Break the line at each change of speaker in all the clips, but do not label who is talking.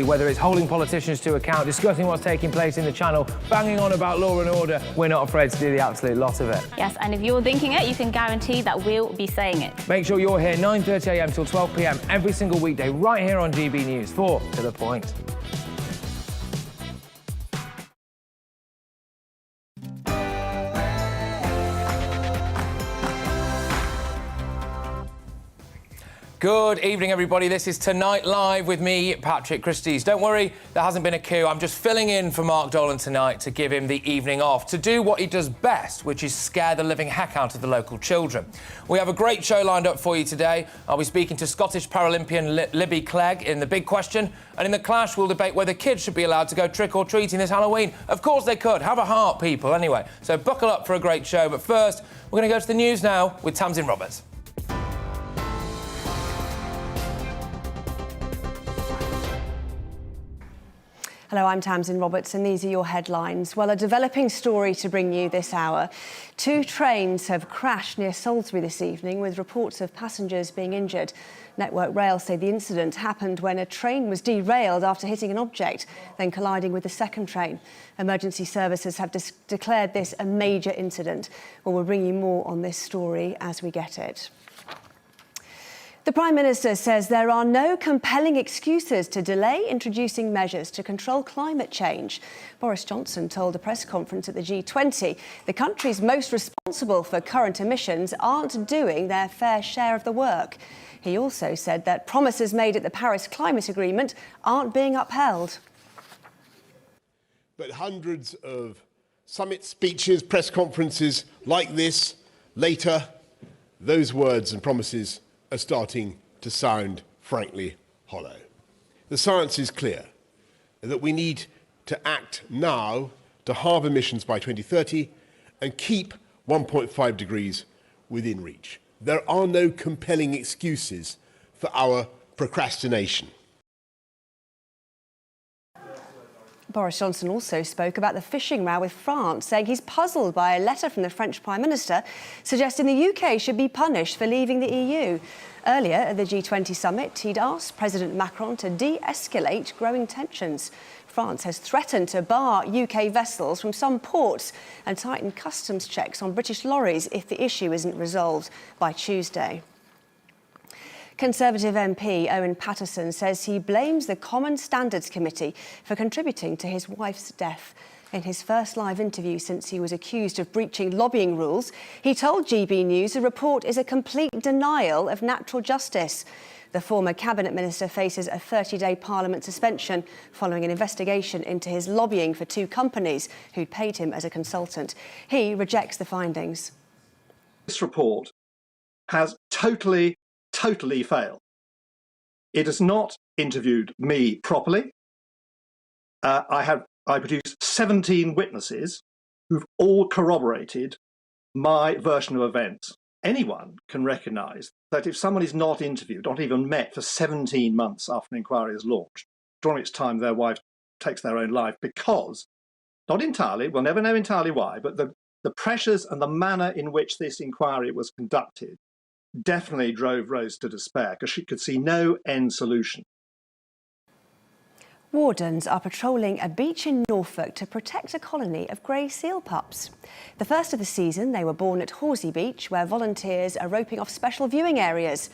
Whether it's holding politicians to account, discussing what's taking place in the Channel, banging on about law and order, we're not afraid to do the absolute lot of it.
Yes, and if you're thinking it, you can guarantee that we'll be saying it.
Make sure you're here 9:30 a.m. till 12 p.m. every single weekday right here on GB News. 4 to the point. Good evening, everybody. This is Tonight Live with me, Patrick Christys. Don't worry, there hasn't been a coup. I'm just filling in for Mark Dolan tonight to give him the evening off, to do what he does best, which is scare the living heck out of the local children. We have a great show lined up for you today. I'll be speaking to Scottish Paralympian Libby Clegg in The Big Question, and in The Clash, we'll debate whether kids should be allowed to go trick-or-treating this Halloween. Of course they could. Have a heart, people. Anyway, so buckle up for a great show. But first, we're going to go to the news now with Tamsin Roberts.
Hello, I'm Tamsin Roberts and these are your headlines. Well, a developing story to bring you this hour. 2 trains have crashed near Salisbury this evening with reports of passengers being injured. Network Rail say the incident happened when a train was derailed after hitting an object, then colliding with the second train. Emergency services have declared this a major incident. Well, we'll bring you more on this story as we get it. The Prime Minister says there are no compelling excuses to delay introducing measures to control climate change. Boris Johnson told a press conference at the G20 the countries most responsible for current emissions aren't doing their fair share of the work. He also said that promises made at the Paris Climate Agreement aren't being upheld.
But hundreds of summit speeches, press conferences like this, later, those words and promises are starting to sound, frankly, hollow. The science is clear that we need to act now to halve emissions by 2030 and keep 1.5 degrees within reach. There are no compelling excuses for our procrastination.
Boris Johnson also spoke about the fishing row with France, saying he's puzzled by a letter from the French Prime Minister suggesting the UK should be punished for leaving the EU. Earlier at the G20 summit, he'd asked President Macron to de-escalate growing tensions. France has threatened to bar UK vessels from some ports and tighten customs checks on British lorries if the issue isn't resolved by Tuesday. Conservative MP Owen Paterson says he blames the Common Standards Committee for contributing to his wife's death. In his first live interview since he was accused of breaching lobbying rules, he told GB News the report is a complete denial of natural justice. The former Cabinet Minister faces a 30-day Parliament suspension following an investigation into his lobbying for 2 companies who'd paid him as a consultant. He rejects the findings.
This report has totally failed. It has not interviewed me properly. I produced 17 witnesses who've all corroborated my version of events. Anyone can recognise that if someone is not interviewed, not even met for 17 months after an inquiry is launched, during which time their wife takes their own life because, not entirely, we'll never know entirely why, but the pressures and the manner in which this inquiry was conducted definitely drove Rose to despair because she could see no end solution.
Wardens are patrolling a beach in Norfolk to protect a colony of grey seal pups. The first of the season, they were born at Horsey Beach, where volunteers are roping off special viewing areas.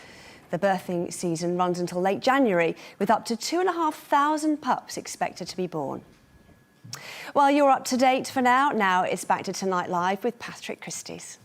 The birthing season runs until late January, with up to 2,500 pups expected to be born. Well, you're up to date for now. Now it's back to Tonight Live with Patrick Christys.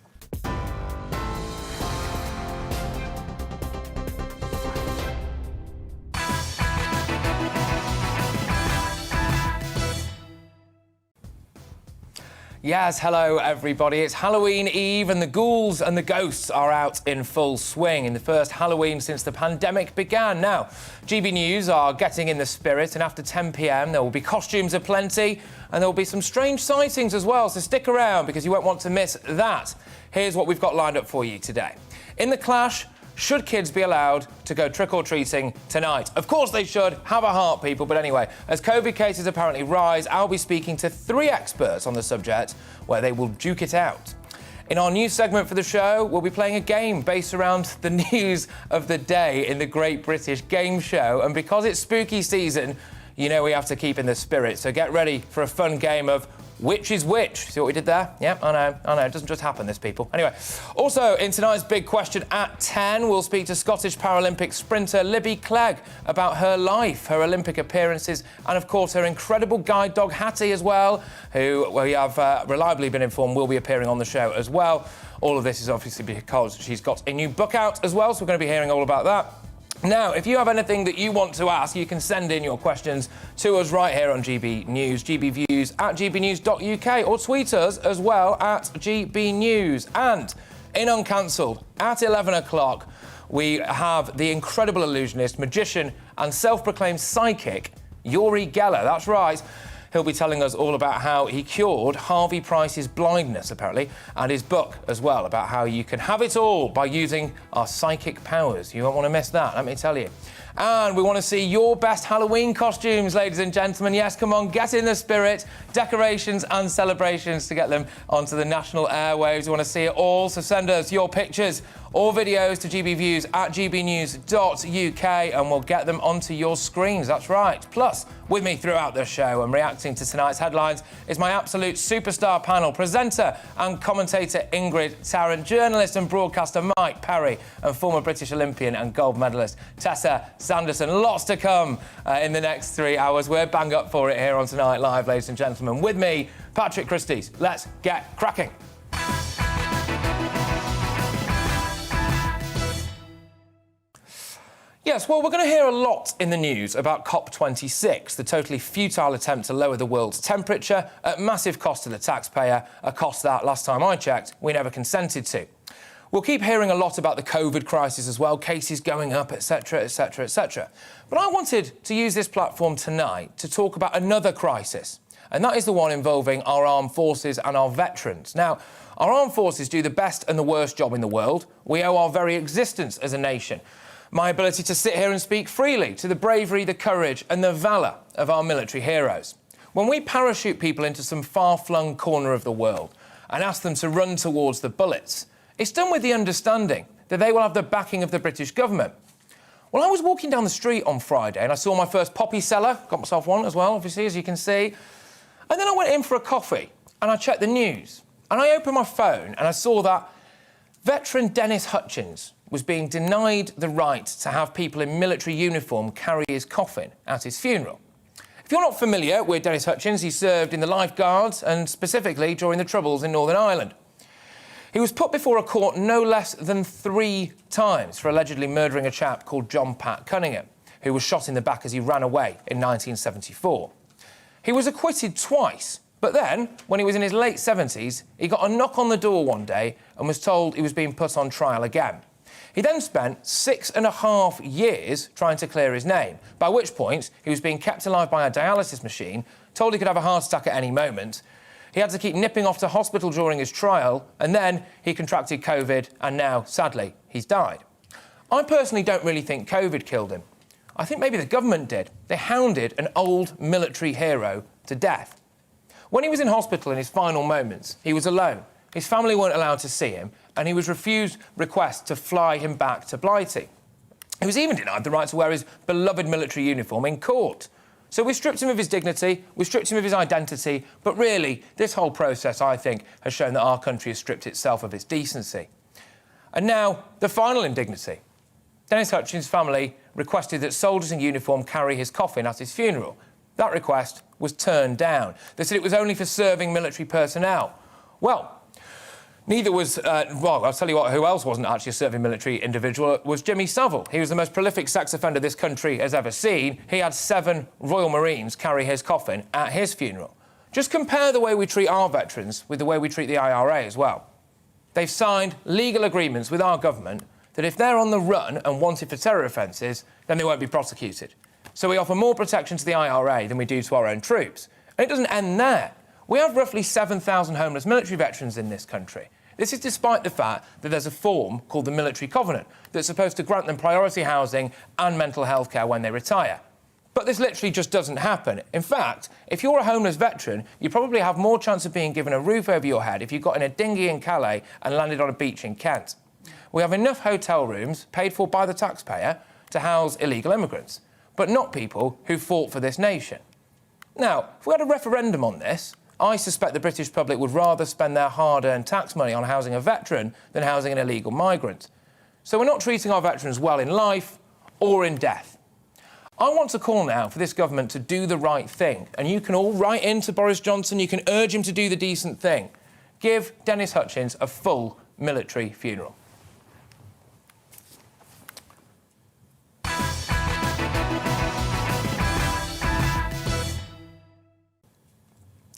Yes, hello everybody. It's Halloween Eve and the ghouls and the ghosts are out in full swing in the first Halloween since the pandemic began. Now, GB News are getting in the spirit and after 10 p.m. there will be costumes aplenty and there will be some strange sightings as well, so stick around because you won't want to miss that. Here's what we've got lined up for you today. In the Clash, should kids be allowed to go trick-or-treating tonight? Of course they should. Have a heart, people. But anyway, as COVID cases apparently rise, I'll be speaking to 3 experts on the subject where they will duke it out. In our news segment for the show, we'll be playing a game based around the news of the day in the Great British Game Show. And because it's spooky season, you know we have to keep in the spirit. So get ready for a fun game of which is which. See what we did there? Yeah, I know. It doesn't just happen, this, people. Anyway, also in tonight's big question at 10, we'll speak to Scottish Paralympic sprinter Libby Clegg about her life, her Olympic appearances, and of course her incredible guide dog Hattie as well, who we have reliably been informed will be appearing on the show as well. All of this is obviously because she's got a new book out as well, so we're going to be hearing all about that. Now, if you have anything that you want to ask, you can send in your questions to us right here on GB News, GBviews at gbnews.uk, or tweet us as well at GBnews. And in Uncancelled, at 11 o'clock, we have the incredible illusionist, magician and self-proclaimed psychic, Uri Geller. That's right. He'll be telling us all about how he cured Harvey Price's blindness, apparently, and his book as well, about how you can have it all by using our psychic powers. You won't want to miss that, let me tell you. And we want to see your best Halloween costumes, ladies and gentlemen. Yes, come on, get in the spirit. Decorations and celebrations to get them onto the national airwaves. We want to see it all, so send us your pictures or videos to gbviews at gbnews.uk and we'll get them onto your screens, that's right. Plus, with me throughout the show and reacting to tonight's headlines is my absolute superstar panel, presenter and commentator Ingrid Tarrant, journalist and broadcaster Mike Perry, and former British Olympian and gold medalist Tessa Sanderson. Lots to come in the next 3 hours. We're bang up for it here on Tonight Live, ladies and gentlemen. With me, Patrick Christys. Let's get cracking. Yes, well, we're going to hear a lot in the news about COP26, the totally futile attempt to lower the world's temperature at massive cost to the taxpayer, a cost that, last time I checked, we never consented to. We'll keep hearing a lot about the COVID crisis as well, cases going up, etc., etc., etc. But I wanted to use this platform tonight to talk about another crisis, and that is the one involving our armed forces and our veterans. Now, our armed forces do the best and the worst job in the world. We owe our very existence as a nation. My ability to sit here and speak freely to the bravery, the courage and the valour of our military heroes. When we parachute people into some far-flung corner of the world and ask them to run towards the bullets, it's done with the understanding that they will have the backing of the British government. Well, I was walking down the street on Friday and I saw my first poppy seller, got myself one as well, obviously, as you can see. And then I went in for a coffee and I checked the news. And I opened my phone and I saw that veteran Dennis Hutchins was being denied the right to have people in military uniform carry his coffin at his funeral. If you're not familiar with Dennis Hutchins, he served in the Life Guards and specifically during the Troubles in Northern Ireland. He was put before a court no less than 3 times for allegedly murdering a chap called John Pat Cunningham, who was shot in the back as he ran away in 1974. He was acquitted twice, but then, when he was in his late 70s, he got a knock on the door one day and was told he was being put on trial again. He then spent 6.5 years trying to clear his name, by which point he was being kept alive by a dialysis machine, told he could have a heart attack at any moment. He had to keep nipping off to hospital during his trial, and then he contracted COVID, and now, sadly, he's died. I personally don't really think COVID killed him. I think maybe the government did. They hounded an old military hero to death. When he was in hospital in his final moments, he was alone. His family weren't allowed to see him, and he was refused requests to fly him back to Blighty. He was even denied the right to wear his beloved military uniform in court. So we stripped him of his dignity, we stripped him of his identity, but really, this whole process, I think, has shown that our country has stripped itself of its decency. And now, the final indignity. Dennis Hutchins' family requested that soldiers in uniform carry his coffin at his funeral. That request was turned down. They said it was only for serving military personnel. Well, neither was, well, I'll tell you what, who else wasn't actually a serving military individual was Jimmy Savile. He was the most prolific sex offender this country has ever seen. He had 7 Royal Marines carry his coffin at his funeral. Just compare the way we treat our veterans with the way we treat the IRA as well. They've signed legal agreements with our government that if they're on the run and wanted for terror offences, then they won't be prosecuted. So we offer more protection to the IRA than we do to our own troops. And it doesn't end there. We have roughly 7,000 homeless military veterans in this country. This is despite the fact that there's a form called the Military Covenant that's supposed to grant them priority housing and mental health care when they retire. But this literally just doesn't happen. In fact, if you're a homeless veteran, you probably have more chance of being given a roof over your head if you got in a dinghy in Calais and landed on a beach in Kent. We have enough hotel rooms, paid for by the taxpayer, to house illegal immigrants. but not people who fought for this nation. Now, if we had a referendum on this, I suspect the British public would rather spend their hard-earned tax money on housing a veteran than housing an illegal migrant. So we're not treating our veterans well in life or in death. I want to call now for this government to do the right thing, and you can all write in to Boris Johnson, you can urge him to do the decent thing. Give Dennis Hutchins a full military funeral.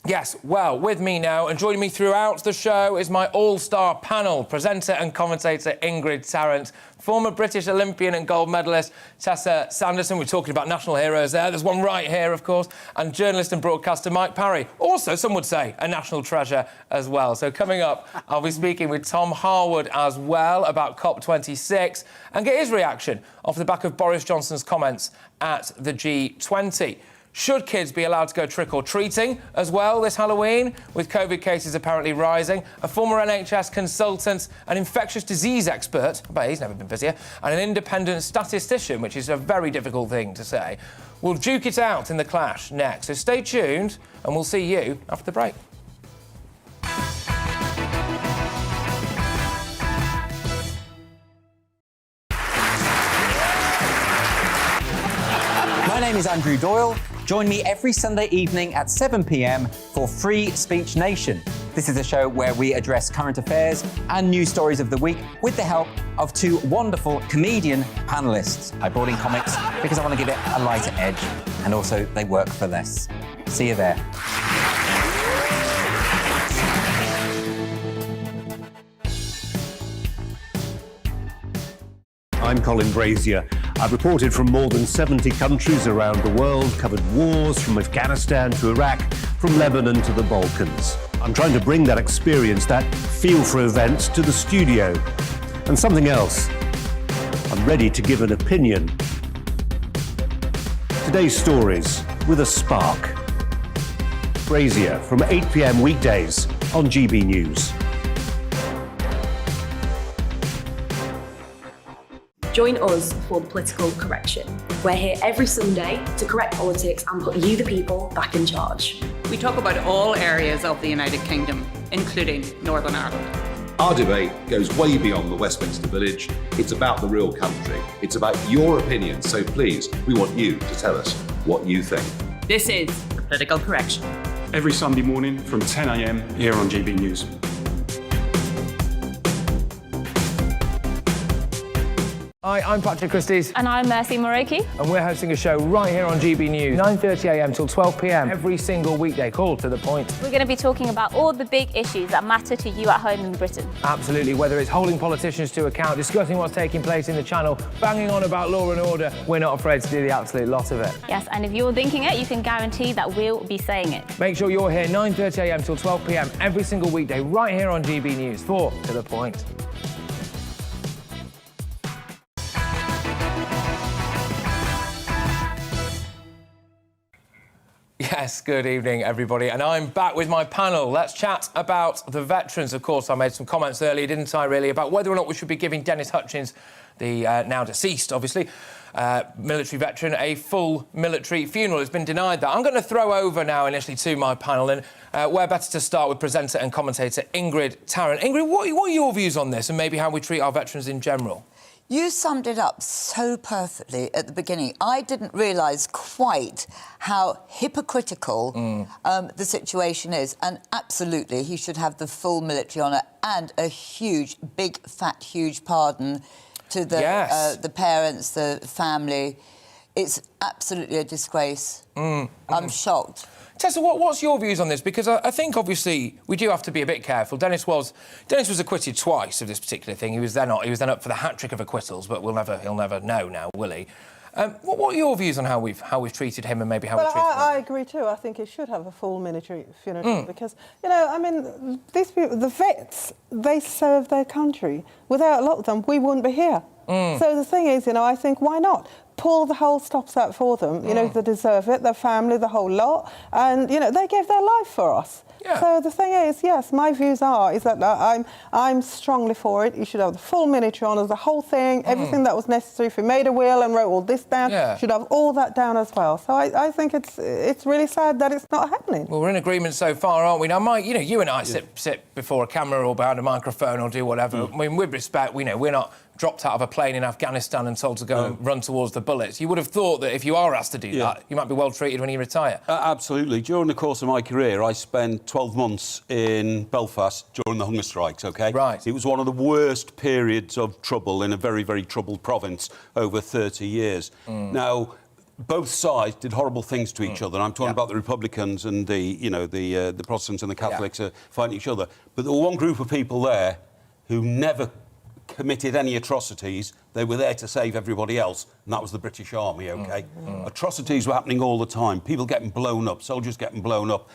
Yes, well, with me now and joining me throughout the show is my all-star panel, presenter and commentator Ingrid Tarrant, former British Olympian and gold medalist Tessa Sanderson. We're talking about national heroes there. There's one right here, of course, and journalist and broadcaster Mike Parry. Also, some would say, a national treasure as well. So coming up, I'll be speaking with Tom Harwood as well about COP26 and get his reaction off the back of Boris Johnson's comments at the G20. Should kids be allowed to go trick-or-treating as well this Halloween, with COVID cases apparently rising? A former NHS consultant, an infectious disease expert, I bet he's never been busier, and an independent statistician, which is a very difficult thing to say, will duke it out in the clash next. So stay tuned, and we'll see you after the break.
My name is Andrew Doyle. Join me every Sunday evening at 7 p.m. for Free Speech Nation. This is a show where we address current affairs and news stories of the week with the help of two wonderful comedian panellists. I brought in comics because I want to give it a lighter edge, and also they work for less. See you there.
I'm Colin Brazier. I've reported from more than 70 countries around the world, covered wars from Afghanistan to Iraq, from Lebanon to the Balkans. I'm trying to bring that experience, that feel for events, to the studio. And something else, I'm ready to give an opinion. Today's stories with a spark. Brazier from 8 p.m. weekdays on GB News.
Join us for the Political Correction. We're here every Sunday to correct politics and put you, the people, back in charge.
We talk about all areas of the United Kingdom, including Northern Ireland.
Our debate goes way beyond the Westminster Village. It's about the real country. It's about your opinion. So please, we want you to tell us what you think.
This is the Political Correction.
Every Sunday morning from 10 a.m. here on GB News.
Hi, I'm Patrick Christys.
And I'm Mercy Moroki.
And we're hosting a show right here on GB News, 9:30am till 12pm, every single weekday, called To The Point.
We're going to be talking about all the big issues that matter to you at home in Britain.
Absolutely, whether it's holding politicians to account, discussing what's taking place in the Channel, banging on about law and order, we're not afraid to do the absolute lot of it.
Yes, and if you're thinking it, you can guarantee that we'll be saying it.
Make sure you're here 9:30am till 12pm, every single weekday, right here on GB News for To The Point. Yes, good evening, everybody. And I'm back with my panel. Let's chat about the veterans. Of course, I made some comments earlier, didn't I, really, about whether or not we should be giving Dennis Hutchins, the now deceased, obviously, military veteran, a full military funeral. It's been denied that. I'm going to throw over now initially to my panel, and where better to start with presenter and commentator Ingrid Tarrant. Ingrid, what are your views on this and maybe how we treat our veterans in general?
You summed it up so perfectly at the beginning. I didn't realise quite how hypocritical the situation is. And absolutely, he should have the full military honour and a huge, big, fat, huge pardon to the parents, the family. It's absolutely a disgrace. I'm shocked.
Tessa, what's your views on this? Because I think, obviously, we do have to be a bit careful. Dennis was acquitted twice of this particular thing. He was then up for the hat-trick of acquittals, but he'll never know now, will he? What are your views on how we've treated him and maybe how we've treated him?
I agree too. I think he should have a full military funeral because, you know, I mean, these people, the vets, they serve their country. Without a lot of them, we wouldn't be here. So the thing is, you know, I think, why not? pull the whole stops out for them. You know, they deserve it, their family, the whole lot. And, you know, they gave their life for us.
Yeah.
So the thing is, yes, my views is that I'm strongly for it. You should have the full military honours, the whole thing, everything that was necessary. If you made a will and wrote all this down, you should have all that down as well. So I think it's really sad that it's not happening.
Well, we're in agreement so far, aren't we? Now, Mike, you know, you and I sit before a camera or behind a microphone or do whatever. I mean, with respect, we're not dropped out of a plane in Afghanistan and told to go and run towards the bullets. You would have thought that if you are asked to do that, you might be well treated when you retire.
Absolutely. During the course of my career, I spent 12 months in Belfast during the hunger strikes, OK?
Right.
It was one of the worst periods of trouble in a very, very troubled province over 30 years. Now, both sides did horrible things to each other. I'm talking about the Republicans and the Protestants and the Catholics fighting each other. But there were one group of people there who never committed any atrocities. They were there to save everybody else, and that was the British Army, OK? Atrocities were happening all the time. People getting blown up, soldiers getting blown up,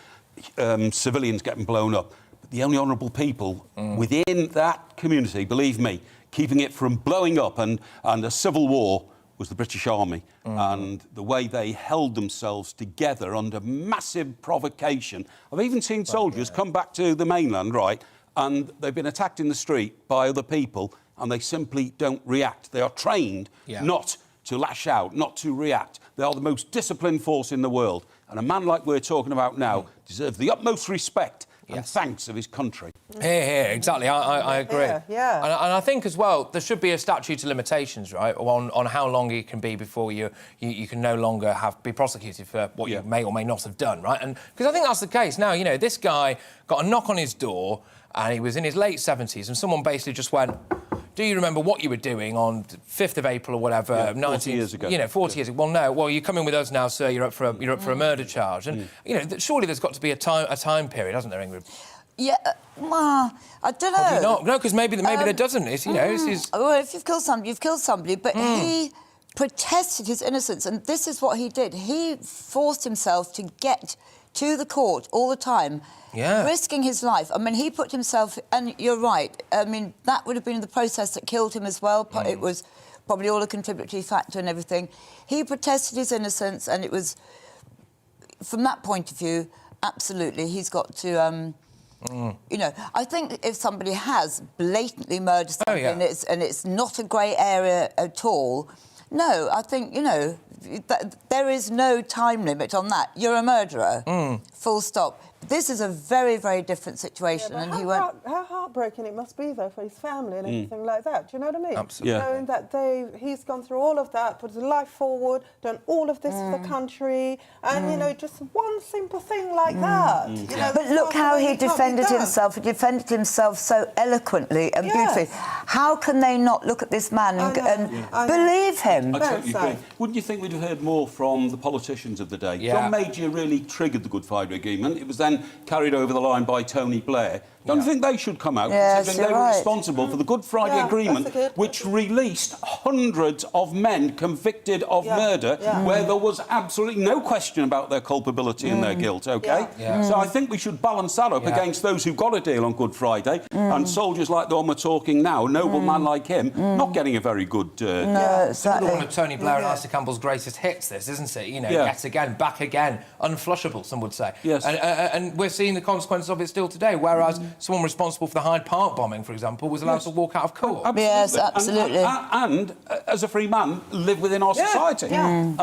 civilians getting blown up. But the only honourable people within that community, believe me, keeping it from blowing up and a civil war was the British Army. And the way they held themselves together under massive provocation. I've even seen soldiers come back to the mainland, right, and they've been attacked in the street by other people, and they simply don't react. They are trained not to lash out, not to react. They are the most disciplined force in the world. And a man like we're talking about now deserves the utmost respect and thanks of his country.
Yeah, exactly. I agree.
Yeah.
And I think as well, there should be a statute of limitations, right, on how long it can be before you can no longer be prosecuted for what you may or may not have done, right? And because I think that's the case now. You know, this guy got a knock on his door, and he was in his late 70s, and someone basically just went, do you remember what you were doing on 5th of April or whatever,
40 years ago.
You know, 40 years ago. Well, no. Well, you're coming with us now, sir. You're up for a murder charge. And, you know, surely there's got to be a time period, hasn't there, Ingrid?
Yeah, I don't know.
Or do you not? No, because maybe there doesn't. It's, you know,
Well, if you've killed somebody, you've killed somebody. But he protested his innocence, and this is what he did. He forced himself to get to the court all the time, risking his life. I mean, he put himself... And you're right. I mean, that would have been the process that killed him as well. It was probably all a contributory factor and everything. He protested his innocence, and it was... From that point of view, absolutely, he's got to... You know, I think if somebody has blatantly murdered somebody and it's not a grey area at all, no, I think, you know, there is no time limit on that. You're a murderer, full stop. This is a very, very different situation.
Yeah,
and
how heartbreaking it must be, though, for his family and everything like that. Do you know what I mean?
Absolutely.
Knowing that he's gone through all of that, put his life forward, done all of this for the country, and, you know, just one simple thing like that. You know,
but look how he defended himself. He defended himself so eloquently and beautifully. How can they not look at this man and believe him?
I totally agree. Wouldn't you think we'd have heard more from the politicians of the day? John Major really triggered the Good Friday Agreement. It was then carried over the line by Tony Blair. Don't you think they should come out, considering they were responsible for the Good Friday Agreement, which released hundreds of men convicted of murder, where there was absolutely no question about their culpability and their guilt, OK? So I think we should balance that up against those who've got a deal on Good Friday, and soldiers like the one we're talking now, a noble man like him, not getting a very good...
No, exactly.
One of Tony Blair and Alistair Campbell's greatest hits, this, isn't it? You know, yet again, back again, unflushable, some would say.
Yes.
And we're seeing the consequences of it still today, whereas someone responsible for the Hyde Park bombing, for example, was allowed to walk out of court.
Absolutely.
Yes, absolutely.
And as a free man, live within our society. And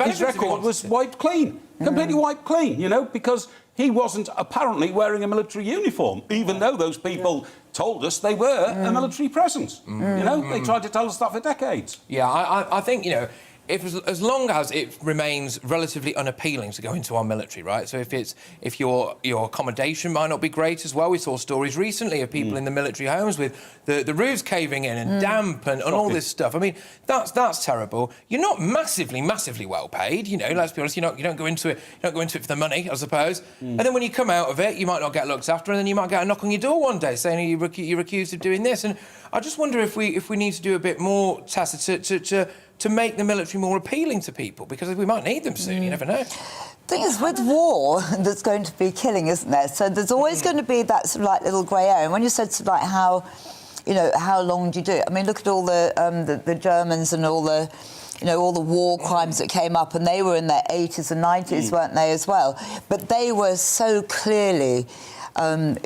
his record was wiped clean, completely wiped clean, you know, because he wasn't apparently wearing a military uniform, even though those people told us they were a military presence. You know, they tried to tell us that for decades.
Yeah, I think, you know, as long as it remains relatively unappealing to go into our military, right? So if your accommodation might not be great as well. We saw stories recently of people in the military homes with the roofs caving in and damp and all this stuff. I mean, that's terrible. You're not massively well paid, you know. Let's be honest. You don't go into it for the money, I suppose. And then when you come out of it, you might not get looked after, and then you might get a knock on your door one day saying you're accused of doing this. And I just wonder if we need to do a bit more, Tessa, to make the military more appealing to people, because we might need them soon, you never know.
Thing is, with war, there's going to be killing, isn't there? So there's always going to be that sort of like little grey area. And when you said sort of like how long do you do it? I mean, look at all the Germans and all the you know, all the war crimes that came up, and they were in their 80s and 90s, weren't they, as well? But they were so clearly,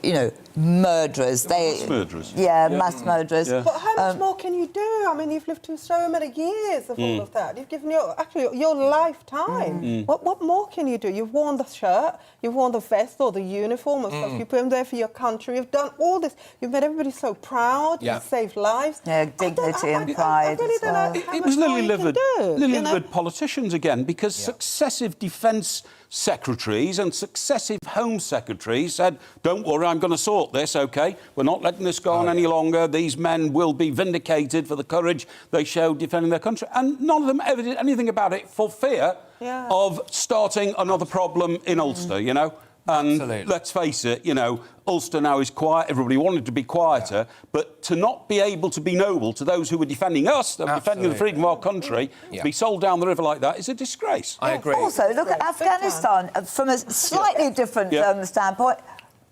you know, murderers.
Mass murderers.
Yeah, mass murderers.
Yeah.
But how much more can you do? I mean, you've lived through so many years of all of that. You've given your lifetime. What more can you do? You've worn the shirt, you've worn the vest or the uniform or stuff. You put them there for your country. You've done all this. You've made everybody so proud. You've saved lives.
Yeah, dignity and pride.
I really don't know how
It
much
was
more
lily
you can
livered,
do.
politicians again, because successive defence secretaries and successive home secretaries said, don't worry, I'm going to sort this, OK? We're not letting this go on any longer. These men will be vindicated for the courage they showed defending their country. And none of them ever did anything about it for fear of starting another problem in Ulster, you know? And let's face it, you know, Ulster now is quiet. Everybody wanted to be quieter. But to not be able to be noble to those who were defending us, that were defending the freedom of our country, to be sold down the river like that is a disgrace.
I agree.
Also, look at Afghanistan from a slightly different standpoint.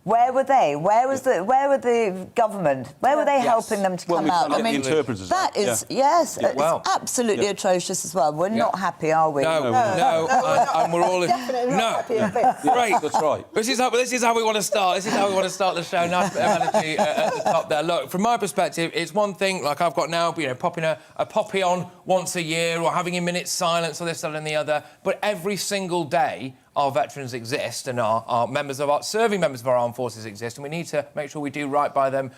Where were they? Where were the government? Where were they helping them to come out?
I mean,
that is it's absolutely atrocious as well. We're not happy, are we?
No, and we're all
definitely not happy of this.
Great,
that's right.
This is how we want to start. This is how we want to start the show. Nice bit of energy at the top there. Look, from my perspective, it's one thing like I've got now, you know, popping a poppy on once a year or having a minute's silence or this, that, and the other. But every single day, our veterans exist and our serving members of our armed forces exist, and we need to make sure we do right by them,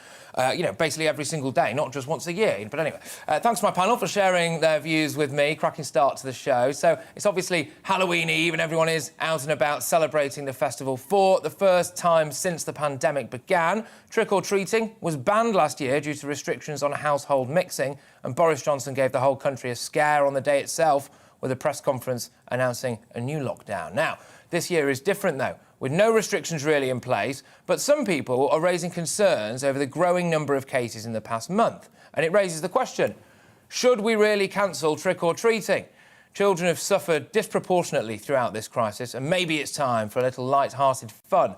you know, basically every single day, not just once a year. But anyway, thanks to my panel for sharing their views with me. Cracking start to the show. So it's obviously Halloween Eve and everyone is out and about celebrating the festival for the first time since the pandemic began. Trick-or-treating was banned last year due to restrictions on household mixing, and Boris Johnson gave the whole country a scare on the day itself with a press conference announcing a new lockdown. Now, this year is different, though, with no restrictions really in place, but some people are raising concerns over the growing number of cases in the past month. And it raises the question, should we really cancel trick-or-treating? Children have suffered disproportionately throughout this crisis, and maybe it's time for a little light-hearted fun.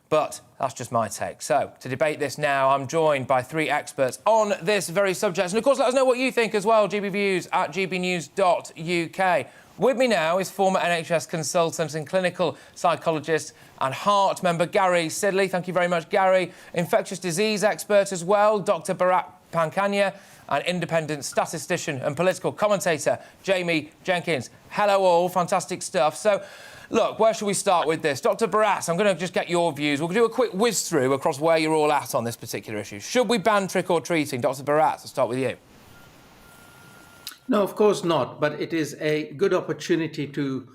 But that's just my take. So, to debate this now, I'm joined by three experts on this very subject. And, of course, let us know what you think as well, GBViews at gbnews.uk. With me now is former NHS consultant and clinical psychologist and heart member Gary Sidley. Thank you very much, Gary. Infectious disease expert as well, Dr Bharat Pankania, and independent statistician and political commentator Jamie Jenkins. Hello all, fantastic stuff. So, look, where should we start with this? Dr Bharat, I'm going to just get your views. We'll do a quick whiz-through across where you're all at on this particular issue. Should we ban trick-or-treating? Dr Bharat, I'll start with you.
No, of course not, but it is a good opportunity to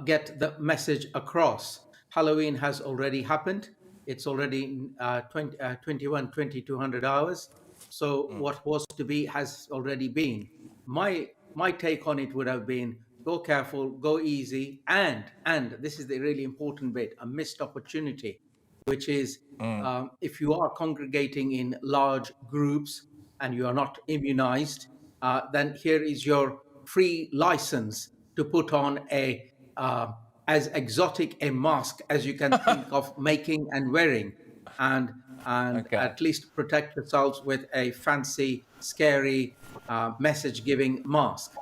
get the message across. Halloween has already happened. It's already 2200 hours. So what was to be has already been. My take on it would have been, go careful, go easy, and this is the really important bit, a missed opportunity, which is if you are congregating in large groups and you are not immunized, then here is your free license to put on as exotic a mask as you can think of making and wearing, and at least protect yourselves with a fancy, scary, message-giving mask.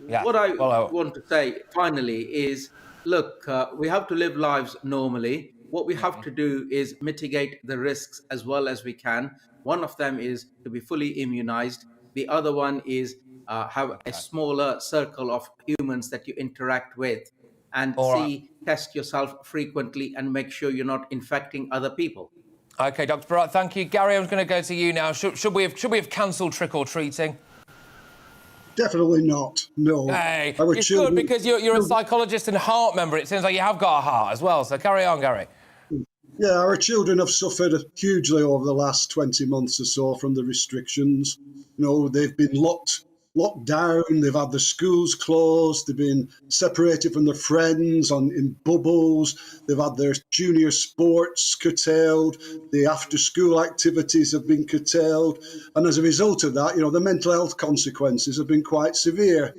Yeah.
What I want to say finally is, look, we have to live lives normally. What we have to do is mitigate the risks as well as we can. One of them is to be fully immunized. The other one is have a smaller circle of humans that you interact with, and test yourself frequently and make sure you're not infecting other people.
OK, Dr Bharat, thank you. Gary, I'm going to go to you now. Should we have cancelled trick-or-treating?
Definitely not, no.
Hey, it's good because you're a psychologist and heart member. It seems like you have got a heart as well, so carry on, Gary.
Yeah, our children have suffered hugely over the last 20 months or so from the restrictions. You know, they've been locked down, they've had the schools closed, they've been separated from their friends in bubbles, they've had their junior sports curtailed, the after-school activities have been curtailed, and as a result of that, you know, the mental health consequences have been quite severe.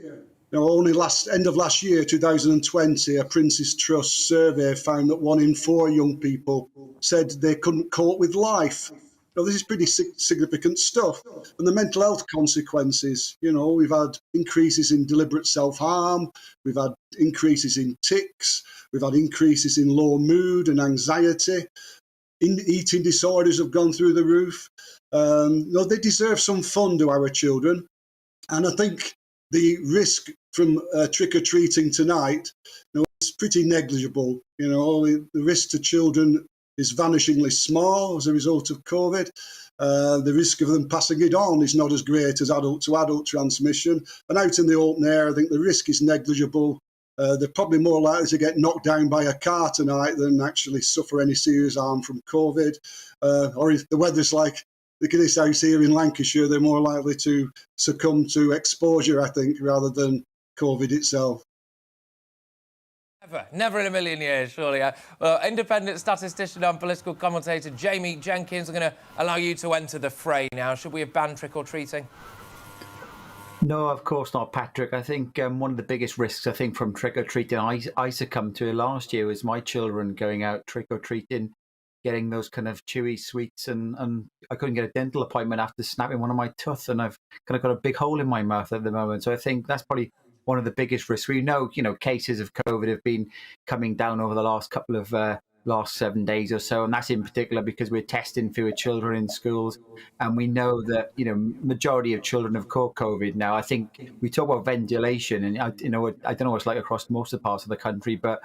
You know, only end of last year, 2020, a Prince's Trust survey found that 1 in 4 young people said they couldn't cope with life. this is pretty significant stuff. And the mental health consequences, we've had increases in deliberate self-harm, we've had increases in tics, we've had increases in low mood and anxiety. Eating disorders have gone through the roof. They deserve some fun, do our children. And I think the risk from trick-or-treating tonight is pretty negligible. The risk to children is vanishingly small as a result of COVID. The risk of them passing it on is not as great as adult-to-adult transmission. And out in the open air, I think the risk is negligible. They're probably more likely to get knocked down by a car tonight than actually suffer any serious harm from COVID. Or if the weather's like this house here in Lancashire, they're more likely to succumb to exposure, I think, rather than COVID itself.
Never in a million years, surely. Well, independent statistician and political commentator Jamie Jenkins, I'm going to allow you to enter the fray now. Should we have banned trick-or-treating?
No, of course not, Patrick. I think one of the biggest risks, from trick-or-treating I succumbed to last year was my children going out trick-or-treating, getting those kind of chewy sweets, and I couldn't get a dental appointment after snapping one of my teeth, and I've kind of got a big hole in my mouth at the moment. So I think that's probably one of the biggest risks. We know, cases of COVID have been coming down over the last couple of last 7 days or so, and that's in particular because we're testing fewer children in schools, and we know that majority of children have caught COVID now. I think we talk about ventilation, and I don't know what it's like across most of the parts of the country, but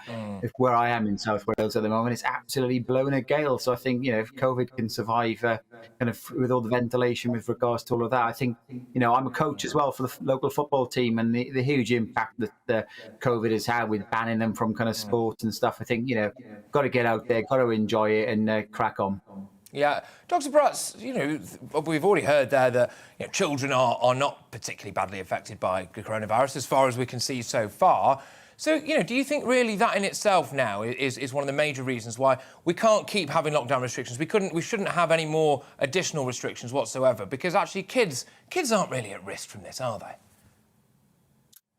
where I am in South Wales at the moment, it's absolutely blowing a gale. So I think if COVID can survive kind of with all the ventilation with regards to all of that, I think I'm a coach as well for the local football team, and the huge impact that COVID has had with banning them from kind of sports and stuff. I think got to get out there, got to enjoy it, and crack on.
Yeah, Dr. Brutz, we've already heard there that children are not particularly badly affected by the coronavirus, as far as we can see so far. So, do you think really that in itself now is one of the major reasons why we can't keep having lockdown restrictions? We shouldn't have any more additional restrictions whatsoever, because actually kids aren't really at risk from this, are they?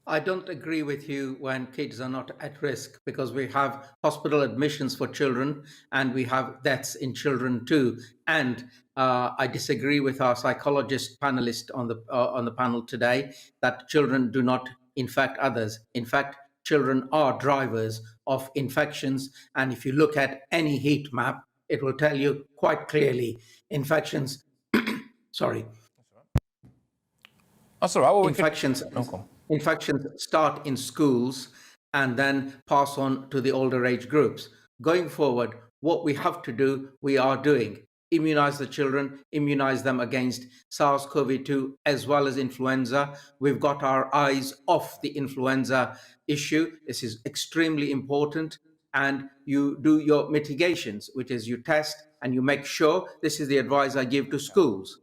I don't agree with you when kids are not at risk, because we have hospital admissions for children and we have deaths in children too. And I disagree with our psychologist panelist on the panel today that children do not infect others. In fact, children are drivers of infections. And if you look at any heat map, it will tell you quite clearly infections. Sorry.
That's all right. Well,
Infections start in schools and then pass on to the older age groups. Going forward, what we have to do, we are doing. Immunize the children, immunize them against SARS-CoV-2 as well as influenza. We've got our eyes off the influenza issue. This is extremely important. And you do your mitigations, which is you test and you make sure. This is the advice I give to schools.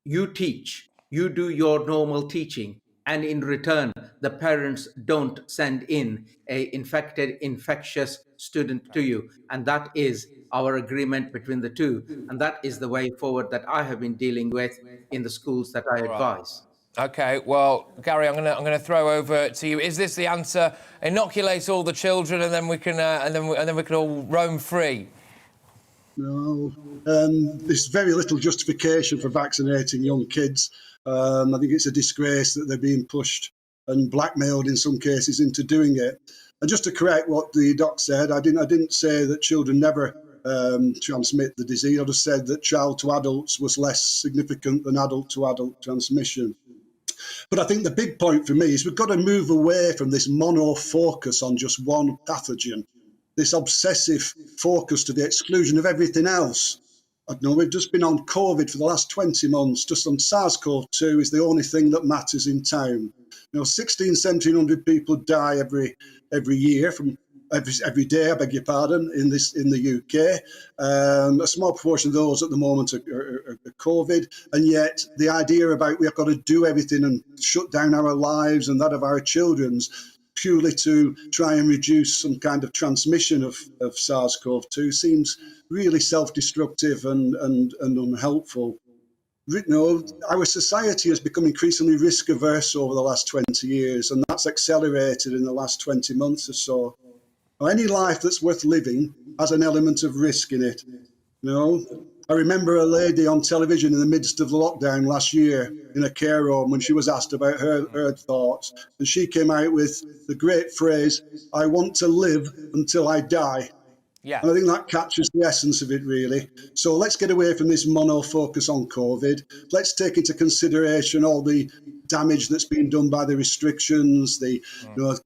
You teach, you do your normal teaching. And in return, the parents don't send in an infectious student to you. And that is our agreement between the two. And that is the way forward that I have been dealing with in the schools that I advise.
OK, well, Gary, I'm going to throw over to you. Is this the answer? Inoculate all the children, and then we can and then we can all roam free.
No, there's very little justification for vaccinating young kids. I think it's a disgrace that they're being pushed and blackmailed in some cases into doing it. And just to correct what the doc said, I didn't say that children never transmit the disease. I just said that child to adults was less significant than adult to adult transmission. But I think the big point for me is we've got to move away from this mono focus on just one pathogen, this obsessive focus to the exclusion of everything else. I don't know, we've just been on COVID for the last 20 months. Just on SARS-CoV-2 is the only thing that matters in town. 1,700 people die every year from every day, I beg your pardon, in the UK. A small proportion of those at the moment are COVID, and yet the idea about we've got to do everything and shut down our lives and that of our children's purely to try and reduce some kind of transmission of SARS-CoV-2 seems really self-destructive and unhelpful. Our society has become increasingly risk-averse over the last 20 years, and that's accelerated in the last 20 months or so. Any life that's worth living has an element of risk in it. I I remember a lady on television in the midst of the lockdown last year in a care home when she was asked about her thoughts. And she came out with the great phrase, "I want to live until I die."
Yeah.
And I think that captures the essence of it, really. So let's get away from this mono focus on COVID. Let's take into consideration all the damage that's been done by the restrictions, the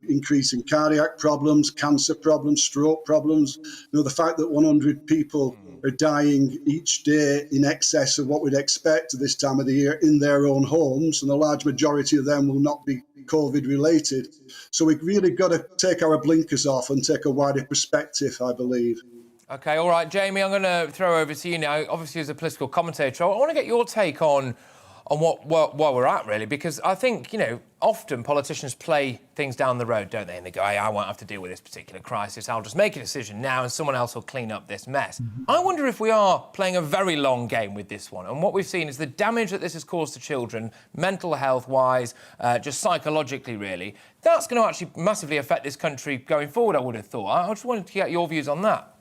increase in cardiac problems, cancer problems, stroke problems, the fact that 100 people are dying each day in excess of what we'd expect at this time of the year in their own homes, and a large majority of them will not be COVID related. So we've really got to take our blinkers off and take a wider perspective, I believe.
OK, all right, Jamie, I'm going to throw over to you now. Obviously, as a political commentator, I want to get your take on what we're at, really, because I think, often politicians play things down the road, don't they? And they go, hey, I won't have to deal with this particular crisis. I'll just make a decision now and someone else will clean up this mess. I wonder if we are playing a very long game with this one. And what we've seen is the damage that this has caused to children, mental health-wise, just psychologically, really. That's going to actually massively affect this country going forward, I would have thought. I just wanted to get your views on that.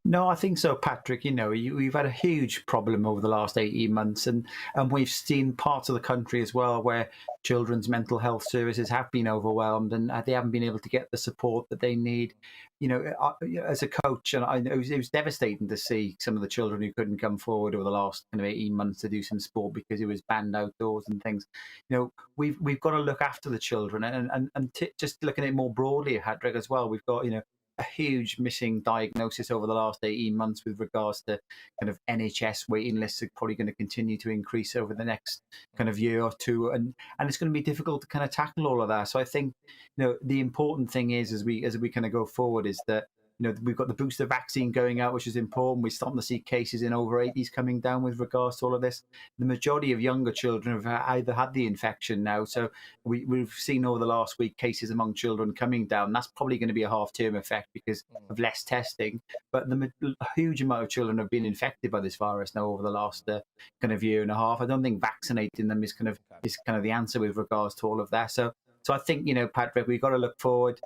No, I think so, Patrick. We've had a huge problem over the last 18 months, and we've seen parts of the country as well where children's mental health services have been overwhelmed and they haven't been able to get the support that they need. As a coach, and it was devastating to see some of the children who couldn't come forward over the last 18 months to do some sport because it was banned outdoors and things. We've got to look after the children and just looking at it more broadly, Patrick, as well. We've got a huge missing diagnosis over the last 18 months with regards to NHS waiting lists are probably going to continue to increase over the next year or two, and it's going to be difficult to tackle all of that. So I think the important thing is as we go forward is that we've got the booster vaccine going out, which is important. We're starting to see cases in over 80s coming down with regards to all of this. The majority of younger children have either had the infection now. So we've seen over the last week cases among children coming down. That's probably going to be a half-term effect because of less testing. But a huge amount of children have been infected by this virus now over the last year and a half. I don't think vaccinating them is the answer with regards to all of that. So I think, Patrick, we've got to look forward.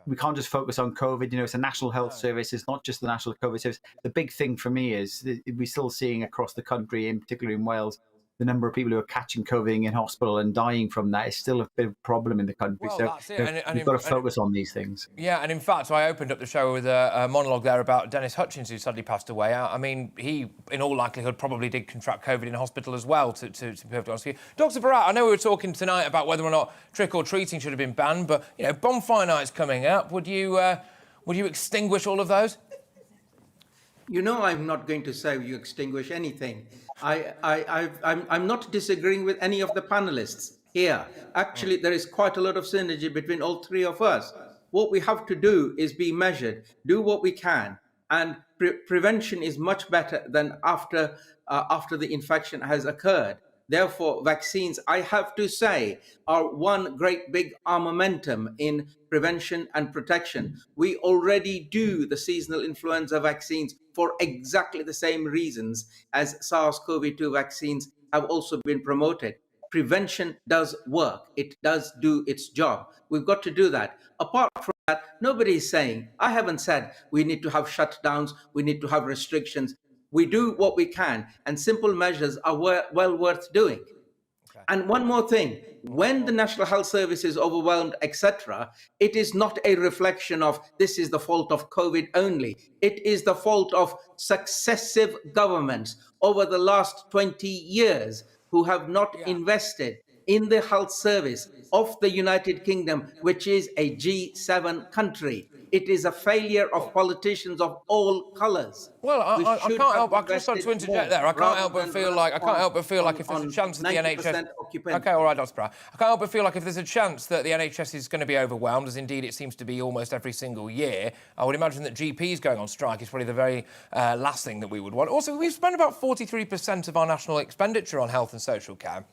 We can't just focus on COVID. It's a national health service. It's not just the national COVID service. The big thing for me is that we're still seeing across the country, in particular in Wales, the number of people who are catching COVID in hospital and dying from that is still a big problem in the country.
Well,
so
that's it.
we've got to focus on these things.
Yeah, and in fact, I opened up the show with a monologue there about Dennis Hutchins, who suddenly passed away. I mean, he, in all likelihood, probably did contract COVID in hospital as well, to be perfectly honest with you. Dr. Barat, I know we were talking tonight about whether or not trick-or-treating should have been banned, but, bonfire night's coming up. Would you extinguish all of those?
I'm not going to say you extinguish anything. I'm not disagreeing with any of the panelists here. Actually, there is quite a lot of synergy between all three of us. What we have to do is be measured, do what we can, and prevention is much better than after the infection has occurred. Therefore, vaccines, I have to say, are one great big armamentum in prevention and protection. We already do the seasonal influenza vaccines for exactly the same reasons as SARS-CoV-2 vaccines have also been promoted. Prevention does work. It does do its job. We've got to do that. Apart from that, nobody is saying, I haven't said we need to have shutdowns, we need to have restrictions. We do what we can, and simple measures are well worth doing. Okay. And one more thing, when the National Health Service is overwhelmed, etc., it is not a reflection of this is the fault of COVID only. It is the fault of successive governments over the last 20 years who have not invested in the health service of the United Kingdom, which is a G7 country. It is a failure of politicians of all colours.
Well, I can't help. I just want to interject there. I can't help but feel like if there's a chance that the NHS. Okay, all right, Dr. Pratt. I can't help but feel like if there's a chance that the NHS is going to be overwhelmed, as indeed it seems to be almost every single year, I would imagine that GPs going on strike is probably the very last thing that we would want. Also, we've spent about 43% of our national expenditure on health and social care.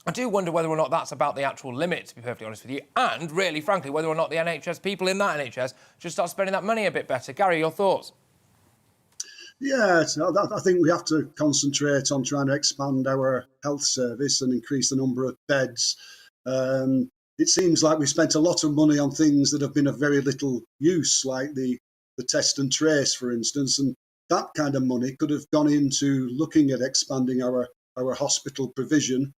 I do wonder whether or not that's about the actual limit, to be perfectly honest with you, and really, frankly, whether or not the NHS, people in that NHS, should start spending that money a bit better. Gary, your thoughts?
Yeah, I think we have to concentrate on trying to expand our health service and increase the number of beds. It seems like we spent a lot of money on things that have been of very little use, like the test and trace, for instance, and that kind of money could have gone into looking at expanding our hospital provision.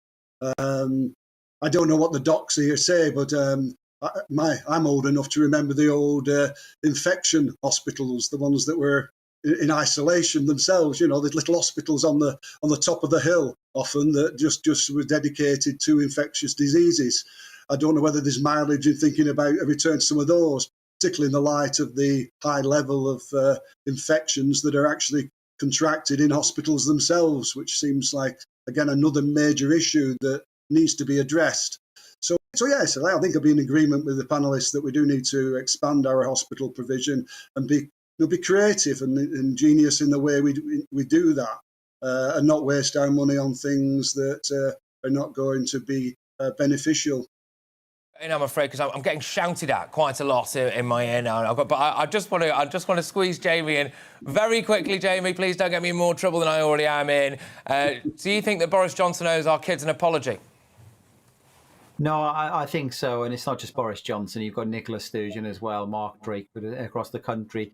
I don't know what the docs here say, but I'm old enough to remember the old infection hospitals, the ones that were in isolation themselves. You know, the little hospitals on the top of the hill, often that just were dedicated to infectious diseases. I don't know whether there's mileage in thinking about a return to some of those, particularly in the light of the high level of infections that are actually contracted in hospitals themselves, which seems like, again, another major issue that needs to be addressed. So yes, I think I'll be in agreement with the panellists that we do need to expand our hospital provision and be creative and ingenious in the way we do that, and not waste our money on things that are not going to be beneficial.
And I'm afraid, because I'm getting shouted at quite a lot in my ear now. But I just want to squeeze Jamie in very quickly. Jamie, please don't get me in more trouble than I already am in. Do you think that Boris Johnson owes our kids an apology?
No, I think so, and it's not just Boris Johnson. You've got Nicola Sturgeon as well, Mark Drake, but across the country,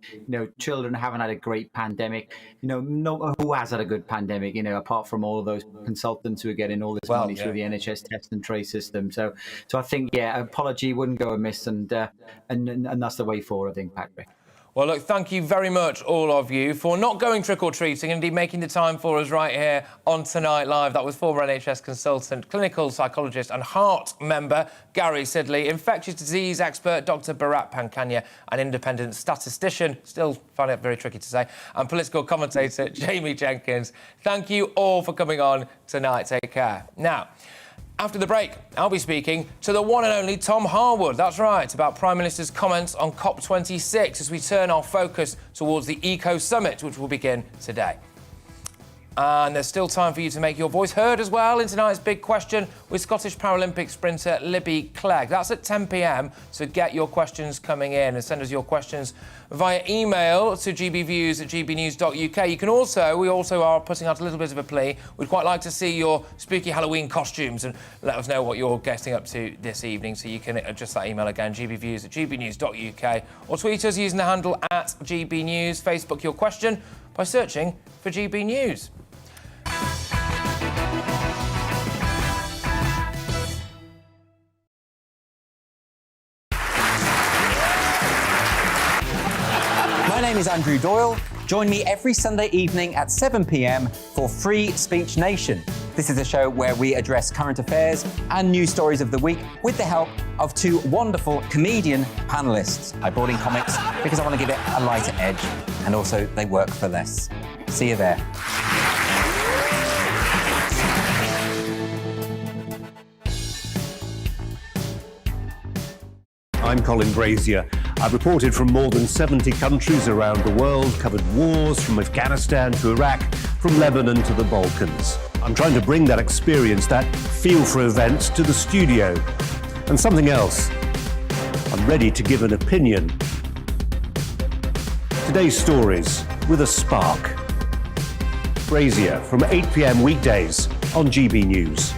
children haven't had a great pandemic. Who has had a good pandemic? Apart from all of those consultants who are getting all this money through the NHS test and trace system. So I think, apology wouldn't go amiss, and that's the way forward, I think, Patrick.
Well, look, thank you very much, all of you, for not going trick-or-treating and indeed making the time for us right here on Tonight Live. That was former NHS consultant, clinical psychologist and heart member Gary Sidley, infectious disease expert Dr Bharat Pankania, and independent statistician, still find it very tricky to say, and political commentator Jamie Jenkins. Thank you all for coming on tonight. Take care. Now, after the break, I'll be speaking to the one and only Tom Harwood. That's right, about Prime Minister's comments on COP26 as we turn our focus towards the Eco Summit, which will begin today. And there's still time for you to make your voice heard as well in tonight's Big Question with Scottish Paralympic sprinter Libby Clegg. That's at 10 p.m, so get your questions coming in and send us your questions via email to gbviews@gbnews.uk. You can we also are putting out a little bit of a plea. We'd quite like to see your spooky Halloween costumes and let us know what you're getting up to this evening, so you can adjust that email again, gbviews@gbnews.uk, or tweet us using the handle @gbnews. Facebook your question by searching for GB News.
My name is Andrew Doyle. Join me every Sunday evening at 7 p.m. for Free Speech Nation. This is a show where we address current affairs and news stories of the week with the help of two wonderful comedian panellists. I brought in comics because I want to give it a lighter edge, and also they work for less. See you there.
I'm Colin Brazier. I've reported from more than 70 countries around the world, covered wars from Afghanistan to Iraq, from Lebanon to the Balkans. I'm trying to bring that experience, that feel for events, to the studio. And something else, I'm ready to give an opinion. Today's stories with a spark. Brazier from 8 p.m. weekdays on GB News.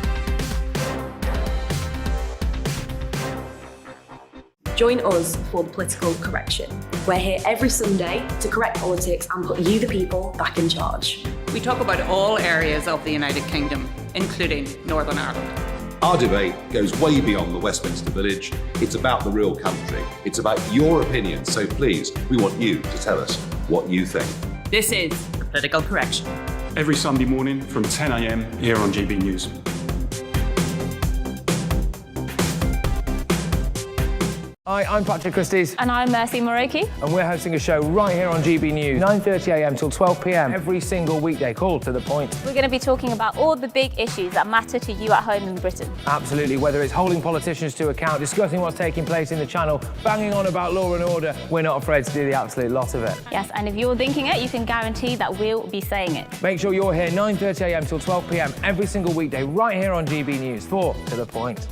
Join us for the political correction. We're here every Sunday to correct politics and put you, the people, back in charge.
We talk about all areas of the United Kingdom, including Northern Ireland.
Our debate goes way beyond the Westminster Village. It's about the real country. It's about your opinion. So please, we want you to tell us what you think.
This is the political correction.
Every Sunday morning from 10 a.m. here on GB News.
Hi, I'm Patrick Christys.
And I'm Mercy Moroki.
And we're hosting a show right here on GB News, 9:30 a.m. till 12 p.m. every single weekday, called To The Point.
We're going to be talking about all the big issues that matter to you at home in Britain.
Absolutely, whether it's holding politicians to account, discussing what's taking place in the Channel, banging on about law and order, we're not afraid to do the absolute lot of it.
Yes, and if you're thinking it, you can guarantee that we'll be saying it.
Make sure you're here 9:30 a.m. till 12 p.m. every single weekday, right here on GB News for To The Point.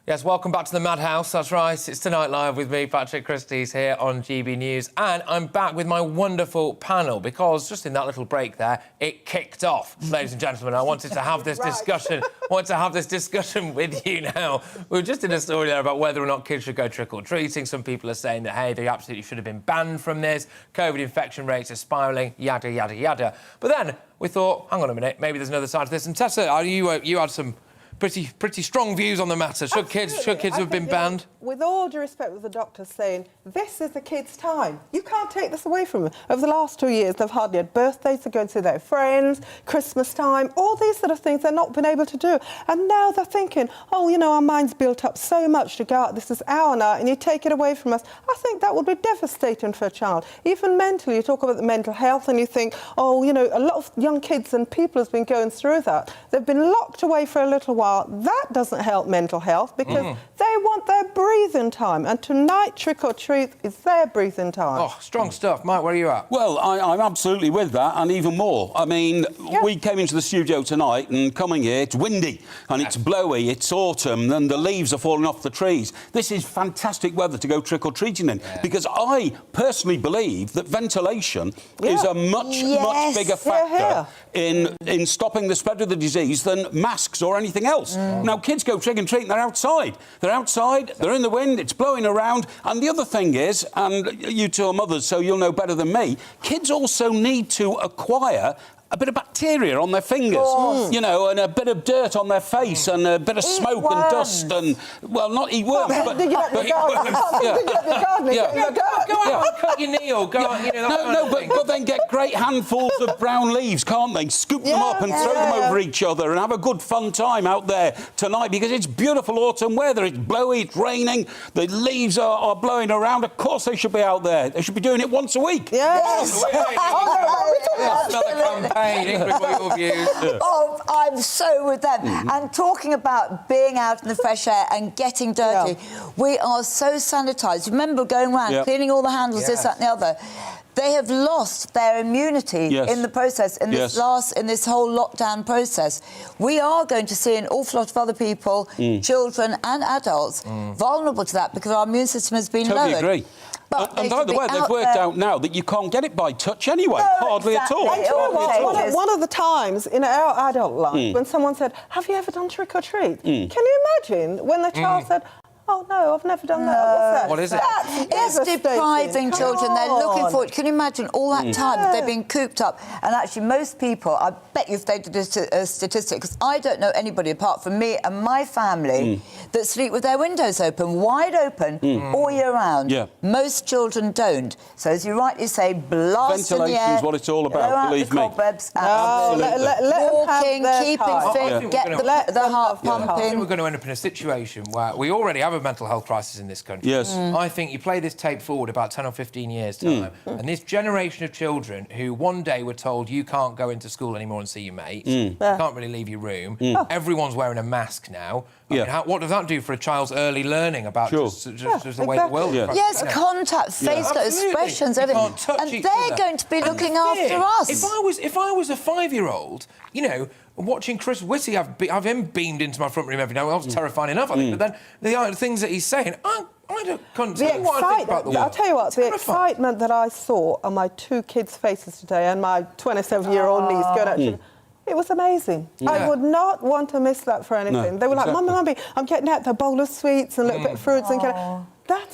Yes, welcome back to the Madhouse. That's right. It's Tonight Live with me, Patrick Christys, here on GB News. And I'm back with my wonderful panel because just in that little break there, it kicked off. Ladies and gentlemen, I wanted to have this discussion. I want to have this discussion with you now. We were just in a story there about whether or not kids should go trick-or-treating. Some people are saying that, hey, they absolutely should have been banned from this. COVID infection rates are spiralling, yada, yada, yada. But then we thought, hang on a minute, maybe there's another side to this. And Tessa, you had some pretty strong views on the matter. Should kids have been banned?
With all due respect, with the doctors saying, this is the kids' time. You can't take this away from them. Over the last 2 years, they've hardly had birthdays to go and see their friends, Christmas time, all these sort of things they've not been able to do. And now they're thinking, oh, you know, our mind's built up so much to go out, this is our night, and you take it away from us. I think that would be devastating for a child. Even mentally, you talk about the mental health and you think, oh, you know, a lot of young kids and people have been going through that. They've been locked away for a little while. That doesn't help mental health because they want their breathing time. And tonight, Trick or Treat is their breathing time.
Oh, strong stuff. Mike, where are you at?
Well, I'm absolutely with that, and even more. I mean, we came into the studio tonight, and coming here, it's windy, and it's blowy, it's autumn, and the leaves are falling off the trees. This is fantastic weather to go trick-or-treating in, because I personally believe that ventilation is a much bigger factor in stopping the spread of the disease than masks or anything else. Now, kids go trick-and-treating, they're outside. They're outside, they're in the wind, it's blowing around. And the other thing is, and you two are mothers, so you'll know better than me, kids also need to acquire a bit of bacteria on their fingers, you know, and a bit of dirt on their face and a bit of smoke and dust and, well, not eat worms, but
Go out and cut your knee or go out, you know...
But then get great handfuls of brown leaves, can't they? Scoop them up and throw them over each other and have a good fun time out there tonight because it's beautiful autumn weather, it's blowy, it's raining, the leaves are blowing around. Of course they should be out there. They should be doing it once a week.
Yes.
Oh,
I'm so with them. And talking about being out in the fresh air and getting dirty, we are so sanitised. Remember going around, cleaning all the handles, this, that and the other. They have lost their immunity in the process, in this whole lockdown process. We are going to see an awful lot of other people, children and adults, vulnerable to that because our immune system has been lowered.
Totally agree.
But
and by the way, they've worked out now that you can't get it by touch anyway, hardly at all.
And you know what? One of the times in our adult life when someone said, have you ever done trick or treat? Can you imagine when the child said, oh, no, I've never done that. What's that?
What is it?
It's depriving children. They're looking for it. Can you imagine all that time that they've been cooped up? And actually, most people, I bet you if they did a statistic, because I don't know anybody apart from me and my family that sleep with their windows open, wide open, all year round. Most children don't. So, as you rightly say, blast in the air.
Ventilation is what it's all about, believe me.
Cobwebs, walking, keeping fit, get the heart pumping.
I think we're going to end up in a situation where we already have a mental health crisis in this country. I think you play this tape forward about 10 or 15 years' time, and this generation of children who one day were told you can't go into school anymore and see your mates, you can't really leave your room, everyone's wearing a mask now. I mean, what does that do for a child's early learning about just the way the world is?
Yes, contact, face expressions, everything. And they're going to be looking after us.
If I was a 5-year-old, you know, watching Chris Whitty, have him beamed into my front room every now and then. That was terrifying enough, I think. But then the things that he's saying, I can't tell you what I think about the world.
I'll tell you what, the excitement that I saw on my 2 kids' faces today and my 27-year-old niece going out, it was amazing. I would not want to miss that for anything. They were like, Mummy, I'm getting out the bowl of sweets and a little bit of fruits and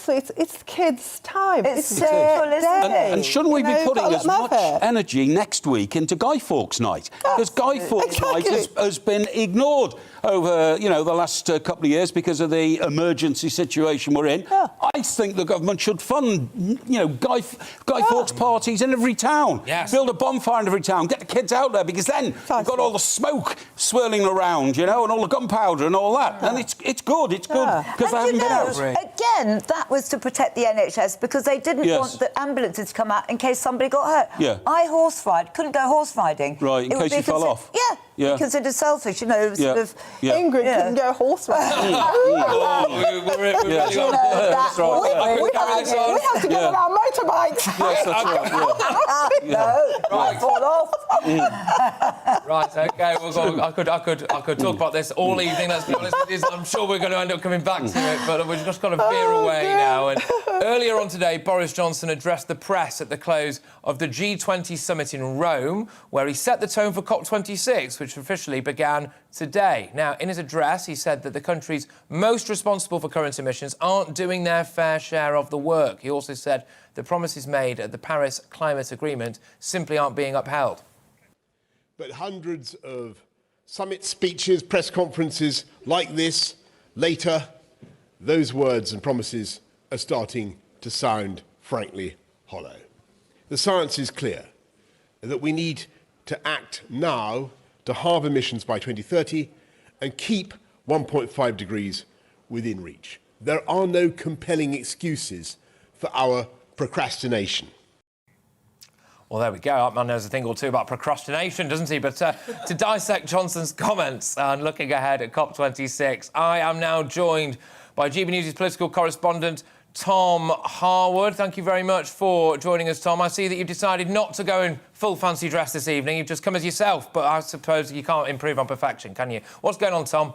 it's kids' time. It's their day.
And shouldn't we be putting as much energy next week into Guy Fawkes Night? Because Guy Fawkes Night has been ignored over, you know, the last couple of years because of the emergency situation we're in. I think the government should fund, you know, Guy Fawkes parties in every town. Build a bonfire in every town. Get the kids out there because then you've got all the smoke swirling around, you know, and all the gunpowder and all that. And it's good. It's good because they haven't been out.
Again, that was to protect the NHS because they didn't want the ambulances to come out in case somebody got hurt. I horse ride, couldn't go horse riding.
Right, in case you fell off.
Yeah,
Yeah.
Considered selfish, sort of.
Yeah.
Ingrid couldn't go horse riding.
We have to go on our motorbikes.
Yes, that's right.
No, right. Fall off.
Right, okay. Well, I could talk about this all evening. Let's be honest. I'm sure we're going to end up coming back to it, but we've just got to veer away now. And earlier on today, Boris Johnson addressed the press at the close of the G20 summit in Rome, where he set the tone for COP26, which officially began today. Now, in his address, he said that the countries most responsible for current emissions aren't doing their fair share of the work. He also said the promises made at the Paris Climate Agreement simply aren't being upheld.
But hundreds of summit speeches, press conferences like this, later, those words and promises are starting to sound, frankly, hollow. The science is clear that we need to act now to halve emissions by 2030 and keep 1.5 degrees within reach. There are no compelling excuses for our procrastination.
Well, there we go. Our man knows a thing or two about procrastination, doesn't he? But to dissect Johnson's comments and looking ahead at COP26, I am now joined by GBNews' political correspondent, Tom Harwood. Thank you very much for joining us, Tom. I see that you've decided not to go in full fancy dress this evening. You've just come as yourself, but I suppose you can't improve on perfection, can you? What's going on, Tom?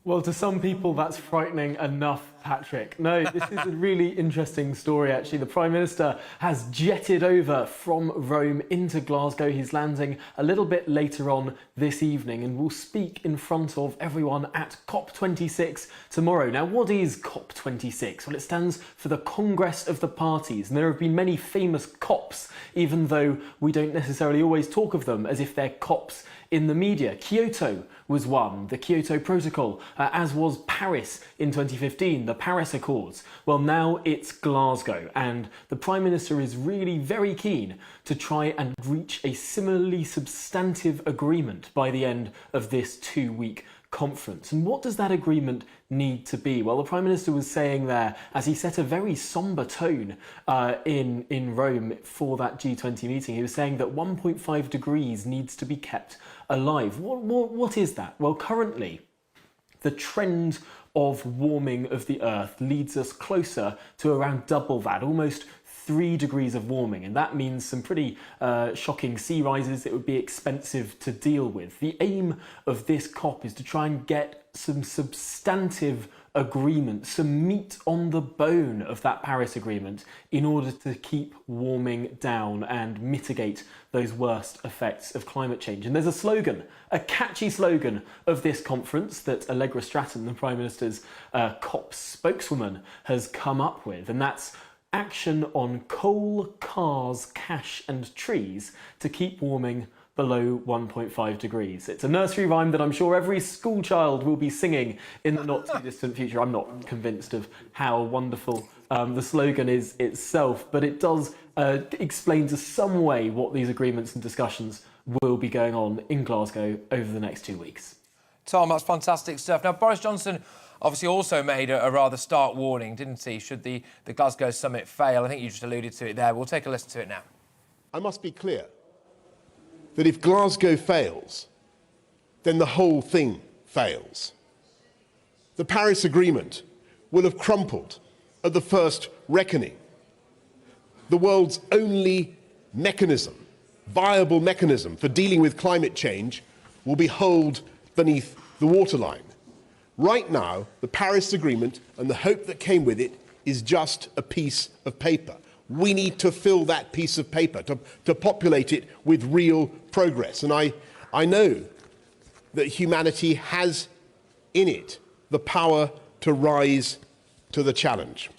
Well, to some people, that's frightening enough, Patrick. No, this is a really interesting story, actually. The Prime Minister has jetted over from Rome into Glasgow. He's landing a little bit later on this evening and will speak in front of everyone at COP26 tomorrow. Now, what is COP26? Well, it stands for the Congress of the Parties, and there have been many famous COPs, even though we don't necessarily always talk of them as if they're COPs in the media. Kyoto was one, the Kyoto Protocol, as was Paris in 2015, the Paris Accords. Well, now it's Glasgow, and the Prime Minister is really very keen to try and reach a similarly substantive agreement by the end of this two-week conference. And what does that agreement need to be? Well, the Prime Minister was saying there, as he set a very sombre tone in Rome for that G20 meeting, he was saying that 1.5 degrees needs to be kept alive. What is that? Well, currently, the trend of warming of the Earth leads us closer to around double that, almost 3 degrees of warming, and that means some pretty shocking sea rises that would be expensive to deal with. The aim of this COP is to try and get some substantive agreement, some meat on the bone of that Paris Agreement in order to keep warming down and mitigate those worst effects of climate change. And there's a slogan, a catchy slogan of this conference that Allegra Stratton, the Prime Minister's COP spokeswoman, has come up with, and that's action on coal, cars, cash and trees to keep warming below 1.5 degrees. It's a nursery rhyme that I'm sure every school child will be singing in the not too distant future. I'm not convinced of how wonderful the slogan is itself, but it does explain to some way what these agreements and discussions will be going on in Glasgow over the next 2 weeks.
Tom, that's fantastic stuff. Now, Boris Johnson obviously also made a rather stark warning, didn't he, should the Glasgow summit fail. I think you just alluded to it there. We'll take a listen to it now.
I must be clear that if Glasgow fails, then the whole thing fails. The Paris Agreement will have crumpled at the first reckoning. The world's only mechanism, viable mechanism for dealing with climate change will be holed beneath the waterline. Right now, the Paris Agreement and the hope that came with it is just a piece of paper. We need to fill that piece of paper, to populate it with real progress. And I know that humanity has in it the power to rise to the challenge.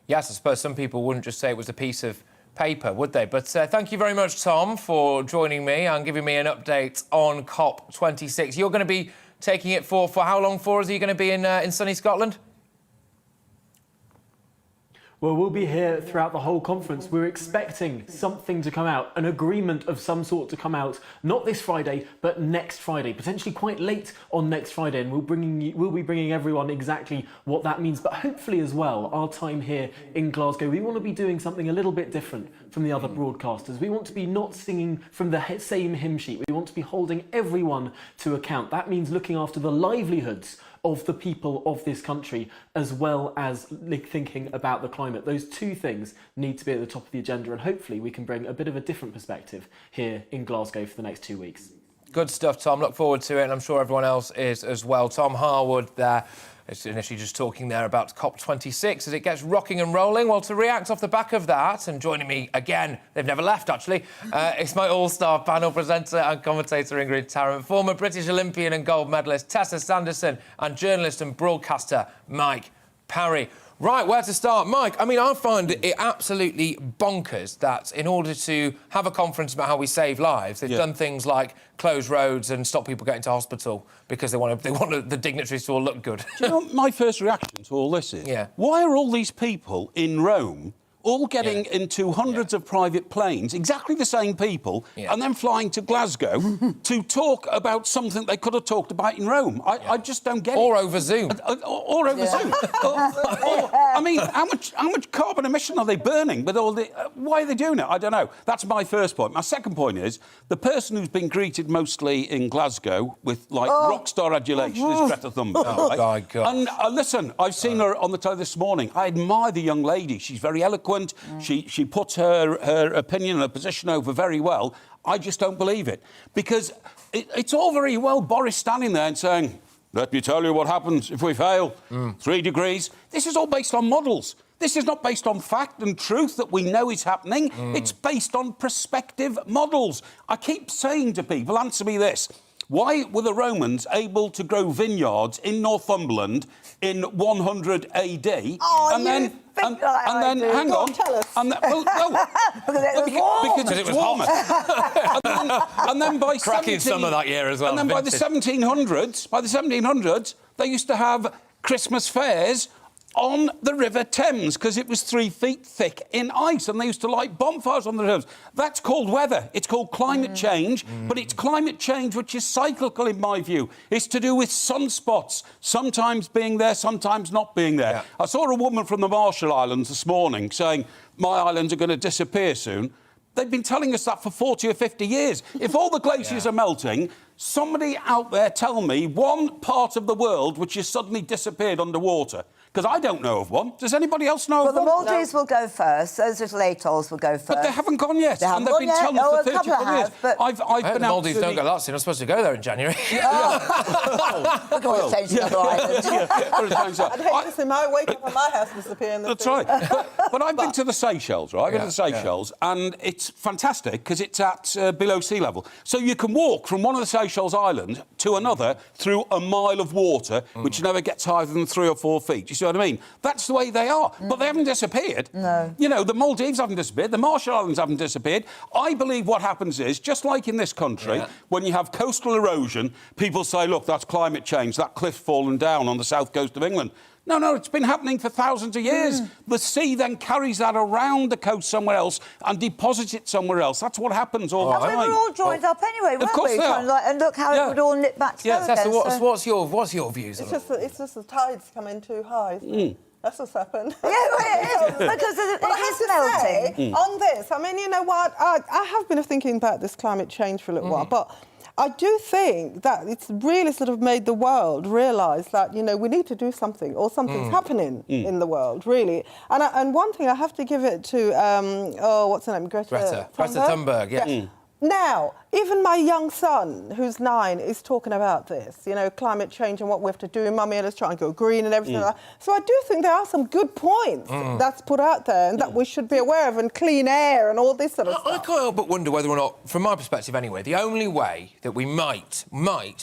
Yes, I suppose some people wouldn't just say it was a piece of paper, would they? But thank you very much, Tom, for joining me and giving me an update on COP26. You're going to be taking it for how long for us? Are you going to be in sunny Scotland?
Well, we'll be here throughout the whole conference. We're expecting something to come out, an agreement of some sort to come out, not this Friday, but next Friday, potentially quite late on next Friday, and we'll be bringing everyone exactly what that means. But hopefully as well, our time here in Glasgow, we want to be doing something a little bit different from the other broadcasters. We want to be not singing from the same hymn sheet. We want to be holding everyone to account. That means looking after the livelihoods of the people of this country, as well as thinking about the climate. Those two things need to be at the top of the agenda, and hopefully we can bring a bit of a different perspective here in Glasgow for the next 2 weeks.
Good stuff, Tom. Look forward to it, and I'm sure everyone else is as well. Tom Harwood there. It's initially just talking there about COP26 as it gets rocking and rolling. Well, to react off the back of that, and joining me again, they've never left actually, it's my all-star panel presenter and commentator Ingrid Tarrant, former British Olympian and gold medalist Tessa Sanderson, and journalist and broadcaster Mike Parry. Right, where to start? Mike, I mean, I find it absolutely bonkers that in order to have a conference about how we save lives, they've done things like close roads and stop people getting to hospital because they want the dignitaries to all look good.
Do you know what my first reaction to all this is? Why are all these people in Rome all getting into hundreds of private planes, exactly the same people, and then flying to Glasgow to talk about something they could have talked about in Rome? I just don't get it.
Or over Zoom.
Or over Zoom. I mean, how much carbon emission are they burning with all the... why are they doing it? I don't know. That's my first point. My second point is, the person who's been greeted mostly in Glasgow with, like, rock-star adulation is Greta Thunberg.
Oh, my God.
And listen, I've seen her on the telly this morning. I admire the young lady. She's very eloquent. She puts her opinion and her position over very well. I just don't believe it. Because it's all very well Boris standing there and saying, let me tell you what happens if we fail. 3 degrees. This is all based on models. This is not based on fact and truth that we know is happening. It's based on prospective models. I keep saying to people, answer me this. Why were the Romans able to grow vineyards in Northumberland in 100 AD? And then, hang on.
Tell us.
Because it was warmer. and then by
cracking summer that year as well.
And then by the 1700s, they used to have Christmas fairs on the River Thames because it was 3 feet thick in ice, and they used to light bonfires on the rivers. That's called weather. It's called climate change, but it's climate change which is cyclical in my view. It's to do with sunspots, sometimes being there, sometimes not being there. I saw a woman from the Marshall Islands this morning saying, my islands are going to disappear soon. They've been telling us that for 40 or 50 years. If all the glaciers are melting, somebody out there tell me one part of the world which has suddenly disappeared underwater. Because I don't know of one. Does anybody else know of one?
Well, the Maldives will go first. Those little atolls will go first.
But they haven't gone yet. They've been telling us for 30 years.
I've
been
the Maldives don't go that soon. I'm supposed to go there in January.
We're going to change another island.
I'd hate to see my wake up and my house disappear in the
That's right. But I've been to the Seychelles, right? I've been to the Seychelles, and it's fantastic because it's at below sea level. So you can walk from one of the Seychelles Islands to another through a mile of water, which never gets higher than 3 or 4 feet. You see what I mean? That's the way they are. But they haven't disappeared.
No.
You know, the Maldives haven't disappeared. The Marshall Islands haven't disappeared. I believe what happens is, just like in this country, when you have coastal erosion, people say, look, that's climate change, that cliff's fallen down on the south coast of England. No, it's been happening for thousands of years. The sea then carries that around the coast somewhere else and deposits it somewhere else. That's what happens all the time.
We were all joined up anyway, weren't we? And look how it would all nip back together.
Tessa, what's your views on it?
It's just the tides come in too high. That's what's happened.
Because it is melting.
On this, I mean, you know what? I have been thinking about this climate change for a little while, but I do think that it's really sort of made the world realise that, you know, we need to do something, or something's happening in the world, really. And one thing I have to give it to, what's her name? Greta
Thunberg, yeah.
Now, even my young son, who's 9, is talking about this, you know, climate change and what we have to do. And Mummy, let's try and go green and everything like that. So I do think there are some good points that's put out there and that we should be aware of, and clean air and all this sort of stuff.
I can't help but wonder whether or not, from my perspective anyway, the only way that we might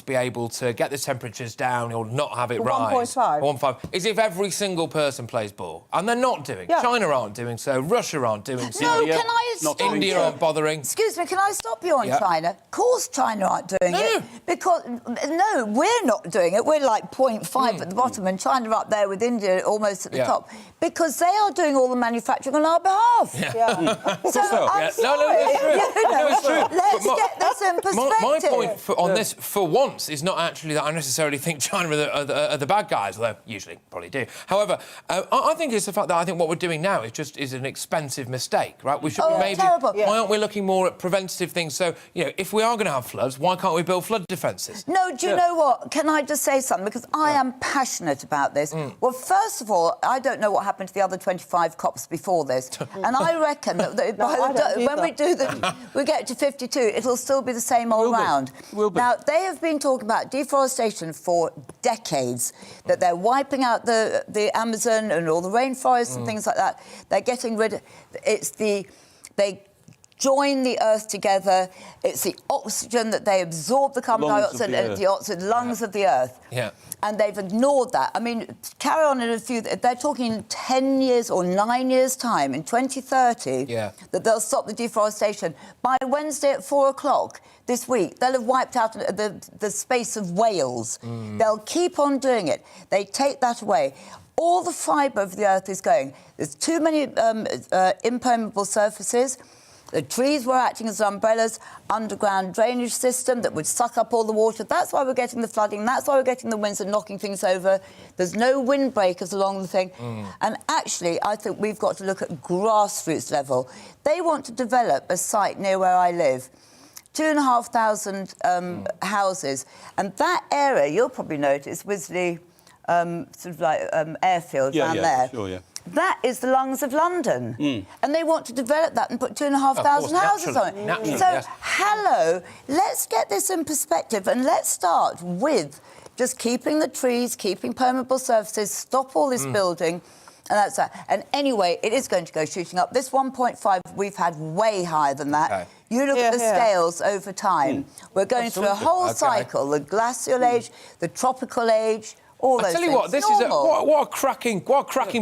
be able to get the temperatures down or not have it rise... 1.5 is if every single person plays ball. And they're not doing. China aren't doing so. Russia aren't doing so.
No, can I stop
India aren't bothering.
Excuse me, can I stop stop you on China. Of course China aren't doing it. Because, no, we're not doing it. We're like 0.5 at the bottom and China up there with India almost at the top. Because they are doing all the manufacturing on our behalf. So I'm sorry.
It's true.
Let's get this in perspective.
My point on this, for once, is not actually that I necessarily think China are the bad guys, although usually probably do. However, I think it's the fact that I think what we're doing now is an expensive mistake, right? We should maybe.
Terrible.
Why aren't we looking more at preventative things? So, you know, if we are going to have floods, why can't we build flood defences?
No, do you know what? Can I just say something? Because I am passionate about this. Well, first of all, I don't know what happened to the other 25 COPs before this. And I reckon that when we get to 52, it'll still be the same all round. Now, they have been talking about deforestation for decades, that they're wiping out the Amazon and all the rainforests and things like that. They're getting rid of... They join the earth together. It's the oxygen that they absorb, the carbon dioxide, the oxygen, lungs of the earth. And they've ignored that. I mean, carry on in a few... They're talking in 10 years or 9 years' time, in 2030, that they'll stop the deforestation. By Wednesday at 4 o'clock this week, they'll have wiped out the space of Wales. They'll keep on doing it. They take that away. All the fibre of the earth is going. There's too many impermeable surfaces. The trees were acting as umbrellas, underground drainage system that would suck up all the water. That's why we're getting the flooding. That's why we're getting the winds and knocking things over. There's no windbreakers along the thing. And actually, I think we've got to look at grassroots level. They want to develop a site near where I live. 2,500 houses. And that area, you'll probably notice, Wisley... sort of like airfield down there.
Sure,
that is the lungs of London. And they want to develop that and put 2,500 houses on it. So, hello, let's get this in perspective and let's start with just keeping the trees, keeping permeable surfaces, stop all this building, and that's that. And anyway, it is going to go shooting up. This 1.5, we've had way higher than that. You look at the scales over time. We're going through a whole cycle, the glacial age, the tropical age, all those
I tell you
things.
what, this is what a cracking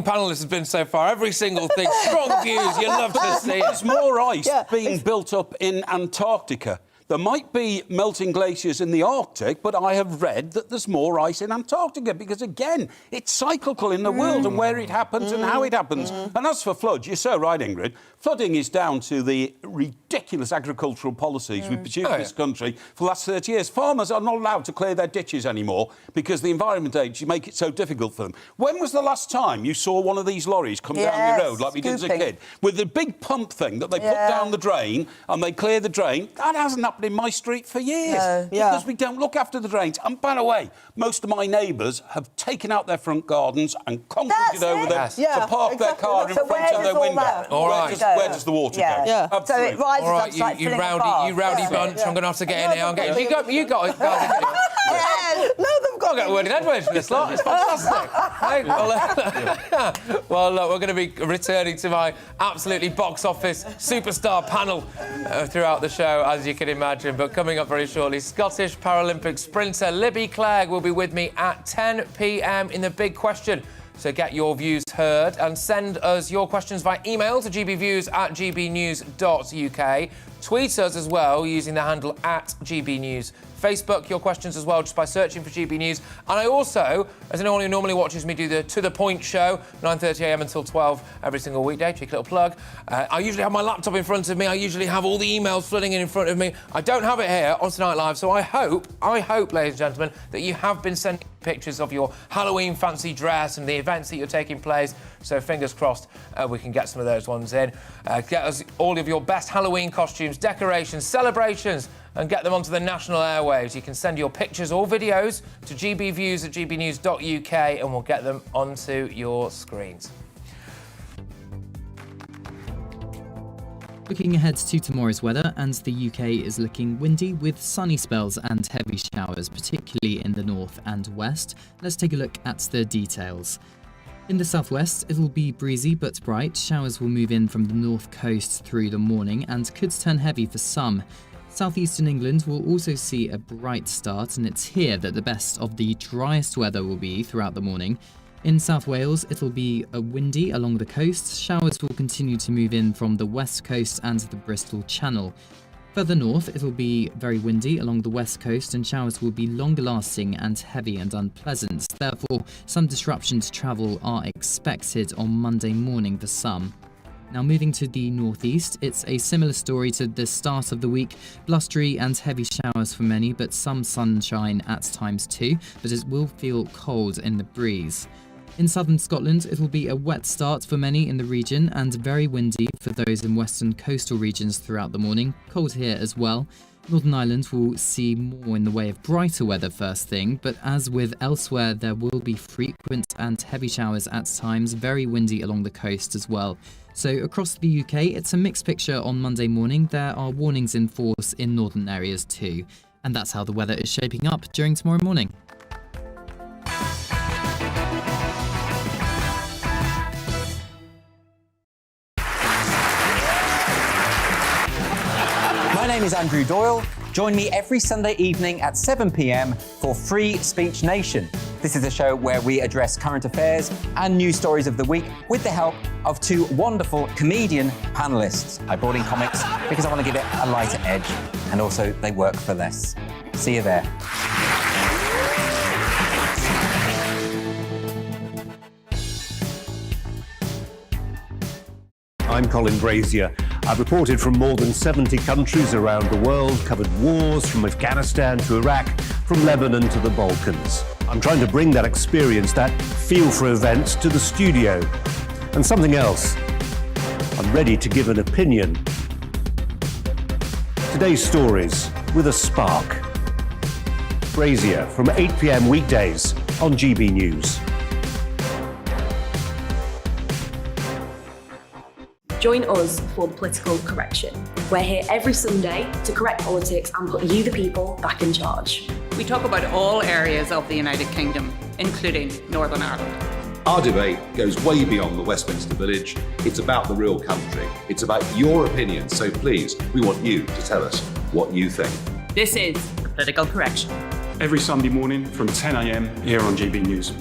panel this has been so far. Every single thing, strong views. You love to see it.
There's more ice being built up in Antarctica. There might be melting glaciers in the Arctic, but I have read that there's more ice in Antarctica because, again, it's cyclical in the world and where it happens and how it happens. And as for floods, you're so right, Ingrid. Flooding is down to the ridiculous agricultural policies we've pursued in this country for the last 30 years. Farmers are not allowed to clear their ditches anymore because the Environment Agency make it so difficult for them. When was the last time you saw one of these lorries come down your road like we did as a kid? With the big pump thing that they put down the drain and they clear the drain? That hasn't happened in my street for years because we don't look after the drains. And by the way, most of my neighbours have taken out their front gardens and concreted over them to park their car in front of their window.
All right.
Where does the water go?
So it rises
all right,
up like
you rowdy bunch. I'm going to have to get in here. I'm getting. You got it.
No,
they've got to get a word in edgeways for this lot. It's fantastic. Hey, well, look, we're going to be returning to my absolutely box office superstar panel throughout the show, as you can imagine. But coming up very shortly, Scottish Paralympic sprinter Libby Clegg will be with me at 10 p.m. in The Big Question. So get your views heard and send us your questions via email to gbviews@gbnews.uk. Tweet us as well using the handle @GBNews. Facebook your questions as well just by searching for GB News. And I also, as anyone who normally watches me do the To The Point show, 9:30 a.m. until 12 every single weekday, cheeky little plug. I usually have my laptop in front of me. I usually have all the emails flooding in front of me. I don't have it here on Tonight Live, so I hope, ladies and gentlemen, that you have been sending pictures of your Halloween fancy dress and the events that you're taking place. So fingers crossed we can get some of those ones in. Get us all of your best Halloween costumes, decorations, celebrations, and get them onto the national airwaves. You can send your pictures or videos to gbviews@gbnews.uk and we'll get them onto your screens.
Looking ahead to tomorrow's weather, and the UK is looking windy with sunny spells and heavy showers, particularly in the north and west. Let's take a look at the details. In the southwest, it will be breezy but bright. Showers will move in from the north coast through the morning and could turn heavy for some. Southeastern England will also see a bright start, and it's here that the best of the driest weather will be throughout the morning. In South Wales, it'll be windy along the coast. Showers will continue to move in from the west coast and the Bristol Channel. Further north, it will be very windy along the west coast and showers will be longer lasting and heavy and unpleasant. Therefore, some disruption to travel are expected on Monday morning for some. Now moving to the northeast, it's a similar story to the start of the week. Blustery and heavy showers for many, but some sunshine at times too, but it will feel cold in the breeze. In southern Scotland, it will be a wet start for many in the region and very windy for those in western coastal regions throughout the morning. Cold here as well. Northern Ireland will see more in the way of brighter weather first thing, but as with elsewhere, there will be frequent and heavy showers at times, very windy along the coast as well. So across the UK, it's a mixed picture on Monday morning. There are warnings in force in northern areas too. And that's how the weather is shaping up during tomorrow morning.
My name is Andrew Doyle. Join me every Sunday evening at 7 p.m. for Free Speech Nation. This is a show where we address current affairs and news stories of the week with the help of two wonderful comedian panellists. I brought in comics because I want to give it a lighter edge, and also they work for less. See you there.
I'm Colin Brazier. I've reported from more than 70 countries around the world, covered wars from Afghanistan to Iraq, from Lebanon to the Balkans. I'm trying to bring that experience, that feel for events, to the studio. And something else. I'm ready to give an opinion. Today's stories with a spark. Brazier from 8 p.m. weekdays on GB News.
Join us for the political correction. We're here every Sunday to correct politics and put you, the people, back in charge.
We talk about all areas of the United Kingdom, including Northern Ireland.
Our debate goes way beyond the Westminster Village. It's about the real country. It's about your opinion. So please, we want you to tell us what you think.
This is the political correction.
Every Sunday morning from 10 a.m. here on GB News.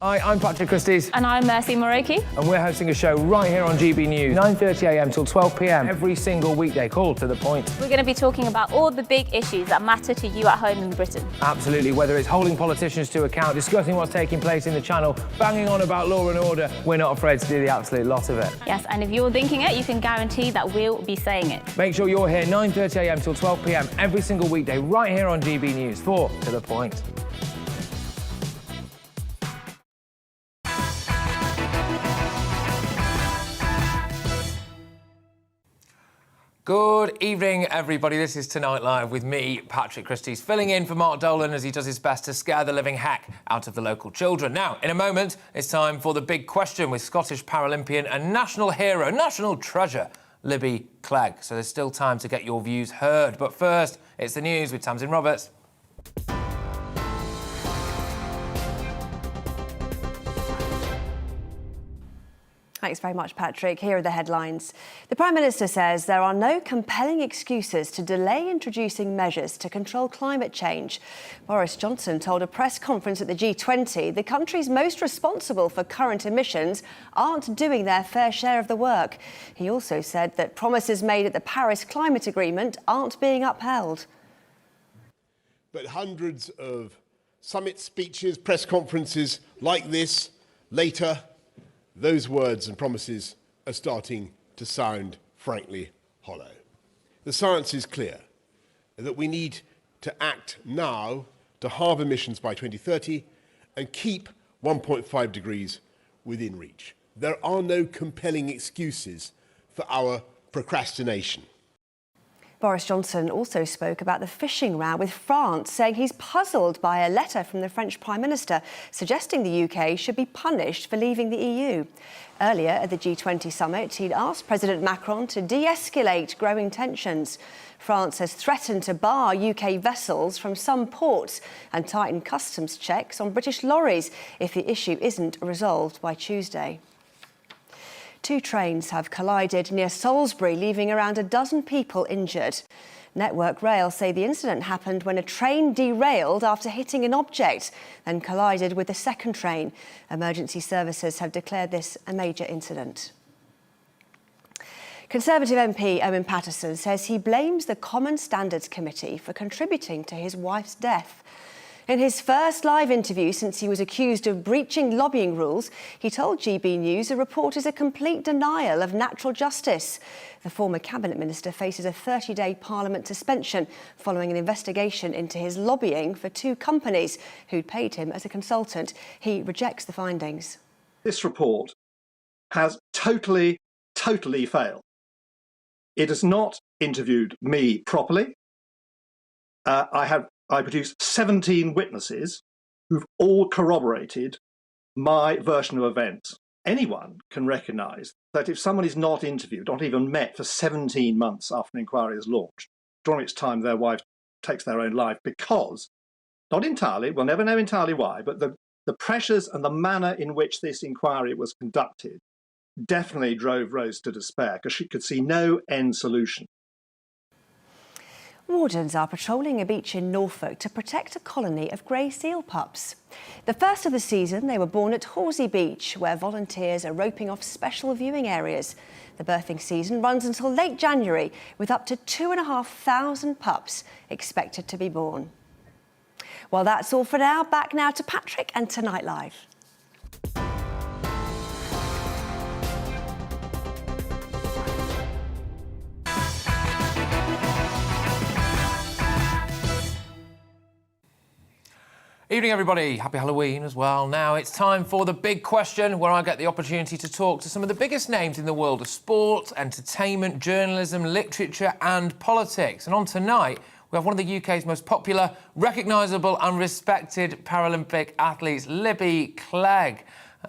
Hi, I'm Patrick Christys.
And I'm Mercy Moroki.
And we're hosting a show right here on GB News, 9:30 a.m. till 12 p.m. every single weekday. Call to the point.
We're going to be talking about all the big issues that matter to you at home in Britain.
Absolutely, whether it's holding politicians to account, discussing what's taking place in the Channel, banging on about law and order, we're not afraid to do the absolute lot of it.
Yes, and if you're thinking it, you can guarantee that we'll be saying it.
Make sure you're here 9:30 a.m. till 12 p.m. every single weekday right here on GB News for To The Point. Good evening, everybody. This is Tonight Live with me, Patrick Christys, filling in for Mark Dolan as he does his best to scare the living heck out of the local children. Now, in a moment, it's time for the big question with Scottish Paralympian and national hero, national treasure, Libby Clegg. So there's still time to get your views heard. But first, it's the news with Tamsin Roberts.
Thanks very much, Patrick. Here are the headlines. The Prime Minister says there are no compelling excuses to delay introducing measures to control climate change. Boris Johnson told a press conference at the G20 the countries most responsible for current emissions aren't doing their fair share of the work. He also said that promises made at the Paris Climate Agreement aren't being upheld.
But hundreds of summit speeches, press conferences like this, later, those words and promises are starting to sound, frankly, hollow. The science is clear that we need to act now to halve emissions by 2030 and keep 1.5 degrees within reach. There are no compelling excuses for our procrastination.
Boris Johnson also spoke about the fishing row with France, saying he's puzzled by a letter from the French Prime Minister suggesting the UK should be punished for leaving the EU. Earlier at the G20 summit, he'd asked President Macron to de-escalate growing tensions. France has threatened to bar UK vessels from some ports and tighten customs checks on British lorries if the issue isn't resolved by Tuesday. Two trains have collided near Salisbury, leaving around a dozen people injured. Network Rail say the incident happened when a train derailed after hitting an object, then collided with the second train. Emergency services have declared this a major incident. Conservative MP Owen Paterson says he blames the Common Standards Committee for contributing to his wife's death. In his first live interview since he was accused of breaching lobbying rules, he told GB News the report is a complete denial of natural justice. The former Cabinet Minister faces a 30-day Parliament suspension following an investigation into his lobbying for 2 companies who'd paid him as a consultant. He rejects the findings.
This report has totally failed. It has not interviewed me properly. I produced 17 witnesses who've all corroborated my version of events. Anyone can recognise that if someone is not interviewed, not even met for 17 months after an inquiry is launched, during which time their wife takes their own life because, not entirely, we'll never know entirely why, but the pressures and the manner in which this inquiry was conducted definitely drove Rose to despair because she could see no end solution.
Wardens are patrolling a beach in Norfolk to protect a colony of grey seal pups. The first of the season, they were born at Horsey Beach, where volunteers are roping off special viewing areas. The birthing season runs until late January, with up to 2,500 pups expected to be born. Well, that's all for now. Back now to Patrick and Tonight Live.
Evening, everybody. Happy Halloween as well. Now it's time for the big question, where I get the opportunity to talk to some of the biggest names in the world of sport, entertainment, journalism, literature and politics. And on tonight, we have one of the UK's most popular, recognisable and respected Paralympic athletes, Libby Clegg.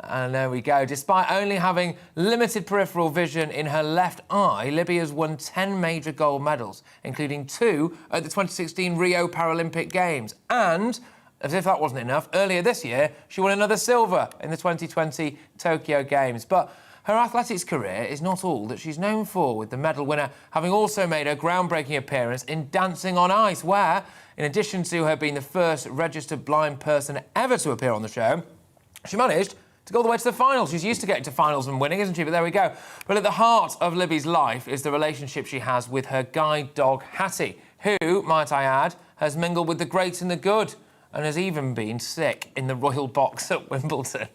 And there we go. Despite only having limited peripheral vision in her left eye, Libby has won 10 major gold medals, including 2 at the 2016 Rio Paralympic Games. And as if that wasn't enough, earlier this year, she won another silver in the 2020 Tokyo Games. But her athletics career is not all that she's known for, with the medal winner having also made a groundbreaking appearance in Dancing on Ice, where, in addition to her being the first registered blind person ever to appear on the show, she managed to go all the way to the finals. She's used to getting to finals and winning, isn't she? But there we go. But at the heart of Libby's life is the relationship she has with her guide dog, Hattie, who, might I add, has mingled with the great and the good, and has even been sick in the royal box at Wimbledon.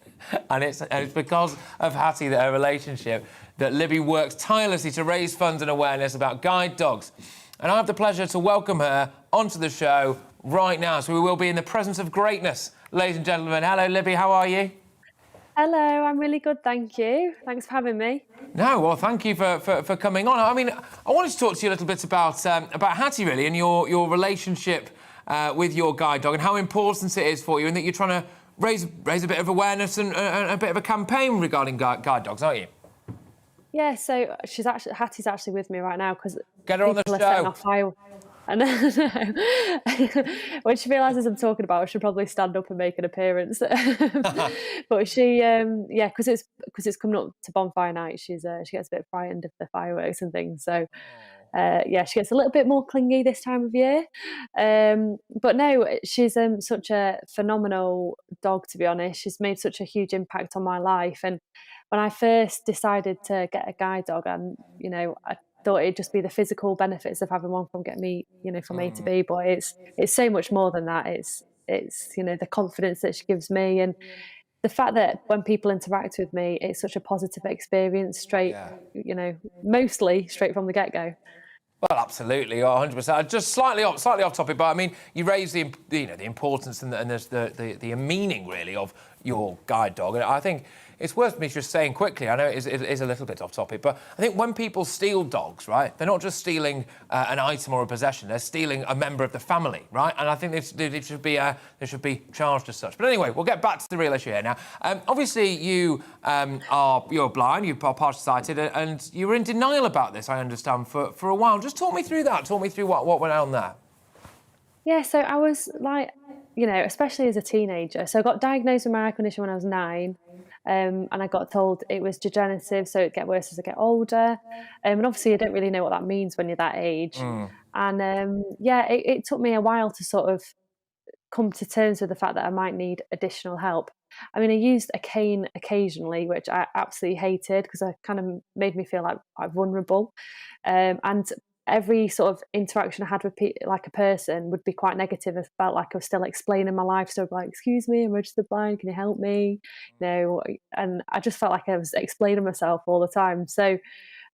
And it's because of Hattie that her relationship that Libby works tirelessly to raise funds and awareness about guide dogs. And I have the pleasure to welcome her onto the show right now. So we will be in the presence of greatness, ladies and gentlemen. Hello, Libby, how are you?
Hello, I'm really good, thank you. Thanks for having me.
No, well, thank you for coming on. I mean, I wanted to talk to you a little bit about Hattie, really, and your relationship with your guide dog and how important it is for you, and that you're trying to raise a bit of awareness and a bit of a campaign regarding guide dogs, aren't you?
Yeah, so Hattie's actually with me right now because
get her on the show.
And when she realises I'm talking about her, she'll probably stand up and make an appearance. But she, because it's coming up to bonfire night, she gets a bit frightened of the fireworks and things. So. She gets a little bit more clingy this time of year. But no, she's such a phenomenal dog, to be honest. She's made such a huge impact on my life. And when I first decided to get a guide dog, I thought it'd just be the physical benefits of having one from getting me, from A to B. But it's so much more than that. It's the confidence that she gives me, and the fact that when people interact with me, it's such a positive experience, mostly straight from the get-go.
Well, absolutely, 100%. Just slightly off topic, but I mean, you raise the importance and the meaning really of your guide dog, and I think it's worth me just saying quickly. I know it is a little bit off topic, but I think when people steal dogs, right, they're not just stealing an item or a possession; they're stealing a member of the family, right? And I think they should be charged as such. But anyway, we'll get back to the real issue here now. Obviously, you're blind, you're partially sighted, and you were in denial about this, I understand, for a while. Just talk me through that. Talk me through what went on there.
Yeah, so I was like, especially as a teenager. So I got diagnosed with my eye condition when I was 9. And I got told it was degenerative, so it'd get worse as I get older. And obviously I don't really know what that means when you're that age. And it took me a while to sort of come to terms with the fact that I might need additional help. I mean, I used a cane occasionally, which I absolutely hated because it kind of made me feel like vulnerable. And every sort of interaction I had with like a person would be quite negative. I felt like I was still explaining my life. So I'd be like, excuse me, I'm registered blind. Can you help me? You know, and I just felt like I was explaining myself all the time. So,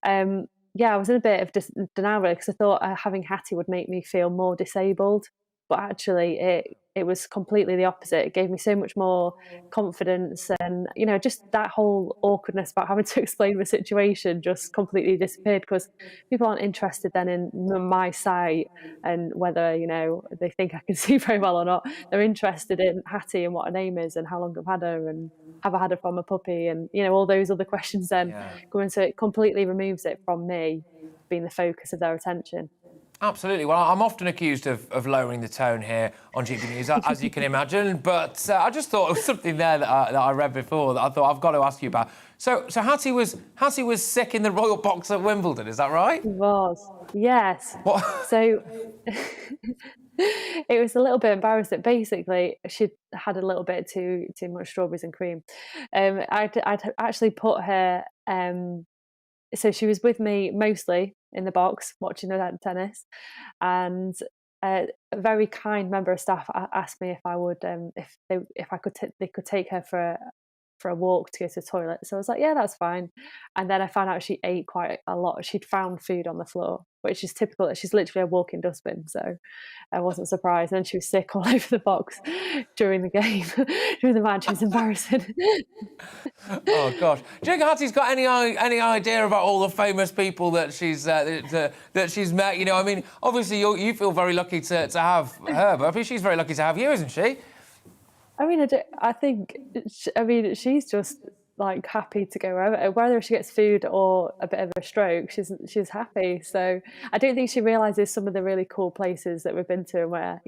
yeah, I was in a bit of denial because I thought having Hattie would make me feel more disabled. But actually, it was completely the opposite. It gave me so much more confidence, and you know, just that whole awkwardness about having to explain the situation just completely disappeared because people aren't interested then in my sight and whether, you know, they think I can see very well or not. They're interested in Hattie and what her name is and how long I've had her and have I had her from a puppy, and you know, all those other questions then go into it. Completely removes it from me being the focus of their attention.
Absolutely. Well, I'm often accused of lowering the tone here on GB News, as you can imagine, but I just thought it was something there that I read before that I thought I've got to ask you about. So Hattie was sick in the Royal Box at Wimbledon, is that right?
She was, yes.
What?
So it was a little bit embarrassing. Basically, she'd had a little bit too much strawberries and cream. I'd actually put her... so she was with me mostly in the box watching the tennis, and a very kind member of staff asked me if I would if I could they could take her for a walk to go to the toilet. So I was like, yeah, that's fine. And then I found out she ate quite a lot. She'd found food on the floor, which is typical. She's literally a walking dustbin, so I wasn't surprised. And she was sick all over the box during the game, during the match. It was embarrassing.
Oh gosh, do you think Hattie's got any idea about all the famous people that she's that she's met? You know, I mean, obviously you feel very lucky to have her, but I think she's very lucky to have you, isn't she?
I mean, I think she's just like happy to go wherever, whether she gets food or a bit of a stroke. She's happy. So I don't think she realises some of the really cool places that we've been to and where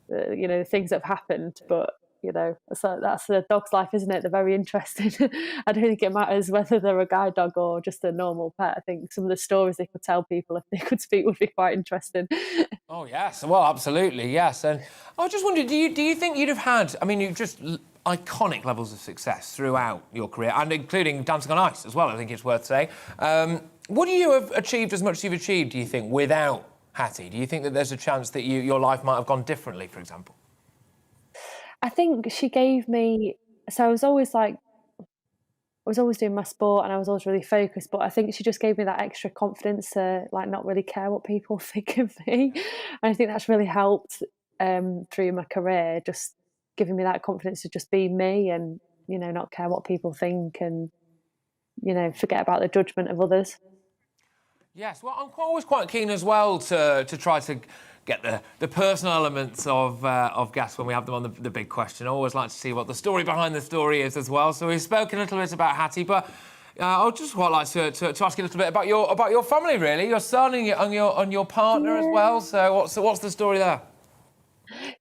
the things that have happened. But you know, so that's the dog's life, isn't it? They're very interested. I don't think it matters whether they're a guide dog or just a normal pet. I think some of the stories they could tell people if they could speak would be quite interesting.
Oh yes, well, absolutely, yes. And I was just wondering, do you think you'd have had? I mean, you've just iconic levels of success throughout your career, and including Dancing on Ice as well. I think it's worth saying. Would you have achieved as much as you've achieved? Do you think without Hattie? Do you think that there's a chance that your life might have gone differently, for example?
I think she gave me... So I was always doing my sport and I was always really focused, but I think she just gave me that extra confidence to like not really care what people think of me. And I think that's really helped through my career, just giving me that confidence to just be me and, you know, not care what people think and, you know, forget about the judgment of others.
Yes, well, I'm always quite keen as well to try to get the personal elements of guests when we have them on the big question. I always like to see what the story behind the story is as well. So we've spoken a little bit about Hattie, but I would just quite like to ask you a little bit about your family, really, your son and your partner as well. So what's the story there?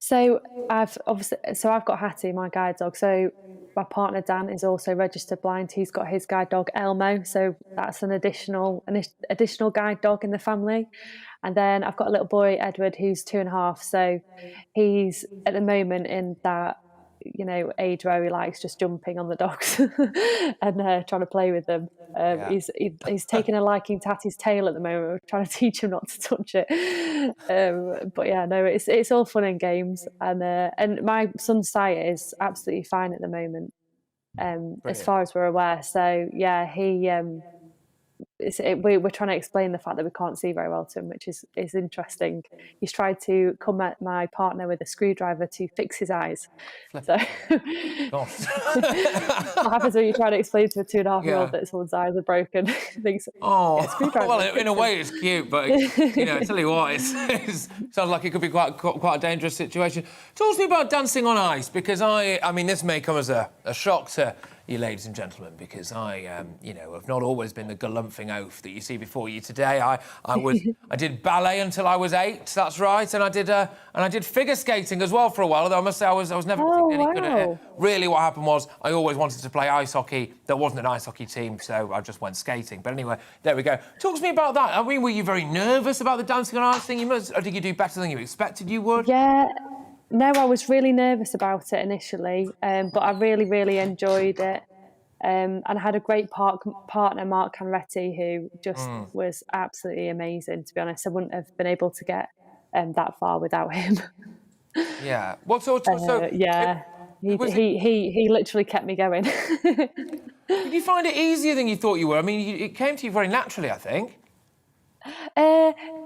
So I've got Hattie, my guide dog. So my partner Dan is also registered blind. He's got his guide dog Elmo, so that's an additional guide dog in the family. And then I've got a little boy Edward who's 2.5. So he's at the moment in that, you know, age where he likes just jumping on the dogs and trying to play with them. He's taking a liking to Hattie's tail at the moment. We're trying to teach him not to touch it. But yeah, no, it's all fun and games. And my son's sight is absolutely fine at the moment, as far as we're aware. So yeah, we're trying to explain the fact that we can't see very well to him, which is interesting. He's tried to come at my partner with a screwdriver to fix his eyes. So what happens when you try to explain to a 2.5-year-old that someone's eyes are broken? Thinks,
well, in a way it's cute, but you know, I tell you what, it sounds like it could be quite a dangerous situation. Talk to me about Dancing on Ice, because I mean, this may come as a shock to you, ladies and gentlemen, because I, you know, have not always been the galumphing oaf that you see before you today. I did ballet until I was 8. That's right, and I did figure skating as well for a while. Although I must say I was never any good at it. Really, what happened was I always wanted to play ice hockey. There wasn't an ice hockey team, so I just went skating. But anyway, there we go. Talk to me about that. I mean, were you very nervous about the Dancing on Ice thing? Or did you do better than you expected you would?
Yeah. No, I was really nervous about it initially, but I really enjoyed it. And I had a great partner, Mark Canretti, who just was absolutely amazing, to be honest. I wouldn't have been able to get that far without him.
Yeah. What sort of...
yeah. He literally kept me going.
Did you find it easier than you thought you were? I mean, it came to you very naturally, I think.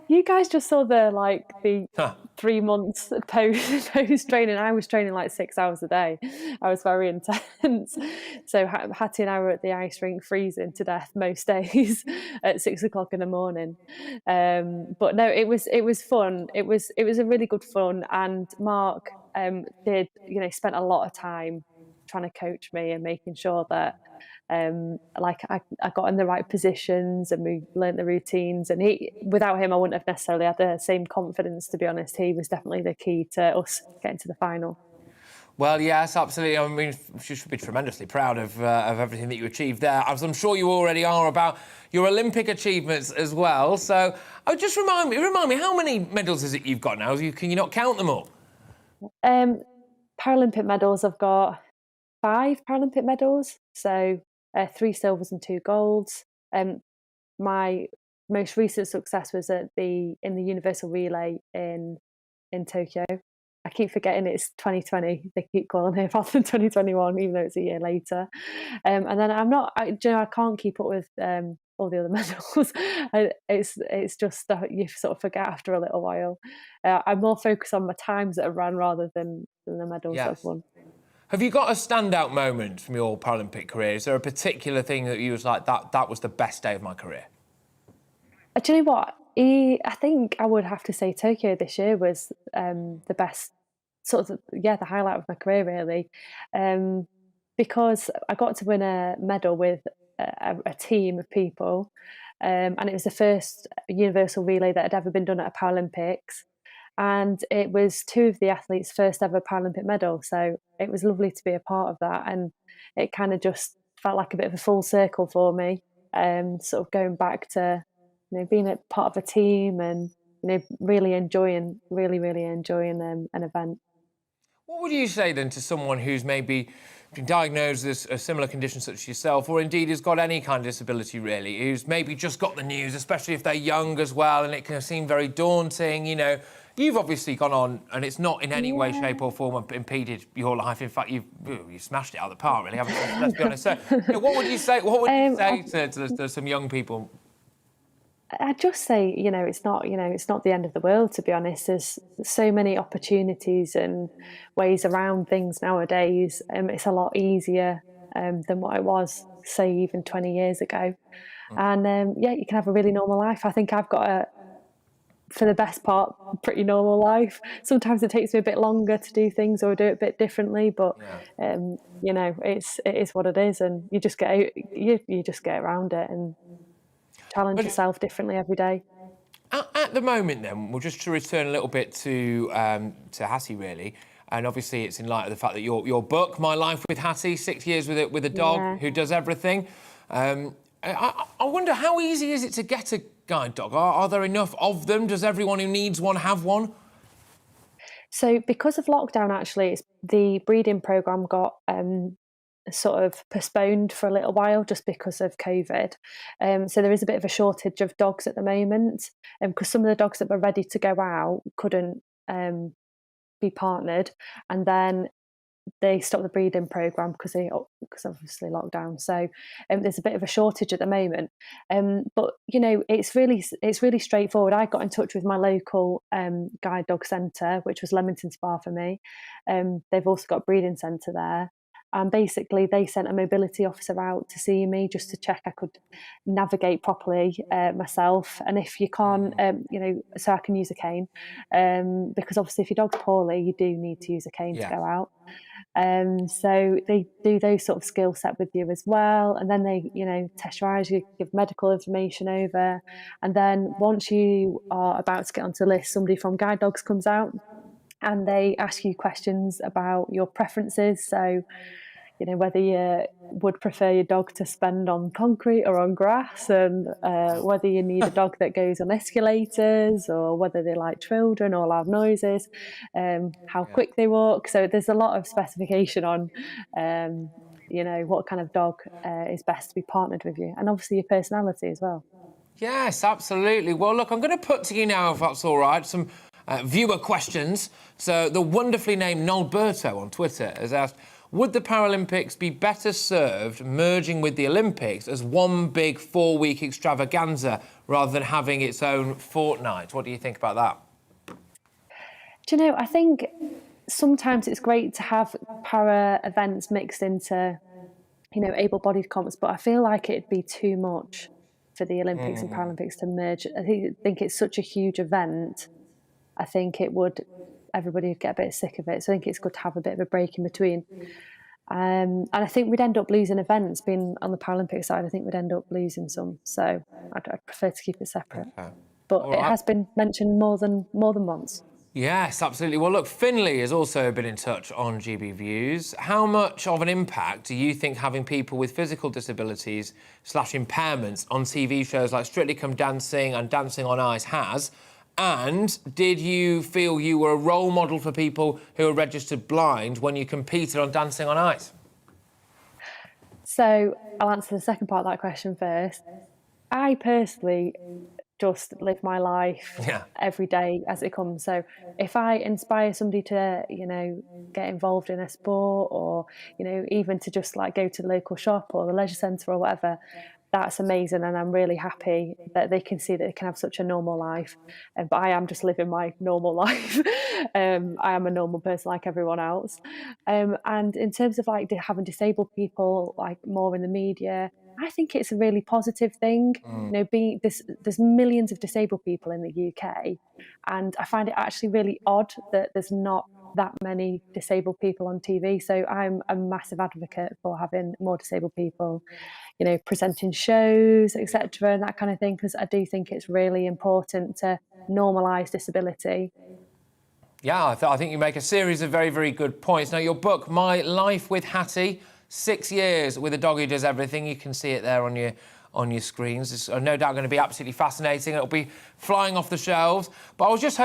You guys just saw the 3 months post training. I was training like 6 hours a day. I was very intense. So Hattie and I were at the ice rink freezing to death most days at 6 o'clock in the morning. But no, it was fun. It was a really good fun. And Mark spent a lot of time trying to coach me and making sure that I got in the right positions and we learnt the routines, and without him I wouldn't have necessarily had the same confidence, to be honest. He was definitely the key to us getting to the final.
Well, yes, absolutely. I mean, you should be tremendously proud of everything that you achieved there, as I'm sure you already are about your Olympic achievements as well. So, just remind me, how many medals is it you've got now? Can you not count them all?
Paralympic medals, I've got 5 Paralympic medals, so 3 silvers and 2 golds. My most recent success was in the Universal Relay in Tokyo. I keep forgetting it's 2020. They keep calling it rather than 2021, even though it's a year later. And then I can't keep up with all the other medals. It's just you sort of forget after a little while. I'm more focused on my times that I've run rather than the medals that I've won.
Have you got a standout moment from your Paralympic career? Is there a particular thing that you was like, that was the best day of my career?
Do you know what? I think I would have to say Tokyo this year was the best, the highlight of my career, really. Because I got to win a medal with a team of people. And it was the first universal relay that had ever been done at a Paralympics. And it was 2 of the athletes' first ever Paralympic medal. So it was lovely to be a part of that. And it kind of just felt like a bit of a full circle for me. Sort of going back to, being a part of a team and, really enjoying an event.
What would you say then to someone who's maybe been diagnosed with a similar condition such as yourself, or indeed has got any kind of disability really, who's maybe just got the news, especially if they're young as well, and it can seem very daunting, You've obviously gone on, and it's not in any way, shape or form impeded your life. In fact, you've smashed it out of the park, really, haven't you? Let's be honest. So, what would you say? What would you say to some young people?
I'd just say, it's not the end of the world, to be honest. There's so many opportunities and ways around things nowadays. It's a lot easier than what it was, say, even 20 years ago. And you can have a really normal life. I think I've got for the best part, pretty normal life. Sometimes it takes me a bit longer to do things or do it a bit differently, but it is what it is, and you just get around it and challenge yourself differently every day.
At the moment, then, we'll just to return a little bit to Hattie, really, and obviously it's in light of the fact that your book, My Life with Hattie, 6 years with a dog who does everything. I wonder, how easy is it to get a guide dog? Are there enough of them? Does everyone who needs one have one?
So because of lockdown, actually, the breeding programme got sort of postponed for a little while just because of COVID. So there is a bit of a shortage of dogs at the moment, because some of the dogs that were ready to go out couldn't be partnered, and then they stopped the breeding programme because obviously lockdown. So there's a bit of a shortage at the moment. But it's really straightforward. I got in touch with my local guide dog centre, which was Leamington Spa for me. They've also got a breeding centre there. And basically, they sent a mobility officer out to see me just to check I could navigate properly myself. And if you can't, so I can use a cane, because obviously if your dog's poorly, you do need to use a cane to go out. So they do those sort of skill set with you as well. And then they, test your eyes, you give medical information over. And then once you are about to get onto the list, somebody from Guide Dogs comes out and they ask you questions about your preferences. So, whether you would prefer your dog to spend on concrete or on grass, and whether you need a dog that goes on escalators, or whether they like children or loud noises, how quick they walk. So there's a lot of specification on what kind of dog is best to be partnered with you, and obviously your personality as well.
Yes, absolutely. Well, look, I'm going to put to you now, if that's all right, some viewer questions. So the wonderfully named Nolberto on Twitter has asked, would the Paralympics be better served merging with the Olympics as one big 4-week extravaganza rather than having its own fortnight? What do you think about that?
Do you know, I think sometimes it's great to have para events mixed into, able-bodied comps, but I feel like it'd be too much for the Olympics and Paralympics to merge. I think it's such a huge event. I think everybody would get a bit sick of it. So I think it's good to have a bit of a break in between. And I think we'd end up losing events. Being on the Paralympic side, I think we'd end up losing some. So I'd prefer to keep it separate. Okay. But it has been mentioned more than once.
Yes, absolutely. Well, look, Finley has also been in touch on GB Views. How much of an impact do you think having people with physical disabilities / impairments on TV shows like Strictly Come Dancing and Dancing on Ice has? And did you feel you were a role model for people who are registered blind when you competed on Dancing on Ice?
So I'll answer the second part of that question first. I personally just live my life every day as it comes. So if I inspire somebody to, get involved in a sport, or, even to just go to the local shop or the leisure centre or whatever, that's amazing. And I'm really happy that they can see that they can have such a normal life. But I am just living my normal life. I am a normal person like everyone else. And in terms of having disabled people more in the media, I think it's a really positive thing. There's millions of disabled people in the UK, and I find it actually really odd that there's not that many disabled people on TV. So I'm a massive advocate for having more disabled people, presenting shows, etc., and that kind of thing, because I do think it's really important to normalise disability.
Yeah, I think you make a series of very, very good points. Now, your book, My Life with Hattie, 6 years with a dog who does everything. You can see it there on your screens. It's no doubt going to be absolutely fascinating. It'll be flying off the shelves. But I was just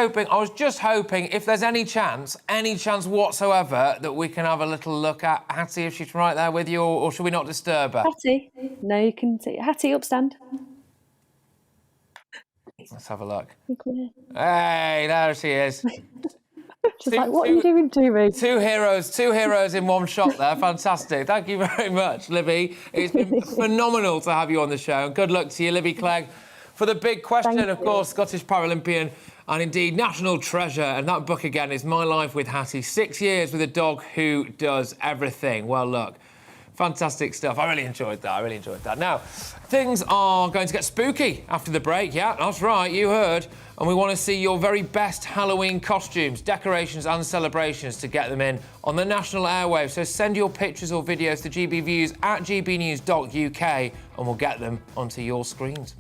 hoping if there's any chance whatsoever that we can have a little look at Hattie, if she's right there with you, or should we not disturb her?
Hattie? No, you can see Hattie, upstand.
Let's have a look. Hey, there she is.
She's what are you doing to me?
Two heroes in one shot there. Fantastic. Thank you very much, Libby. It's been phenomenal to have you on the show. Good luck to you, Libby Clegg. For the big question, of course, Scottish Paralympian and indeed national treasure. And that book again is My Life with Hattie, 6 years with a dog who does everything. Well, look. Fantastic stuff. I really enjoyed that. Now, things are going to get spooky after the break. Yeah, that's right, you heard. And we want to see your very best Halloween costumes, decorations and celebrations to get them in on the national airwaves. So send your pictures or videos to GBViews at gbnews.uk and we'll get them onto your screens.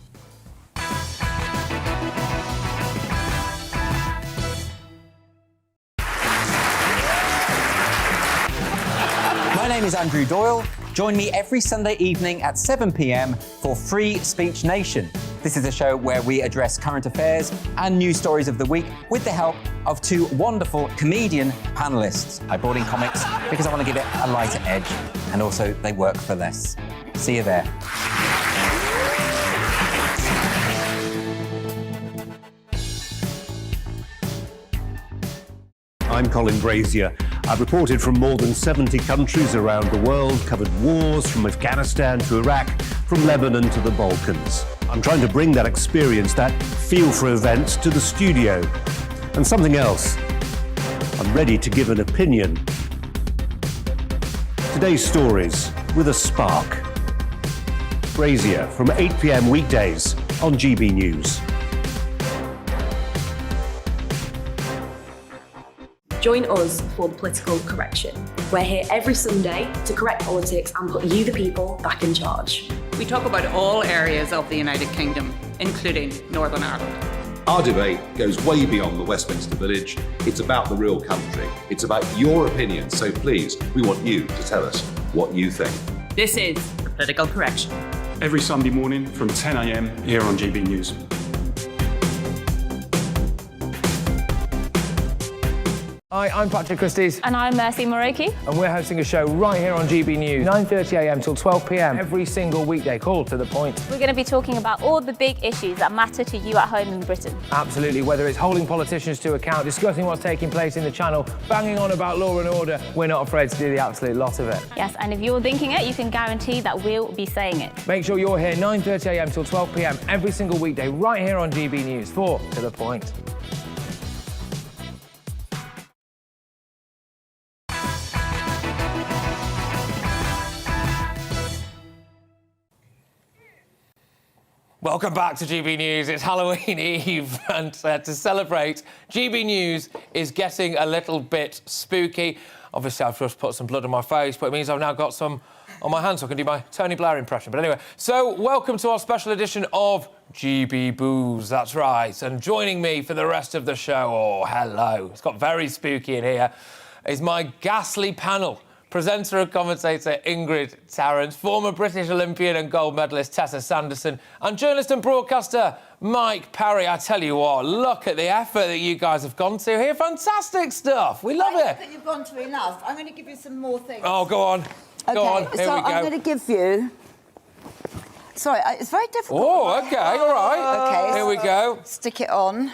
My name is Andrew Doyle. Join me every Sunday evening at 7 p.m. for Free Speech Nation. This is a show where we address current affairs and news stories of the week with the help of two wonderful comedian panellists. I brought in comics because I want to give it a lighter edge, and also they work for less. See you there.
I'm Colin Brazier. I've reported from more than 70 countries around the world, covered wars from Afghanistan to Iraq, from Lebanon to the Balkans. I'm trying to bring that experience, that feel for events, to the studio. And something else. I'm ready to give an opinion. Today's stories with a spark. Brazier from 8 p.m. weekdays on GB News.
Join us for the political correction. We're here every Sunday to correct politics and put you, the people, back in charge.
We talk about all areas of the United Kingdom, including Northern Ireland.
Our debate goes way beyond the Westminster Village. It's about the real country. It's about your opinion. So please, we want you to tell us what you think.
This is the Political Correction.
Every Sunday morning from 10 a.m. here on GB News.
Hi, I'm Patrick Christys.
And I'm Mercy Moroki.
And we're hosting a show right here on GB News, 9:30am till 12pm, every single weekday, called To The Point.
We're going to be talking about all the big issues that matter to you at home in Britain.
Absolutely, whether it's holding politicians to account, discussing what's taking place in the Channel, banging on about law and order, we're not afraid to do the absolute lot of it.
Yes, and if you're thinking it, you can guarantee that we'll be saying it.
Make sure you're here 9:30am till 12pm, every single weekday, right here on GB News for To The Point. Welcome back to GB News. It's Halloween Eve, and to celebrate, GB News is getting a little bit spooky. Obviously, I've just put some blood on my face, but it means I've now got some on my hands, so I can do my Tony Blair impression. But anyway, so welcome to our special edition of GB Booze. That's right. And joining me for the rest of the show, oh, hello, it's got very spooky in here, is my ghastly panel. Presenter and commentator Ingrid Tarrant, former British Olympian and gold medalist Tessa Sanderson, and journalist and broadcaster Mike Parry. I tell you what, look at the effort that you guys have gone to here. Fantastic stuff. We love it.
I think you've gone to enough. I'm going to give you some more things.
Oh, go on. Go on. Here we go.
I'm going to give you... Sorry, it's very difficult.
Oh, OK, all right.
OK.
Here we go.
Stick it on.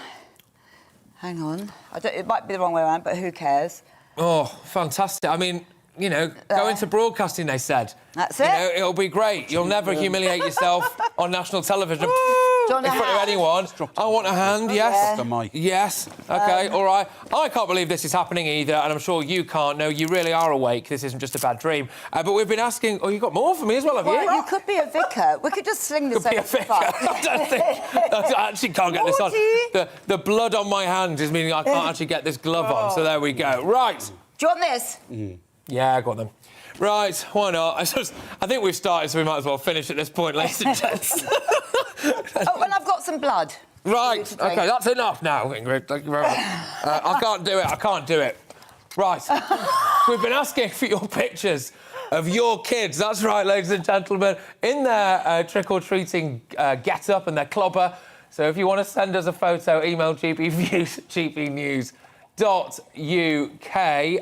Hang on. It might be the wrong way around, but who cares?
Oh, fantastic. I mean... You know, go into broadcasting, they said.
That's it.
You know, it'll be great. You'll never humiliate yourself on national television in front of anyone. I want a hand, yes. Yes. OK, all right. I can't believe this is happening either, and I'm sure you can't. No, you really are awake. This isn't just a bad dream. But we've been asking... Oh, you've got more for me as well, have you?
Well, you could be a vicar. We could just sling this over for fun.
I actually can't get this on. The blood on my hand is meaning I can't actually get this glove on, so there we go. Right.
Do you want this?
Yeah, go on then. Right, why not? I think we've started, so we might as well finish at this point, ladies and gents.
Oh, and I've got some blood.
Right, OK, that's enough now, Ingrid. Thank you very much. I can't do it. Right. We've been asking for your pictures of your kids. That's right, ladies and gentlemen, in their trick-or-treating get-up and their clobber. So if you want to send us a photo, email gbviews@gbnews.uk.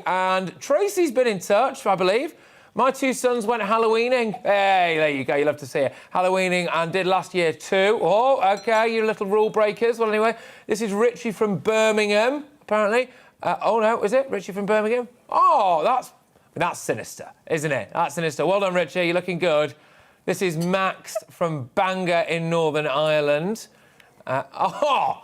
And Tracy's been in touch, I believe. My two sons went Halloweening. Hey, there you go, you love to see it. Halloweening, and did last year too. Oh, OK, you little rule breakers. Well, anyway, this is Richie from Birmingham, apparently. Oh, no, is it? Richie from Birmingham? Oh, that's sinister, isn't it? That's sinister. Well done, Richie, you're looking good. This is Max from Bangor in Northern Ireland. Oh,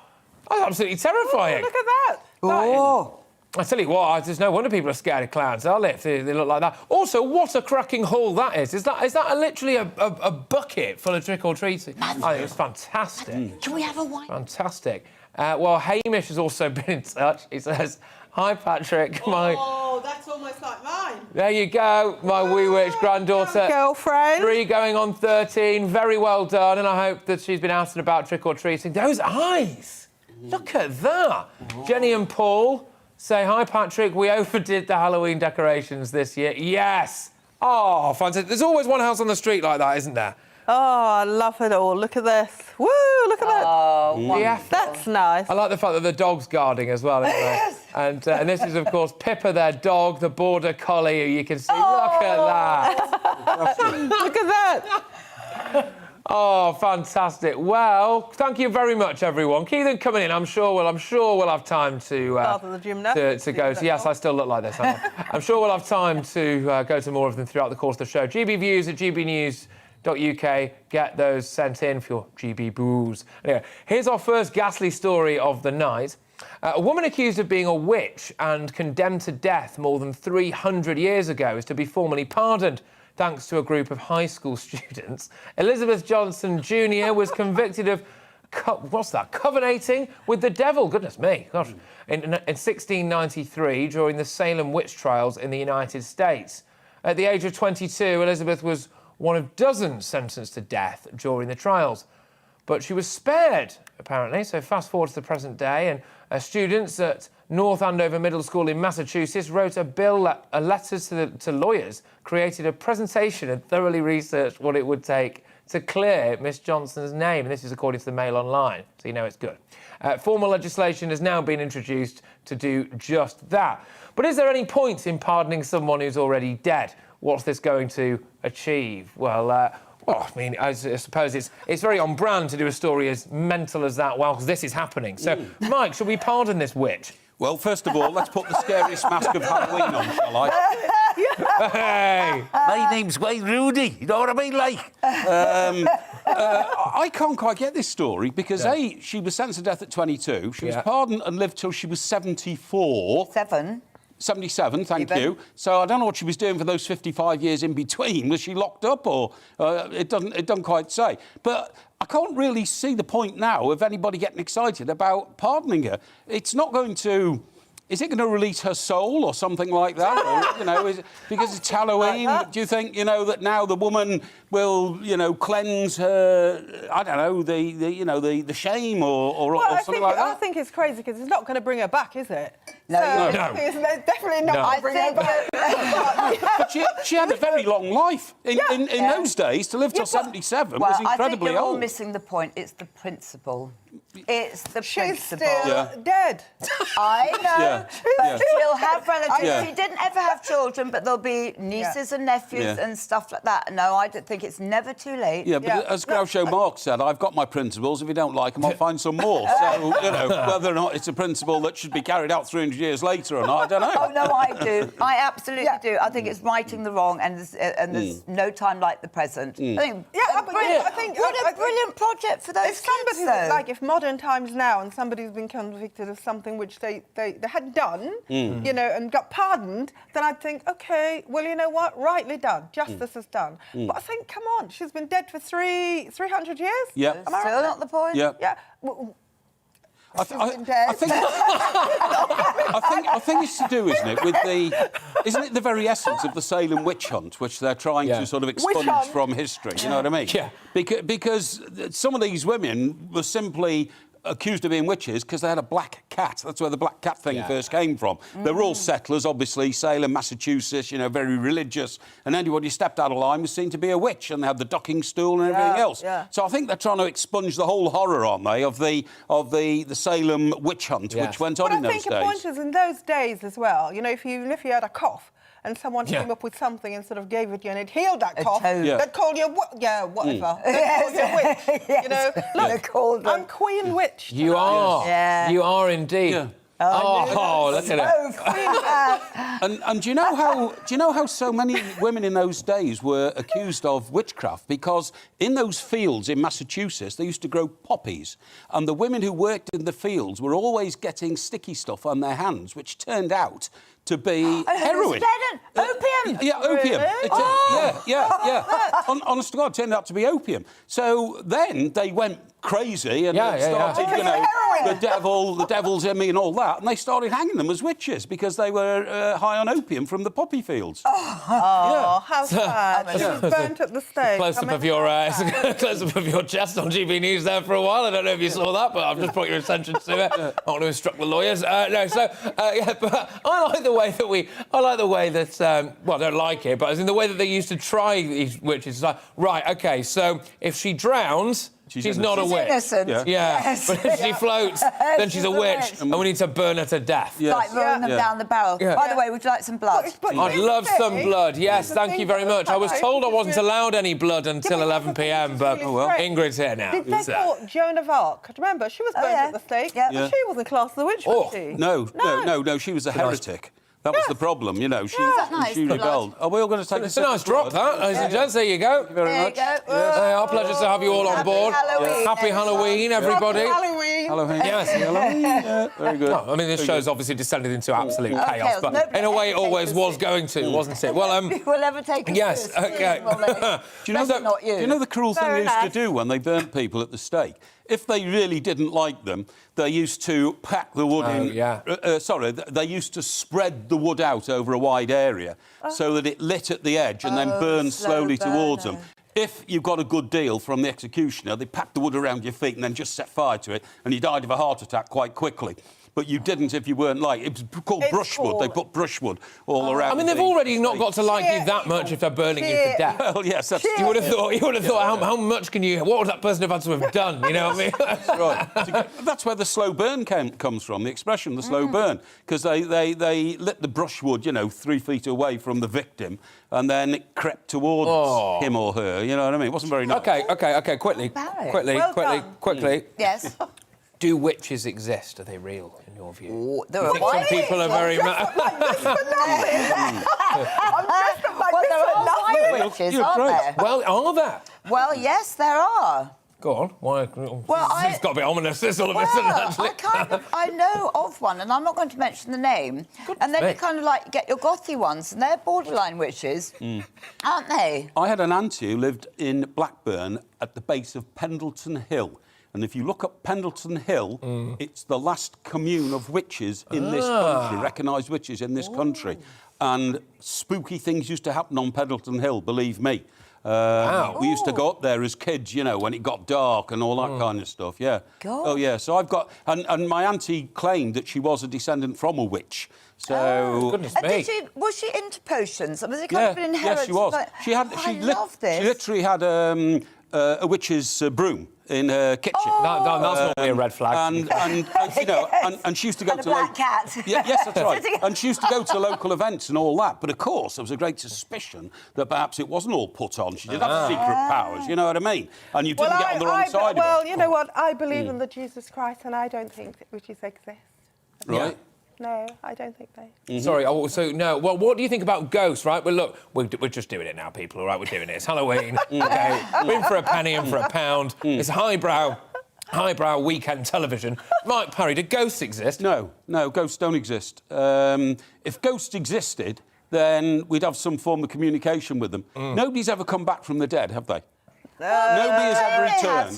that's absolutely terrifying.
Ooh, look at that.
Oh.
I tell you what, there's no wonder people are scared of clowns, are they, if they look like that? Also, what a cracking haul that is. Is that literally a bucket full of trick-or-treating? I think it's fantastic.
Can we have a wine?
Fantastic. Well, Hamish has also been in touch. He says, hi, Patrick.
Oh, that's almost like mine.
There you go, my wee witch granddaughter.
Girlfriend.
3 going on 13. Very well done, and I hope that she's been out and about trick-or-treating. Those eyes! Look at that. Jenny and Paul say, hi, Patrick, we overdid the Halloween decorations this year. Yes. Oh, fantastic. There's always one house on the street like that, isn't there?
Oh, I love it all. Look at this. Woo, look at that.
Oh,
yeah.
That's nice.
I like the fact that the dog's guarding as well. Yes. And this is, of course, Pippa, their dog, the border collie, who you can see. Look at that.
Look at that.
Oh, fantastic. Well, thank you very much, everyone. Keep them coming in. I'm sure we'll have time to go to... Yes, I still look like this. I'm sure we'll have time to go to more of them throughout the course of the show. gbviews@gbnews.uk. Get those sent in for your GB Booze. Anyway, here's our first ghastly story of the night. A woman accused of being a witch and condemned to death more than 300 years ago is to be formally pardoned, thanks to a group of high school students. Elizabeth Johnson Jr. was convicted of, covenanting with the devil. Goodness me. Gosh. In 1693, during the Salem witch trials in the United States. At the age of 22, Elizabeth was one of dozens sentenced to death during the trials. but she was spared, apparently. So fast forward to the present day, and students at North Andover Middle School in Massachusetts wrote a letter to lawyers, created a presentation and thoroughly researched what it would take to clear Miss Johnson's name. And this is according to the Mail Online, so you know it's good. Formal legislation has now been introduced to do just that. But is there any point in pardoning someone who's already dead? What's this going to achieve? Well, I mean, I suppose it's very on brand to do a story as mental as that, well, because this is happening. So, Mike, should we pardon this witch?
Well, first of all, let's put the scariest mask of Halloween on, shall I?
Hey!
My name's Wayne Rudy, you know what I mean, like?
I can't quite get this story because, A, she was sentenced to death at 22. She was pardoned and lived till she was 74. 77, thank you. So I don't know what she was doing for those 55 years in between. Was she locked up or... it doesn't quite say. But I can't really see the point now of anybody getting excited about pardoning her. It's not going to... Is it going to release her soul or something like that? Or, you know, because it's Halloween, do you think, you know, that now the woman will, you know, cleanse her, I don't know, the shame or something like that?
I think it's crazy because it's not going to bring her back, is it?
No.
It's definitely not going to bring her back.
But she had a very long life. In those days, to live till 77 was incredibly
I think you're all
old.
missing the point. It's the principle. It's the principle.
She's still dead.
I know, but she'll have relatives.
Yeah.
She didn't ever have children, but there'll be nieces and nephews and stuff like that. No, I don't think it's never too late.
Yeah, but as Groucho Marx said, I've got my principles. If you don't like them, I'll find some more. So, you know, whether or not it's a principle that should be carried out 300 years later or not, I don't know.
Oh, no, I do. I absolutely do. I think it's righting the wrong, and there's no time like the present. I think, what a brilliant project for those kids, though.
Like, if modern times now and somebody's been convicted of something which they had done, you know, and got pardoned, then I'd think, OK, well, you know what? Rightly done. Justice is done. But I think, come on, she's been dead for 300 years?
Yeah.
Still not the point?
Yeah.
Yeah.
I think it's to do, isn't it, with isn't it the very essence of the Salem witch hunt, which they're trying to sort of expunge from history, you know what I mean?
Yeah.
Because some of these women were simply accused of being witches because they had a black cat. That's where the black cat thing first came from. They were all settlers, obviously, Salem, Massachusetts, you know, very religious, and anybody who stepped out of line was seen to be a witch, and they had the ducking stool and everything else.
Yeah.
So I think they're trying to expunge the whole horror, aren't they, of the Salem witch hunt, which went on in those days.
But I think the point is, in those days as well, you know, if you had a cough, and someone came up with something and sort of gave it you and it healed that cough, they'd call you whatever. They'd call you a witch. You know, look, I'm Queen Witch.
You are.
Yeah.
You are indeed.
Yeah.
Oh, look at it.
And do you know how so many women in those days were accused of witchcraft? Because in those fields in Massachusetts, they used to grow poppies, and the women who worked in the fields were always getting sticky stuff on their hands, which turned out to be heroin.
Opium?
Yeah, opium.
Really?
Yeah. Honest to God, turned out to be opium. So then they went crazy and started, you know, the devil's in me and all that, and they started hanging them as witches because they were high on opium from the poppy fields.
How sad. She was burnt at the stake.
Close-up of your chest on GBNews there for a while. I don't know if you saw that, but I've just brought your attention to it. I want to instruct the lawyers. But I like the way that well, I don't like it, but as in the way that they used to try these witches. It's like, right, OK, so if she drowns, she's not a witch.
Innocent.
Yeah.
Yes.
But if she floats, then she's a witch, and we need to burn her to death.
Yes. Like rolling them down the barrel.
Yeah.
By the way, would you like some blood?
I'd love some blood. Yes, thank you very much. I was told I wasn't allowed any blood until 11 p.m, but Ingrid's here now.
Did they call Joan of Arc? Remember, she was burnt at the stake. But she wasn't classed as a witch, was she?
No, she was a heretic. That was the problem, you know. She rebelled. Are we all going to take
It's a nice drop, that, ladies and gents. There you go.
Thank you very much.
Our pleasure to have you all on board. Happy Halloween, everybody.
Halloween.
Yes. Very good. No, I mean, this show's obviously descended into absolute chaos, but in a way it always was going to, wasn't it? Well,
we'll never take it.
Yes, OK.
Do you know the cruel thing they used to do when they burnt people at the stake? If they really didn't like them, they used to pack the wood in. They used to spread the wood out over a wide area so that it lit at the edge and then burned slowly towards them. if you got a good deal from the executioner, they packed the wood around your feet and then just set fire to it, and you died of a heart attack quite quickly. But you didn't if you weren't like... It was called brushwood. They put brushwood all around.
I mean, they've already not got to like you that much if they're burning you to death.
Well, yes, that's...
You would have thought, how much can you... What would that person have had to have done, you know what I mean?
That's right. That's where the slow burn comes from, the expression, the slow burn, because they lit the brushwood, 3 feet away from the victim, and then it crept towards him or her, you know what I mean? It wasn't very nice.
OK, quickly.
Yes.
Do witches exist? Are they real, in your view?
Ooh, there
you
are
think some people are very...
witches, aren't there?
Well, are there?
Well, yes, there are.
Go on. Why? It's got a bit ominous, this, all of a sudden, actually.
I know of one, and I'm not going to mention the name. And then you kind of like get your gothy ones, and they're borderline witches, aren't they?
I had an auntie who lived in Blackburn at the base of Pendleton Hill. And if you look up Pendleton Hill, it's the last commune of witches in this country, recognised witches in this country. And spooky things used to happen on Pendleton Hill, believe me.
Wow.
We used to go up there as kids, when it got dark and all that kind of stuff, yeah.
God.
Oh, yeah, so I've got... And my auntie claimed that she was a descendant from a witch. So...
Goodness
And
me.
was she into potions? Was it kind of an inheritance?
Yes, she was.
Like,
She
love this.
She literally had a witch's broom in her kitchen.
That's normally a red flag.
And she used to go
And a
to...
black cat.
Yes, that's right. And she used to go to local events and all that. But, of course, there was a great suspicion that perhaps it wasn't all put on. She did have secret powers, you know what I mean? And you didn't get on the wrong side of it.
Well, you know what? I believe in the Jesus Christ, and I don't think that witches exist.
Right.
No, I don't think they.
Sorry, no. Well, what do you think about ghosts, right? Well, look, we're just doing it now, people, all right? We're doing it. It's Halloween, OK? We're in for a penny and for a pound. It's highbrow weekend television. Mike Parry, do ghosts exist?
No, ghosts don't exist. If ghosts existed, then we'd have some form of communication with them. Nobody's ever come back from the dead, have they? Nobody has ever returned.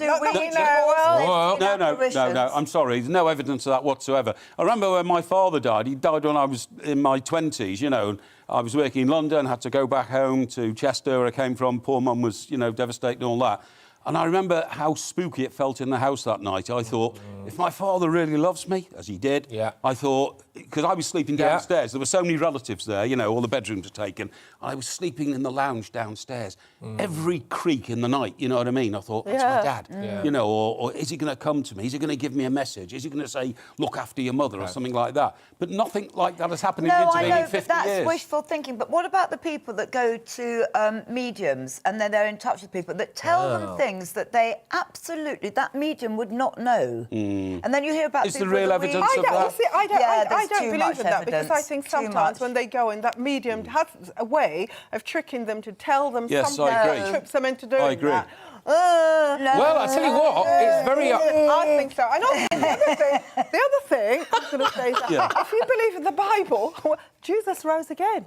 No, I'm sorry. There's no evidence of that whatsoever. I remember when my father died. He died when I was in my 20s, and I was working in London, had to go back home to Chester, where I came from. Poor mum was, devastated and all that. And I remember how spooky it felt in the house that night. I thought, if my father really loves me, as he did, I thought, because I was sleeping downstairs, there were so many relatives there, all the bedrooms were taken. I was sleeping in the lounge downstairs. Every creak in the night, you know what I mean? I thought, that's my dad, or is he going to come to me? Is he going to give me a message? Is he going to say, look after your mother or something like that? But nothing like that has happened in
I know,
50
but that's
years.
wishful thinking. But what about the people that go to mediums and then they're in touch with people that tell them things that they absolutely, that medium would not know. And then you hear about
Is there real evidence of that?
I don't believe in that, because I think sometimes when they go in, that medium has a way of tricking them to tell them something that trips them into doing that.
Well, I tell you what, it's very...
I think so. And also, the other thing I was going to say is that if you believe in the Bible, Jesus rose again.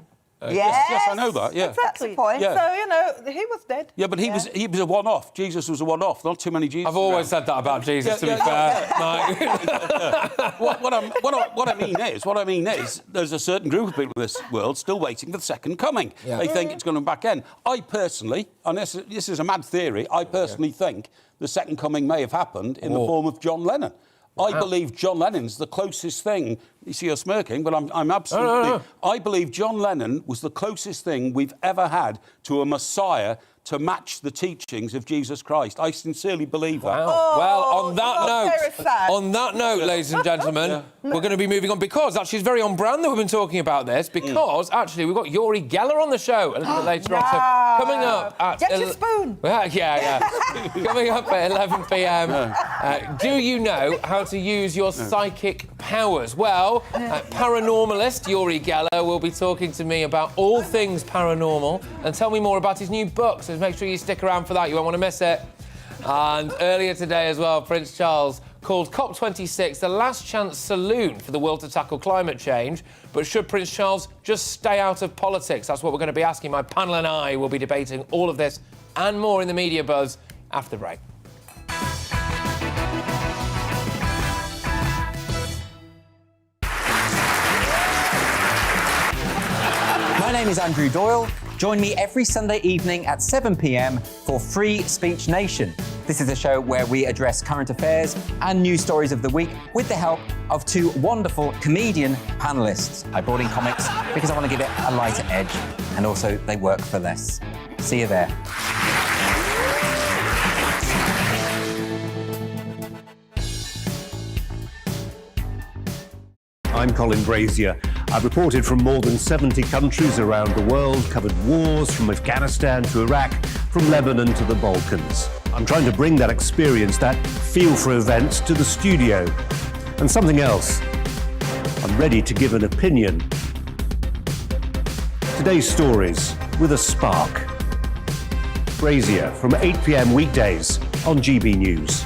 Yes, I know that, yeah.
Exactly.
That's the point.
Yeah. So, he was dead.
Yeah, but he was a one-off. Jesus was a one-off. Not too many Jesus.
I've always said that about Jesus, to be fair.
What I mean is, there's a certain group of people in this world still waiting for the second coming. Yeah. They think it's going to back end. I personally, and this is a mad theory, I personally think the second coming may have happened in the form of John Lennon. I believe John Lennon's the closest thing... You see, you're smirking, but I'm absolutely... No. I believe John Lennon was the closest thing we've ever had to a Messiah to match the teachings of Jesus Christ. I sincerely believe that.
Wow. Well, on that note, ladies and gentlemen, we're going to be moving on, because actually it's very on brand that we've been talking about this, because actually we've got Yuri Geller on the show a little bit later on. So coming up at...
Get your spoon!
Coming up at 11 p.m. Do you know how to use your psychic powers? Well, paranormalist Yuri Geller will be talking to me about all things paranormal and tell me more about his new book. So make sure you stick around for that. You won't want to miss it. And earlier today as well, Prince Charles called COP26 the last chance saloon for the world to tackle climate change. But should Prince Charles just stay out of politics? That's what we're going to be asking. My panel and I will be debating all of this and more in the Media Buzz after the break.
My name is Andrew Doyle. Join me every Sunday evening at 7 p.m. for Free Speech Nation. This is a show where we address current affairs and news stories of the week with the help of two wonderful comedian panellists. I brought in comics because I want to give it a lighter edge, and also they work for less. See you there.
I'm Colin Brazier. I've reported from more than 70 countries around the world, covered wars from Afghanistan to Iraq, from Lebanon to the Balkans. I'm trying to bring that experience, that feel for events, to the studio. And something else. I'm ready to give an opinion. Today's stories with a spark. Brazier from 8 p.m. weekdays on GB News.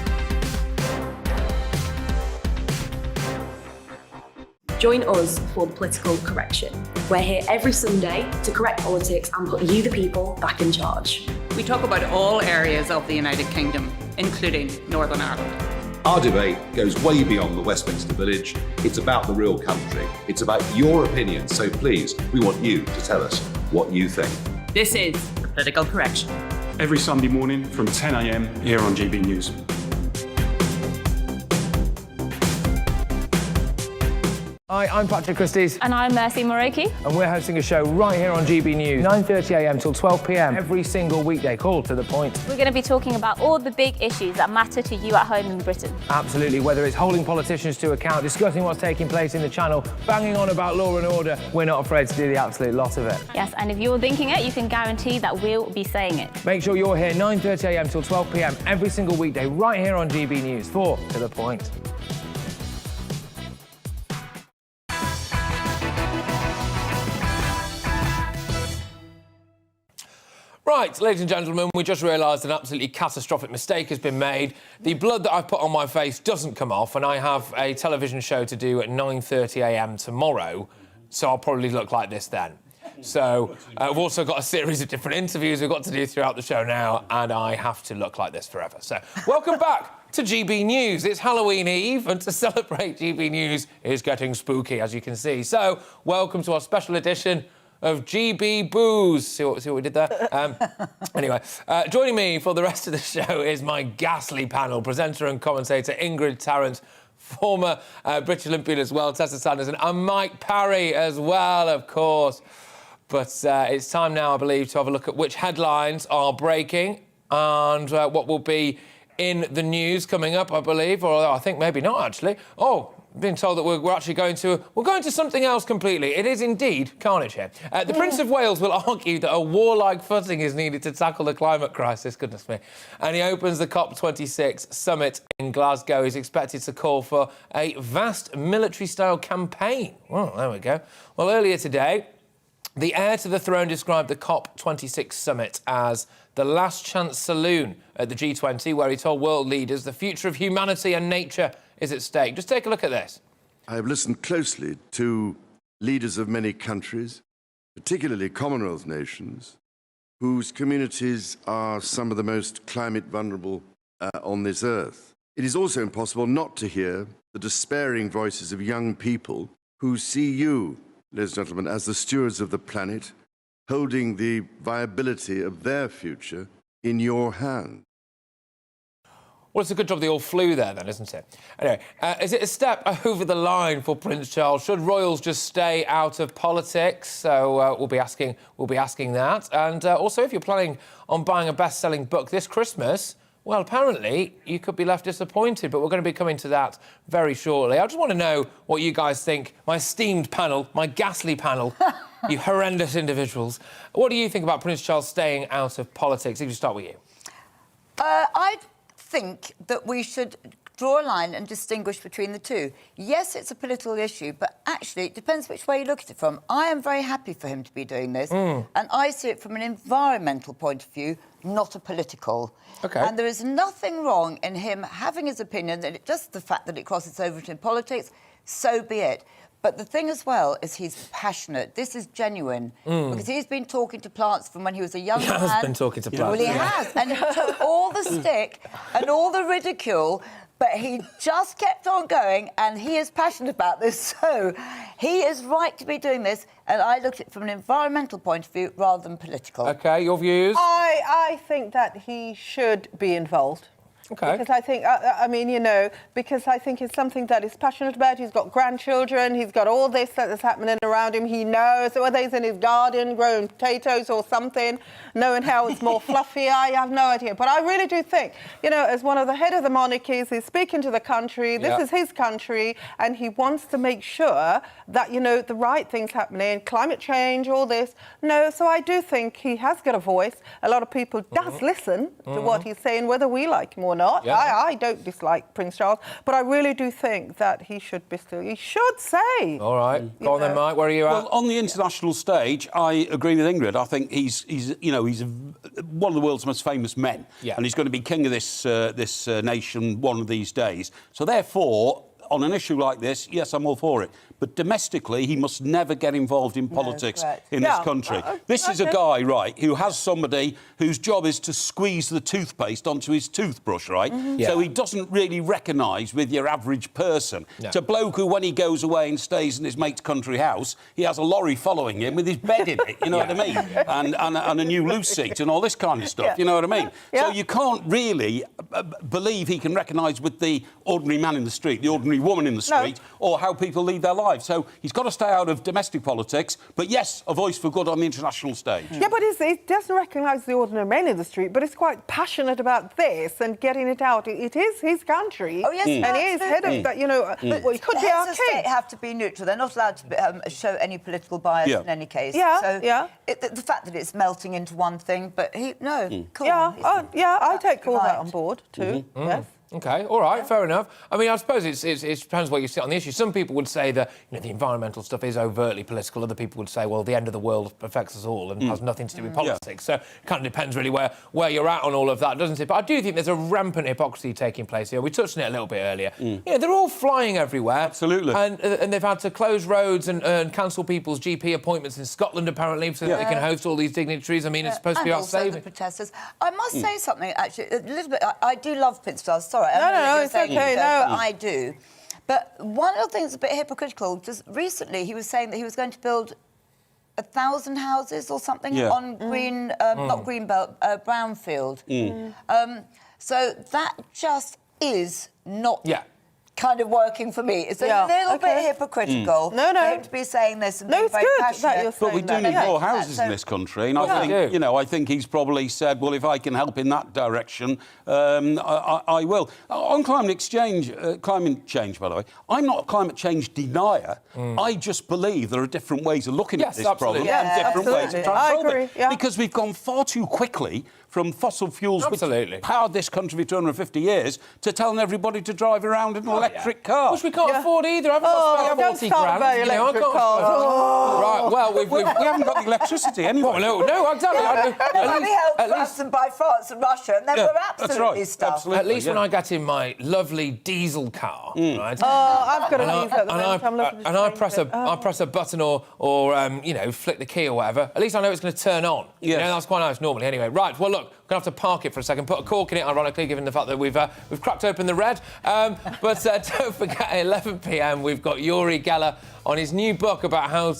Join us for the political correction. We're here every Sunday to correct politics and put you, the people, back in charge.
We talk about all areas of the United Kingdom, including Northern Ireland.
Our debate goes way beyond the Westminster Village. It's about the real country. It's about your opinion. So please, we want you to tell us what you think.
This is the political correction.
Every Sunday morning from 10 a.m. here on GB News.
Hi, I'm Patrick Christys.
And I'm Mercy Moroki.
And we're hosting a show right here on GB News, 9:30 a.m. till 12 p.m. every single weekday. Call to the point.
We're going to be talking about all the big issues that matter to you at home in Britain.
Absolutely, whether it's holding politicians to account, discussing what's taking place in the Channel, banging on about law and order, we're not afraid to do the absolute lot of it.
Yes, and if you're thinking it, you can guarantee that we'll be saying it.
Make sure you're here 9:30 a.m. till 12 p.m. every single weekday right here on GB News for To The Point. Right, ladies and gentlemen, we just realised an absolutely catastrophic mistake has been made. The blood that I've put on my face doesn't come off, and I have a television show to do at 9:30 a.m. tomorrow, so I'll probably look like this then. So I've also got a series of different interviews we've got to do throughout the show now, and I have to look like this forever. So welcome back to GB News. It's Halloween Eve, and to celebrate, GB News is getting spooky, as you can see. So welcome to our special edition of GB Booze. See what we did there? Anyway, joining me for the rest of the show is my ghastly panel, presenter and commentator Ingrid Tarrant, former British Olympian as well, Tessa Sanderson, and Mike Parry as well, of course. But it's time now, I believe, to have a look at which headlines are breaking and what will be in the news coming up, I believe, or I think maybe not, actually. Oh, being told that we're actually going to something else completely. It is indeed carnage here. The Prince of Wales will argue that a warlike footing is needed to tackle the climate crisis, goodness me. And he opens the COP26 summit in Glasgow. He's expected to call for a vast military-style campaign. Well, there we go. Well, earlier today, the heir to the throne described the COP26 summit as the last chance saloon at the G20, where he told world leaders the future of humanity and nature is at stake. Just take a look at this.
I have listened closely to leaders of many countries, particularly Commonwealth nations, whose communities are some of the most climate vulnerable on this earth. It is also impossible not to hear the despairing voices of young people who see you, ladies and gentlemen, as the stewards of the planet, holding the viability of their future in your hands.
Well, it's a good job they all flew there then, isn't it? Anyway, is it a step over the line for Prince Charles? Should royals just stay out of politics? So we'll be asking that. And also, if you're planning on buying a best-selling book this Christmas, well, apparently you could be left disappointed, but we're going to be coming to that very shortly. I just want to know what you guys think, my esteemed panel, my ghastly panel, you horrendous individuals. What do you think about Prince Charles staying out of politics? If you start with you.
I think that we should draw a line and distinguish between the two. Yes, it's a political issue, but actually it depends which way you look at it from. I am very happy for him to be doing this, and I see it from an environmental point of view, not a political.
Okay.
And there is nothing wrong in him having his opinion, that just the fact that it crosses over into politics, so be it. But the thing as well is he's passionate. This is genuine, because he's been talking to plants from when he was a young man.
He has been talking to plants.
Well, he has. And he took all the stick and all the ridicule But he just kept on going, and he is passionate about this, so he is right to be doing this, and I look at it from an environmental point of view rather than political.
OK, your views?
I think that he should be involved.
Okay.
Because I think, I mean, you know, because I think it's something that he's passionate about. He's got grandchildren. He's got all this that is happening around him. He knows whether he's in his garden growing potatoes or something, knowing how it's more fluffy. I have no idea. But I really do think, you know, as one of the head of the monarchies, he's speaking to the country. This is his country, and he wants to make sure that, you know, the right things happening, climate change, all this. No, so I do think he has got a voice. A lot of people does listen to what he's saying, whether we like him or not.
Yeah.
I don't dislike Prince Charles, but I really do think that he should be still. He should say.
All right, go on then, Mike. Where are you at?
Well, on the international stage, I agree with Ingrid. I think he's one of the world's most famous men, and he's going to be king of this nation one of these days. So therefore, on an issue like this, yes, I'm all for it. But domestically, he must never get involved in politics in this country. This is a guy, right, who has somebody whose job is to squeeze the toothpaste onto his toothbrush, right? So he doesn't really recognise with your average person.
No.
It's a bloke who, when he goes away and stays in his mate's country house, he has a lorry following him with his bed in it, you know what I mean? And a new loose seat and all this kind of stuff, you know what I mean? So you can't really believe he can recognise with the ordinary man in the street, the ordinary woman in the street, or how people lead their lives. So he's got to stay out of domestic politics, but yes, a voice for good on the international stage.
Yeah, but he doesn't recognise the ordinary men in the street, but he's quite passionate about this and getting it out. It is his country.
Oh, yes,
and he is head of that, you know. Well, he could be our
heads of
king.
state have to be neutral. They're not allowed to show any political bias in any case.
Yeah,
so the fact that it's melting into one thing, but cool.
Yeah, I take all that on board too. Yes.
OK, all right, fair enough. I mean, I suppose it depends what you sit on the issue. Some people would say that the environmental stuff is overtly political. Other people would say, well, the end of the world affects us all and has nothing to do with politics. So it kind of depends really where you're at on all of that, doesn't it? But I do think there's a rampant hypocrisy taking place here. We touched on it a little bit earlier. They're all flying everywhere.
Absolutely.
And they've had to close roads and cancel people's GP appointments in Scotland, apparently, so that they can host all these dignitaries. I mean, it's supposed to be our saving.
The protesters. I must say something, actually, a little bit. I do love Prince Charles. Sorry.
No, it's okay. No,
but I do. But one of the things a bit hypocritical. Just recently, he was saying that he was going to build 1,000 houses or something on green, not greenbelt, brownfield. So that just is not. Kind of working for me. It's a little bit hypocritical.
No.
For him to be saying this and
it's
very
good
passionate.
that you're
But we
saying
do need more houses in this country, and I think, I think he's probably said, well, if I can help in that direction, I will. On climate change, by the way, I'm not a climate change denier. I just believe there are different ways of looking at this problem and different ways of trying to solve it. Because we've gone far too quickly from fossil fuels, which powered this country for 250 years, to telling everybody to drive around in an electric car.
Which we can't afford either. I haven't got 40 grand.
Electric cars.
Right, well,
we haven't got the electricity anyway.
No, exactly.
Everybody helps us and buy France and Russia, and then we're absolutely stuffed.
Absolutely,
at least when I get in my lovely diesel car, right?
I've got a diesel at the moment.
And I press a button or flick the key or whatever. At least I know it's going to turn on.
Yes.
That's quite nice normally. Anyway, right. Well, look, we're going to have to park it for a second, put a cork in it, ironically, given the fact that we've cracked open the red. But don't forget, at 11 p.m, we've got Uri Geller on his new book about how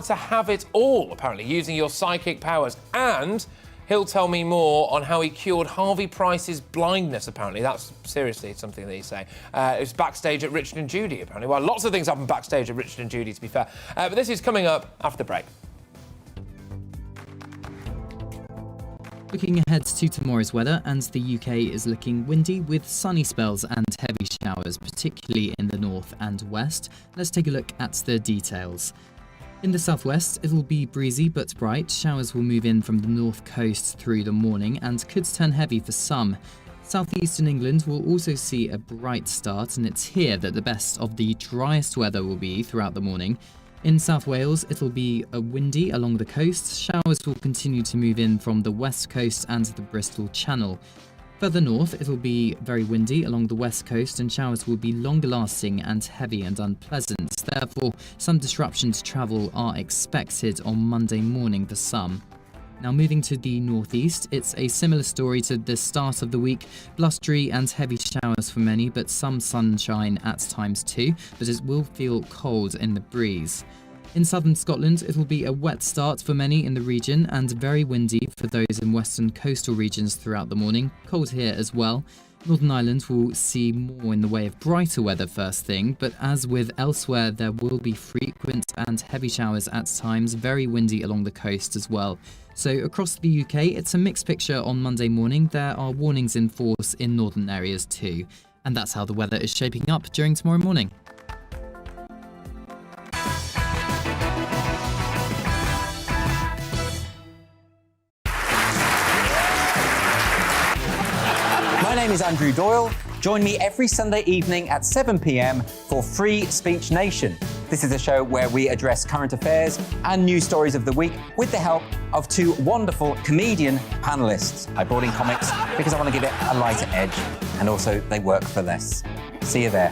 to have it all, apparently, using your psychic powers. And he'll tell me more on how he cured Harvey Price's blindness, apparently. That's seriously something that he's saying. It was backstage at Richard and Judy, apparently. Well, lots of things happen backstage at Richard and Judy, to be fair. But this is coming up after the break.
Looking ahead to tomorrow's weather, and the UK is looking windy with sunny spells and heavy showers, particularly in the north and west. Let's take a look at the details. In the southwest, it will be breezy but bright. Showers will move in from the north coast through the morning and could turn heavy for some. Southeastern England will also see a bright start, and it's here that the best of the driest weather will be throughout the morning. In South Wales, it'll be windy along the coast. Showers will continue to move in from the west coast and the Bristol Channel. Further north, it'll be very windy along the west coast, and showers will be longer lasting and heavy and unpleasant. Therefore, some disruption to travel are expected on Monday morning for some. Now moving to the northeast, it's a similar story to the start of the week. Blustery and heavy showers for many, but some sunshine at times too, but it will feel cold in the breeze. In southern Scotland, it will be a wet start for many in the region and very windy for those in western coastal regions throughout the morning. Cold here as well. Northern Ireland will see more in the way of brighter weather first thing, but as with elsewhere, there will be frequent and heavy showers at times, very windy along the coast as well. So across the UK, it's a mixed picture on Monday morning. There are warnings in force in northern areas too. And that's how the weather is shaping up during tomorrow morning.
My name is Andrew Doyle. Join me every Sunday evening at 7 p.m. for Free Speech Nation. This is a show where we address current affairs and news stories of the week with the help of two wonderful comedian panellists. I brought in comics because I want to give it a lighter edge, and also they work for less. See you there.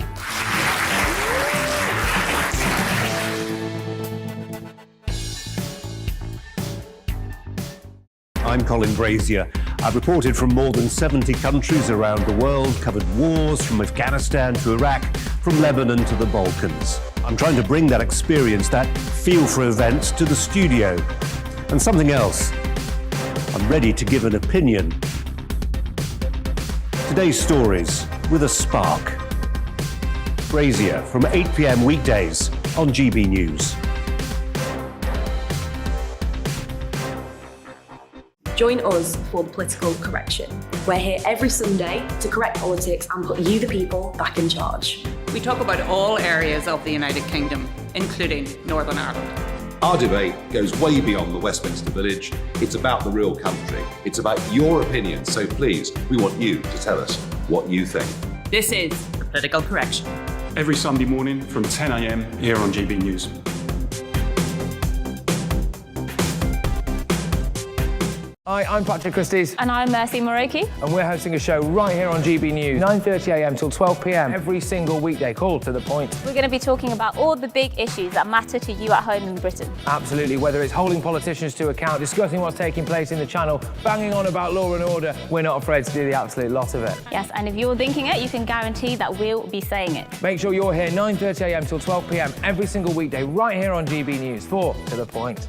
I'm Colin Brazier. I've reported from more than 70 countries around the world, covered wars from Afghanistan to Iraq, from Lebanon to the Balkans. I'm trying to bring that experience, that feel for events, to the studio. And something else. I'm ready to give an opinion. Today's stories with a spark. Brazier from 8 p.m. weekdays on GB News.
Join us for the political correction. We're here every Sunday to correct politics and put you, the people, back in charge.
We talk about all areas of the United Kingdom, including Northern Ireland.
Our debate goes way beyond the Westminster Village. It's about the real country. It's about your opinion. So please, we want you to tell us what you think.
This is the political correction.
Every Sunday morning from 10 a.m. here on GB News.
Hi, I'm Patrick Christys.
And I'm Mercy Moroki.
And we're hosting a show right here on GB News, 9:30am till 12pm, every single weekday, called To The Point.
We're going to be talking about all the big issues that matter to you at home in Britain.
Absolutely, whether it's holding politicians to account, discussing what's taking place in the Channel, banging on about law and order, we're not afraid to do the absolute lot of it.
Yes, and if you're thinking it, you can guarantee that we'll be saying it.
Make sure you're here 9:30am till 12pm, every single weekday, right here on GB News for To The Point.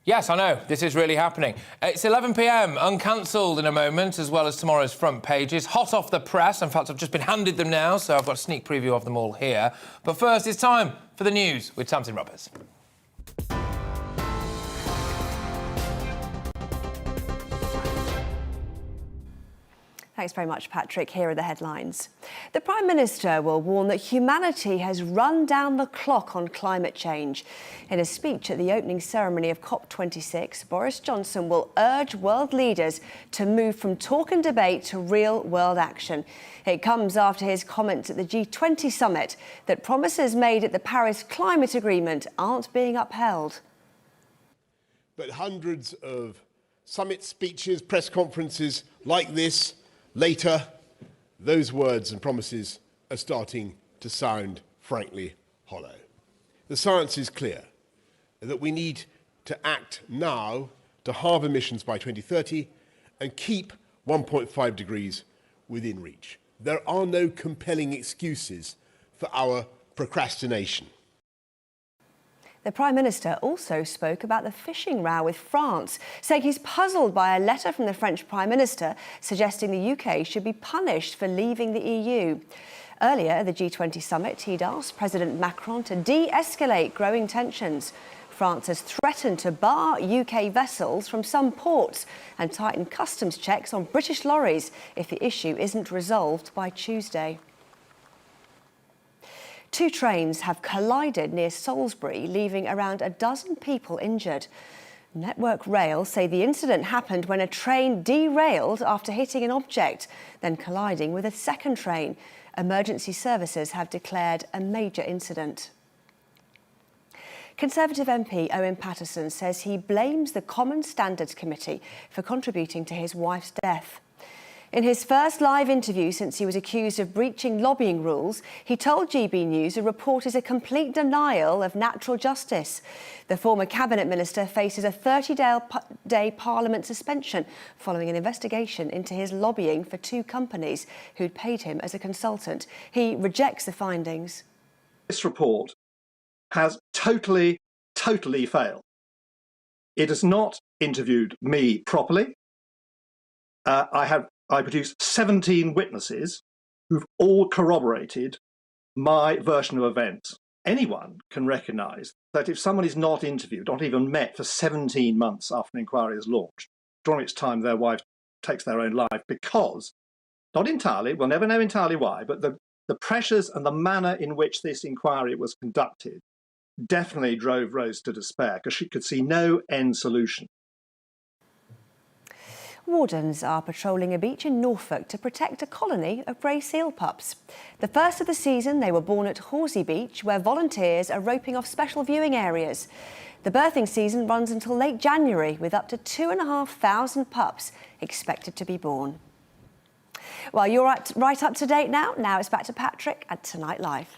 Yes, I know, this is really happening. It's 11pm, uncancelled in a moment, as well as tomorrow's front pages. Hot off the press. In fact, I've just been handed them now, so I've got a sneak preview of them all here. But first, it's time for the news with Tamsin Roberts.
Thanks very much, Patrick. Here are the headlines. The Prime Minister will warn that humanity has run down the clock on climate change. In a speech at the opening ceremony of COP26, Boris Johnson will urge world leaders to move from talk and debate to real-world action. It comes after his comments at the G20 summit that promises made at the Paris Climate Agreement aren't being upheld.
But hundreds of summit speeches, press conferences like this, later, those words and promises are starting to sound, frankly, hollow. The science is clear that we need to act now to halve emissions by 2030 and keep 1.5 degrees within reach. There are no compelling excuses for our procrastination.
The Prime Minister also spoke about the fishing row with France, saying he's puzzled by a letter from the French Prime Minister suggesting the UK should be punished for leaving the EU. Earlier at the G20 summit, he'd asked President Macron to de-escalate growing tensions. France has threatened to bar UK vessels from some ports and tighten customs checks on British lorries if the issue isn't resolved by Tuesday. Two trains have collided near Salisbury, leaving around a dozen people injured. Network Rail say the incident happened when a train derailed after hitting an object, then colliding with a second train. Emergency services have declared a major incident. Conservative MP Owen Paterson says he blames the Common Standards Committee for contributing to his wife's death. In his first live interview since he was accused of breaching lobbying rules, he told GB News the report is a complete denial of natural justice. The former cabinet minister faces a 30-day Parliament suspension following an investigation into his lobbying for two companies who'd paid him as a consultant. He rejects the findings.
This report has totally failed. It has not interviewed me properly. I produced 17 witnesses who've all corroborated my version of events. Anyone can recognise that if someone is not interviewed, not even met for 17 months after an inquiry is launched, during its time their wife takes their own life because, not entirely, we'll never know entirely why, but the pressures and the manner in which this inquiry was conducted definitely drove Rose to despair because she could see no end solution.
Wardens are patrolling a beach in Norfolk to protect a colony of grey seal pups. The first of the season, they were born at Horsey Beach, where volunteers are roping off special viewing areas. The birthing season runs until late January, with up to 2,500 pups expected to be born. Well, you're right up to date now. Now it's back to Patrick at Tonight Live.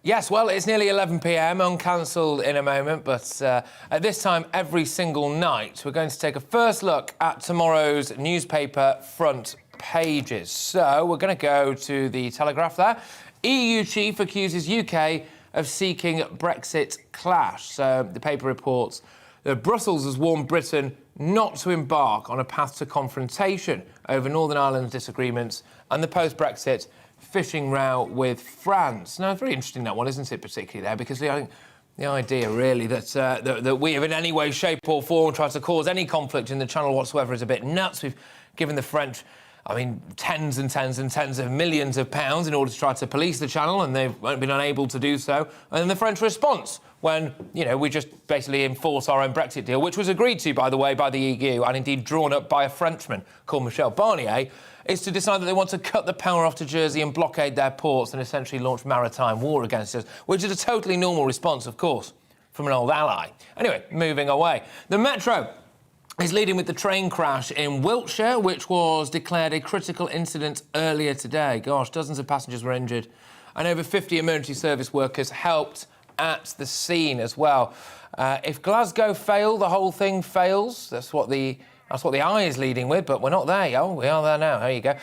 Yes, well, it's nearly 11 p.m, uncancelled in a moment, but at this time every single night we're going to take a first look at tomorrow's newspaper front pages. So we're going to go to the Telegraph there. EU chief accuses UK of seeking Brexit clash. So the paper reports that Brussels has warned Britain not to embark on a path to confrontation over Northern Ireland's disagreements and the post-Brexit fishing row with France. Now, it's very interesting, that one, isn't it, particularly there, because I think the idea, really, that we have in any way, shape or form tried to cause any conflict in the Channel whatsoever is a bit nuts. We've given the French, I mean, tens and tens and tens of millions of pounds in order to try to police the Channel, and they've been unable to do so. And then the French response, when, you know, we just basically enforce our own Brexit deal, which was agreed to, by the way, by the EU, and indeed drawn up by a Frenchman called Michel Barnier, is to decide that they want to cut the power off to Jersey and blockade their ports and essentially launch maritime war against us, which is a totally normal response, of course, from an old ally. Anyway, moving away. The Metro is leading with the train crash in Wiltshire, which was declared a critical incident earlier today. Gosh, dozens of passengers were injured, and over 50 emergency service workers helped at the scene as well. If Glasgow failed, the whole thing fails. That's what the eye is leading with, but we're not there. Oh, we are there now. There you go.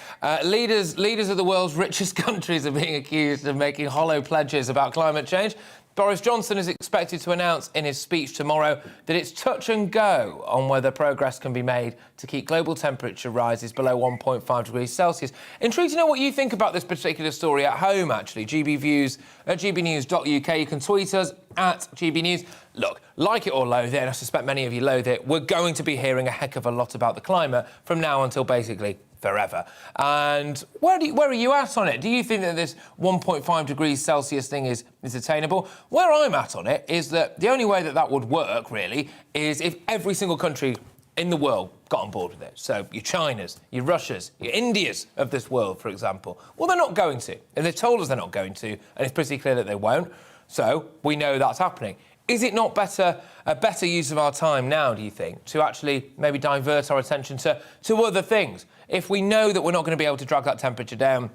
Leaders of the world's richest countries are being accused of making hollow pledges about climate change. Boris Johnson is expected to announce in his speech tomorrow that it's touch and go on whether progress can be made to keep global temperature rises below 1.5 degrees Celsius. Intrigued to know what you think about this particular story at home, actually. GBnews at gbnews.uk. You can tweet us at GBnews. Look, like it or loathe it, and I suspect many of you loathe it, we're going to be hearing a heck of a lot about the climate from now until basically forever. And where are you at on it? Do you think that this 1.5 degrees Celsius thing is attainable? Where I'm at on it is that the only way that would work, really, is if every single country in the world got on board with it. So your Chinas, your Russias, your Indias of this world, for example. Well, they're not going to. And they've told us they're not going to, and it's pretty clear that they won't. So we know that's happening. Is it not a better use of our time now, do you think, to actually maybe divert our attention to other things? If we know that we're not going to be able to drag that temperature down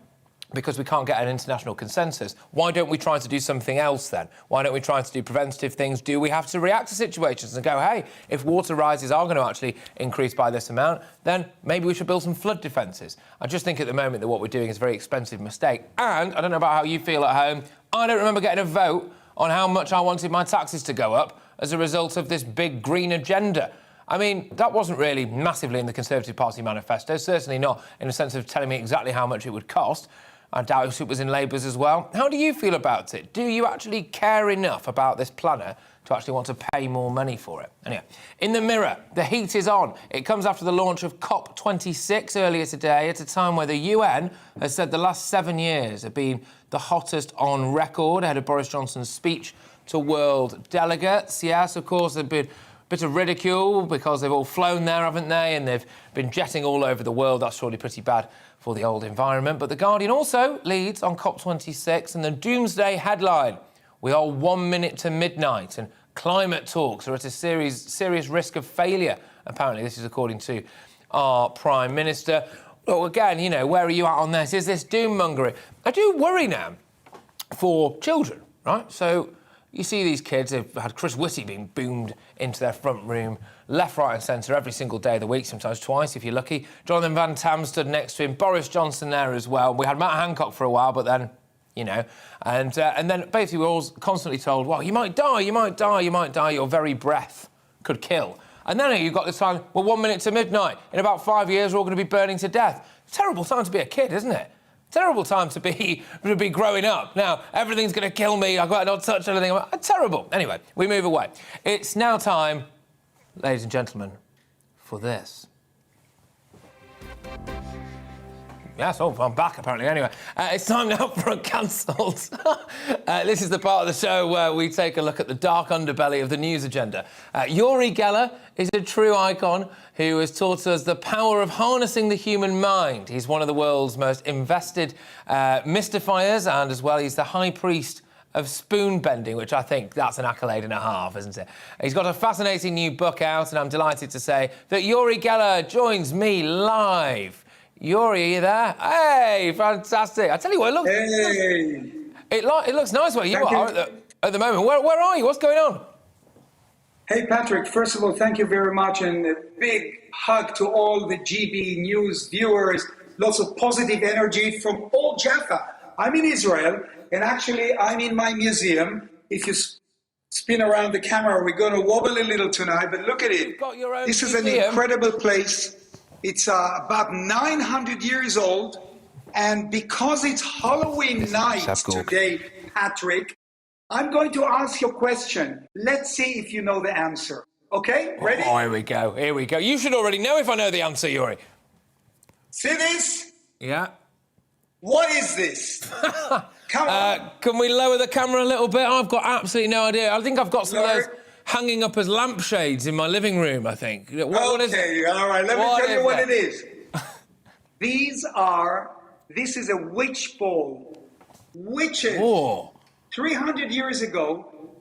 because we can't get an international consensus, why don't we try to do something else then? Why don't we try to do preventative things? Do we have to react to situations and go, hey, if water rises are going to actually increase by this amount, then maybe we should build some flood defences? I just think at the moment that what we're doing is a very expensive mistake. And I don't know about how you feel at home, I don't remember getting a vote on how much I wanted my taxes to go up as a result of this big green agenda. I mean, that wasn't really massively in the Conservative Party manifesto, certainly not in the sense of telling me exactly how much it would cost. I doubt it was in Labour's as well. How do you feel about it? Do you actually care enough about this planner to actually want to pay more money for it? Anyway, in the Mirror, the heat is on. It comes after the launch of COP26 earlier today, at a time where the UN has said the last 7 years have been the hottest on record, ahead of Boris Johnson's speech to world delegates. Yes, of course, there've been Bit of ridicule because they've all flown there, haven't they? And they've been jetting all over the world. That's surely pretty bad for the old environment. But The Guardian also leads on COP26 and the doomsday headline. We are 1 minute to midnight and climate talks are at a serious risk of failure. Apparently, this is according to our Prime Minister. Well, again, you know, where are you at on this? Is this doom-mongering? I do worry now for children, right? So you see these kids have had Chris Whitty being boomed into their front room, left, right and centre every single day of the week, sometimes twice if you're lucky. Jonathan Van Tam stood next to him, Boris Johnson there as well. We had Matt Hancock for a while, but then, you know, and then basically we're all constantly told, well, you might die, you might die, you might die, your very breath could kill. And then you've got this time, well, 1 minute to midnight. In about 5 years, we're all going to be burning to death. Terrible time to be a kid, isn't it? Terrible time to be growing up. Now, everything's going to kill me. I've got to not touch anything. Terrible. Anyway, we move away. It's now time, ladies and gentlemen, for this. Yes, oh, I'm back, apparently. Anyway, it's time now for Uncancelled. This is the part of the show where we take a look at the dark underbelly of the news agenda. Uri Geller is a true icon who has taught us the power of harnessing the human mind. He's one of the world's most invested mystifiers, and as well, he's the high priest of spoon bending, which I think that's an accolade and a half, isn't it? He's got a fascinating new book out, and I'm delighted to say that Uri Geller joins me live. Yuri, are you there? Hey, fantastic. I tell you what, it looks...
Hey.
It looks nice where you are at the moment. Where are you? What's going on?
Hey, Patrick, first of all, thank you very much, and a big hug to all the GB News viewers. Lots of positive energy from all Jaffa. I'm in Israel, and actually I'm in my museum. If you spin around the camera, we're going to wobble a little tonight, but look at it.
You've got your own
This is
museum.
an incredible place. It's about 900 years old, and because it's Halloween night today, Patrick, I'm going to ask you a question. Let's see if you know the answer. Okay, ready?
Oh, here we go, here we go. You should already know if I know the answer, Yuri.
See this?
Yeah.
What is this? Come on.
Can we lower the camera a little bit? I've got absolutely no idea. I think I've got some of those hanging up as lampshades in my living room, I think. What is it?
All right, let me tell you what it is. This is a witch ball. Witches.
Oh.
300 years ago,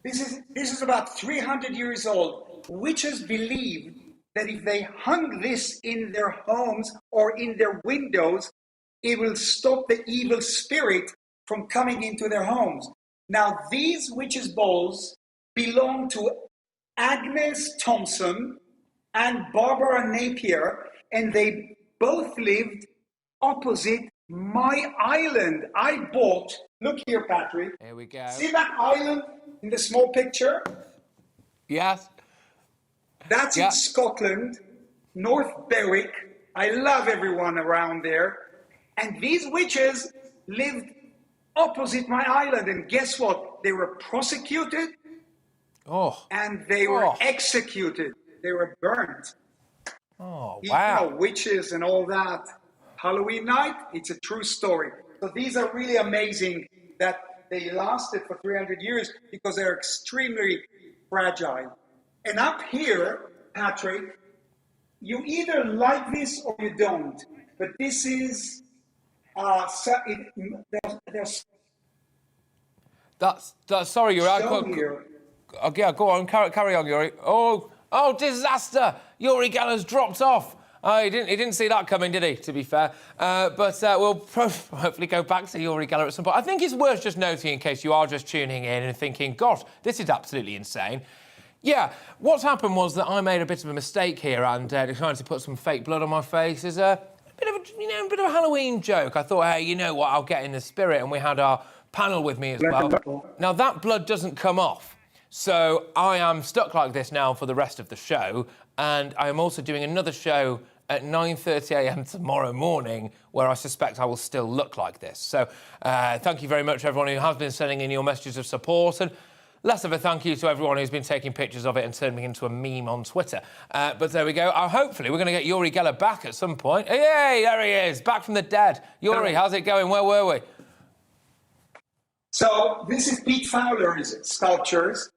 this is about 300 years old. Witches believed that if they hung this in their homes or in their windows, it will stop the evil spirit from coming into their homes. Now, these witches' balls belong to Agnes Thompson and Barbara Napier, and they both lived opposite my island. I bought, look here, Patrick.
Here we go.
See that island in the small picture?
Yes.
That's in Scotland, North Berwick. I love everyone around there. And these witches lived opposite my island. And guess what? They were prosecuted. And they were executed. They were burnt.
Oh, wow.
You know, witches and all that. Halloween night, it's a true story. So these are really amazing that they lasted for 300 years because they're extremely fragile. And up here, Patrick, you either like this or you don't. But this is...
sorry, Yuri. Yeah, go on, carry on, Yuri. Oh, disaster! Uri Geller's dropped off. He didn't see that coming, did he, to be fair? But we'll hopefully go back to Uri Geller at some point. I think it's worth just noting, in case you are just tuning in and thinking, gosh, this is absolutely insane. Yeah, what's happened was that I made a bit of a mistake here and decided to put some fake blood on my face as a bit of a Halloween joke. I thought, hey, you know what, I'll get in the spirit, and we had our panel with me as well. Now, that blood doesn't come off. So I am stuck like this now for the rest of the show, and I am also doing another show at 9:30 a.m. tomorrow morning where I suspect I will still look like this. So thank you very much, everyone who has been sending in your messages of support, and less of a thank you to everyone who's been taking pictures of it and turning it into a meme on Twitter. But there we go. Hopefully we're going to get Uri Geller back at some point. Yay, there he is, back from the dead. Uri, how's it going? Where were we?
So this is Pete Fowler's sculptures.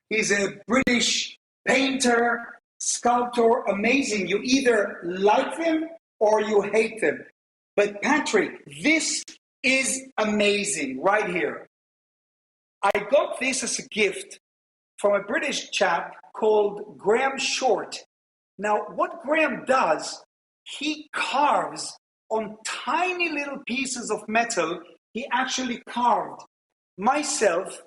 He's a British painter, sculptor, amazing. You either like them or you hate them. But Patrick, this is amazing right here. I got this as a gift from a British chap called Graham Short. Now, what Graham does, he carves on tiny little pieces of metal. He actually carved myself,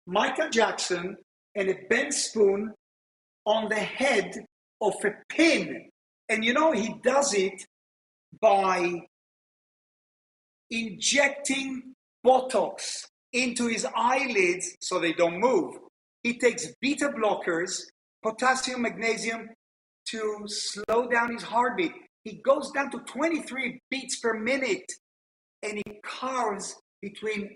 Michael Jackson, and a bent spoon on the head of a pin. And you know, he does it by injecting Botox into his eyelids so they don't move. He takes beta blockers, potassium, magnesium, to slow down his heartbeat. He goes down to 23 beats per minute, and he carves between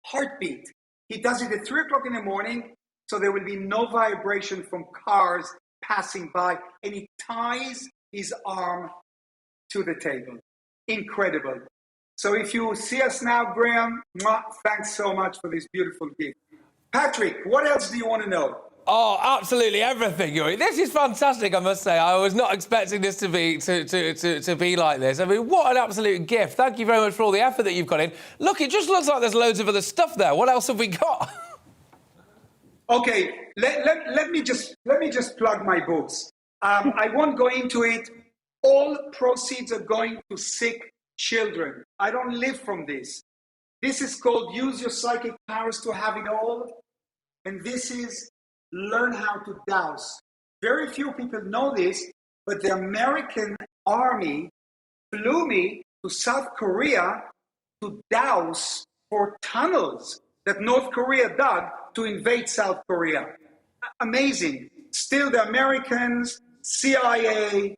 heartbeat. He does it at 3 o'clock in the morning, so there will be no vibration from cars passing by, and he ties his arm to the table. Incredible. So if you see us now, Graham, thanks so much for this beautiful gift. Patrick, what else do you want to know?
Oh, absolutely everything, Yuri. This is fantastic, I must say. I was not expecting this to be to be like this. I mean, what an absolute gift. Thank you very much for all the effort that you've got in. Look, it just looks like there's loads of other stuff there. What else have we got?
Okay, let me just plug my books. I won't go into it. All proceeds are going to sick children. I don't live from this. This is called Use Your Psychic Powers to Have It All. And this is Learn How to Douse. Very few people know this, but the American Army flew me to South Korea to douse for tunnels that North Korea dug to invade South Korea. Amazing. Still the Americans, CIA,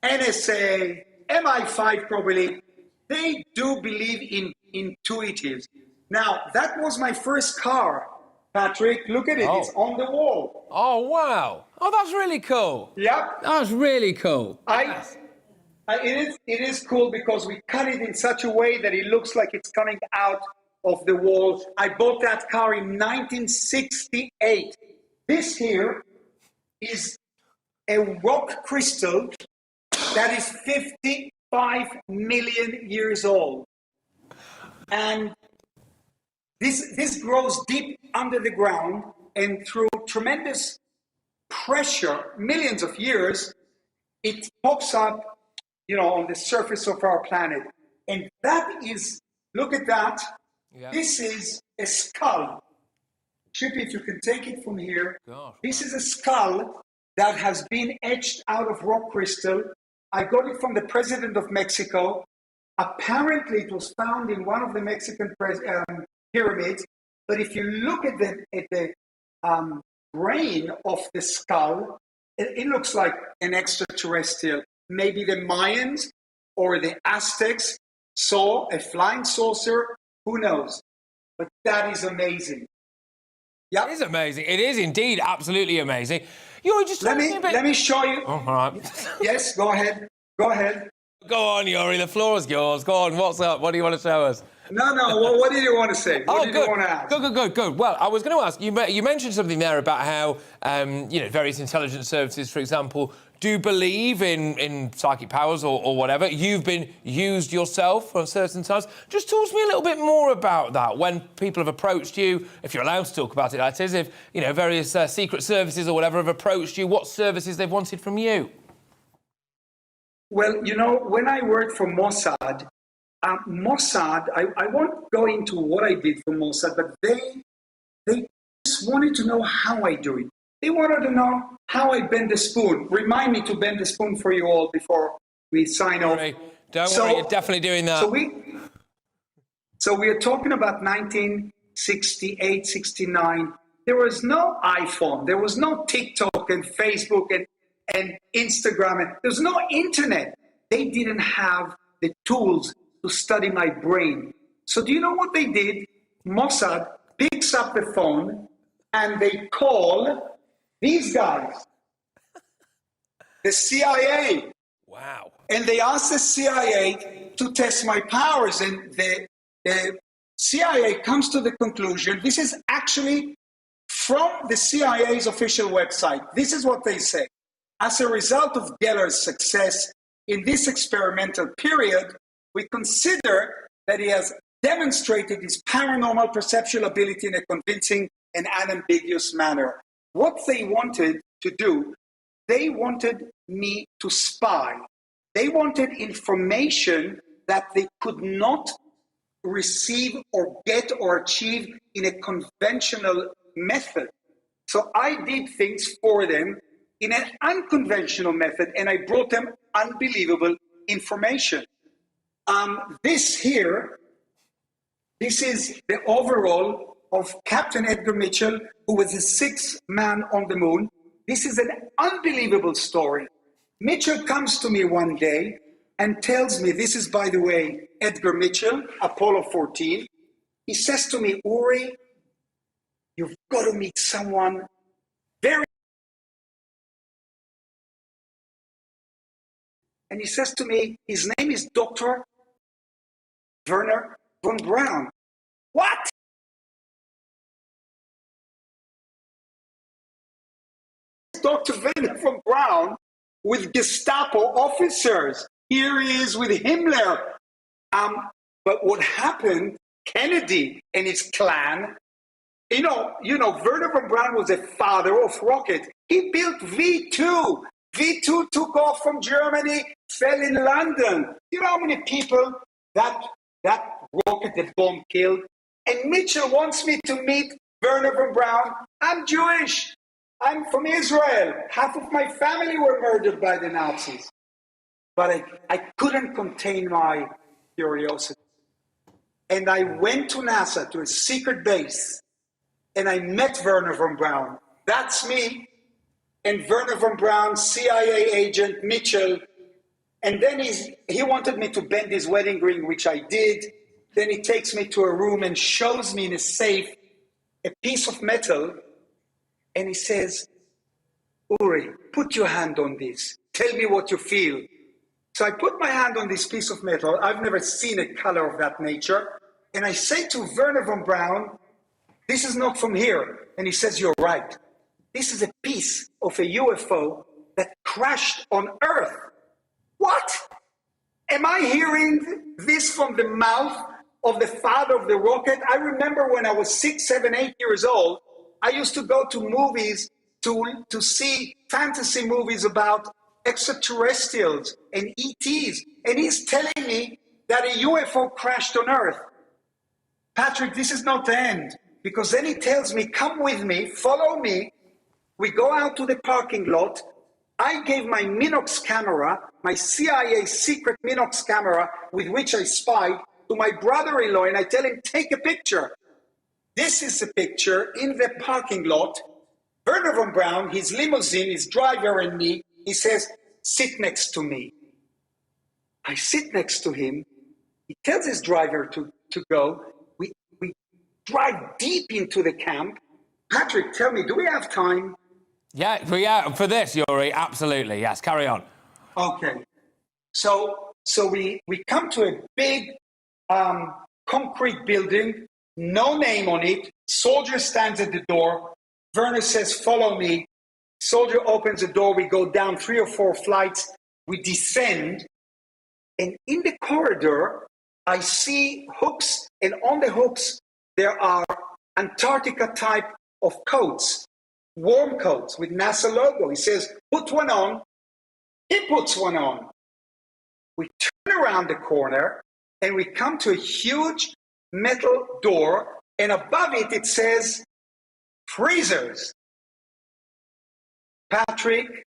NSA, MI5 probably, they do believe in intuitives. Now, that was my first car, Patrick. Look at it. Oh. It's on the wall.
Oh, wow. Oh, that's really cool.
Yep.
That's really cool.
It is cool because we cut it in such a way that it looks like it's coming out of the wall. I bought that car in 1968. This here is a rock crystal that is 55 million years old. And this grows deep under the ground, and through tremendous pressure, millions of years, it pops up, on the surface of our planet. And that is, look at that. Yeah. This is a skull. Chippy, if you can take it from here. Gosh. This is a skull that has been etched out of rock crystal. I got it from the president of Mexico. Apparently, it was found in one of the Mexican pyramids. But if you look at the brain of the skull, it looks like an extraterrestrial. Maybe the Mayans or the Aztecs saw a flying saucer. Who knows? But that is amazing. Yeah,
it is amazing. It is indeed absolutely amazing. Yuri, just let
me show you.
Oh, all right.
Yes, go ahead. Go ahead.
Go on, Yuri. The floor is yours. Go on. What's up? What do you want to show us?
No. What did you want to say? What did you want to ask?
Good. Well, I was going to ask you. You mentioned something there about how various intelligence services, for example, do believe in psychic powers or whatever. You've been used yourself on certain times. Just talk to me a little bit more about that. When people have approached you, if you're allowed to talk about it, that is, if various secret services or whatever have approached you, what services they've wanted from you.
Well, when I worked for Mossad, I won't go into what I did for Mossad, but they just wanted to know how I do it. They wanted to know how I bend the spoon. Remind me to bend the spoon for you all before we sign off.
Don't worry, you're definitely doing that.
So we are talking about 1968, 69. There was no iPhone. There was no TikTok and Facebook and Instagram. There was no internet. They didn't have the tools to study my brain. So do you know what they did? Mossad picks up the phone and they call these guys, the CIA.
Wow.
And they asked the CIA to test my powers. And the CIA comes to the conclusion, this is actually From the CIA's official website, this is what they say. As a result of Geller's success in this experimental period, we consider that he has demonstrated his paranormal perceptual ability in a convincing and unambiguous manner. What they wanted to do, they wanted me to spy. They wanted information that they could not receive or get or achieve in a conventional method. So I did things for them in an unconventional method, and I brought them unbelievable information. This here, this is the overall of Captain Edgar Mitchell, who was the sixth man on the moon. This is an unbelievable story. Mitchell comes to me one day and tells me, this is, by the way, Edgar Mitchell, Apollo 14. He says to me, Uri, you've got to meet someone very... And he says to me, his name is Dr. Werner von Braun. What? Dr. Werner von Braun with Gestapo officers. Here he is with Himmler. But what happened, Kennedy and his clan, you know, Werner von Braun was a father of rocket. He built V2. V2 took off from Germany, fell in London. You know how many people that rocket, that bomb killed? And Mitchell wants me to meet Werner von Braun. I'm Jewish. I'm from Israel. Half of my family were murdered by the Nazis. But I couldn't contain my curiosity. And I went to NASA, to a secret base, and I met Werner von Braun. That's me. And Werner von Braun, CIA agent Mitchell. And then he wanted me to bend his wedding ring, which I did. Then he takes me to a room and shows me in a safe a piece of metal. And he says, Uri, put your hand on this. Tell me what you feel. So I put my hand on this piece of metal. I've never seen a color of that nature. And I say to Werner von Braun, this is not from here. And he says, you're right. This is a piece of a UFO that crashed on Earth. What? Am I hearing this from the mouth of the father of the rocket? I remember when I was 6, 7, 8 years old, I used to go to movies to see fantasy movies about extraterrestrials and ETs. And he's telling me that a UFO crashed on Earth. Patrick, this is not the end. Because then he tells me, come with me, follow me. We go out to the parking lot. I gave my Minox camera, my CIA secret Minox camera with which I spied, to my brother-in-law, and I tell him, take a picture. This is a picture in the parking lot. Werner von Braun, his limousine, his driver and me, he says, sit next to me. I sit next to him. He tells his driver to go. We drive deep into the camp. Patrick, tell me, do we have time?
Yeah, for this, Yuri, absolutely. Yes, carry on.
Okay. So we come to a big concrete building, no name on it. Soldier stands at the door. Werner says, follow me. Soldier opens the door. We go down 3 or 4 flights. We descend. And in the corridor, I see hooks. And on the hooks, there are Antarctica type of coats, warm coats with NASA logo. He says, put one on. He puts one on. We turn around the corner and we come to a huge metal door, and above it, it says, freezers. Patrick,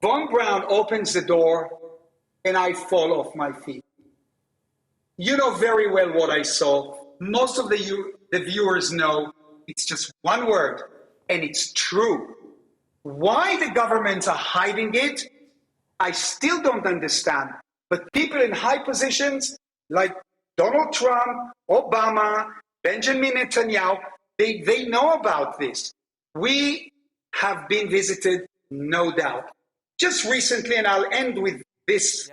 von Braun opens the door, and I fall off my feet. You know very well what I saw. Most of the viewers know it's just one word, and it's true. Why the governments are hiding it, I still don't understand. But people in high positions like Donald Trump, Obama, Benjamin Netanyahu, they know about this. We have been visited, no doubt. Just recently, and I'll end with this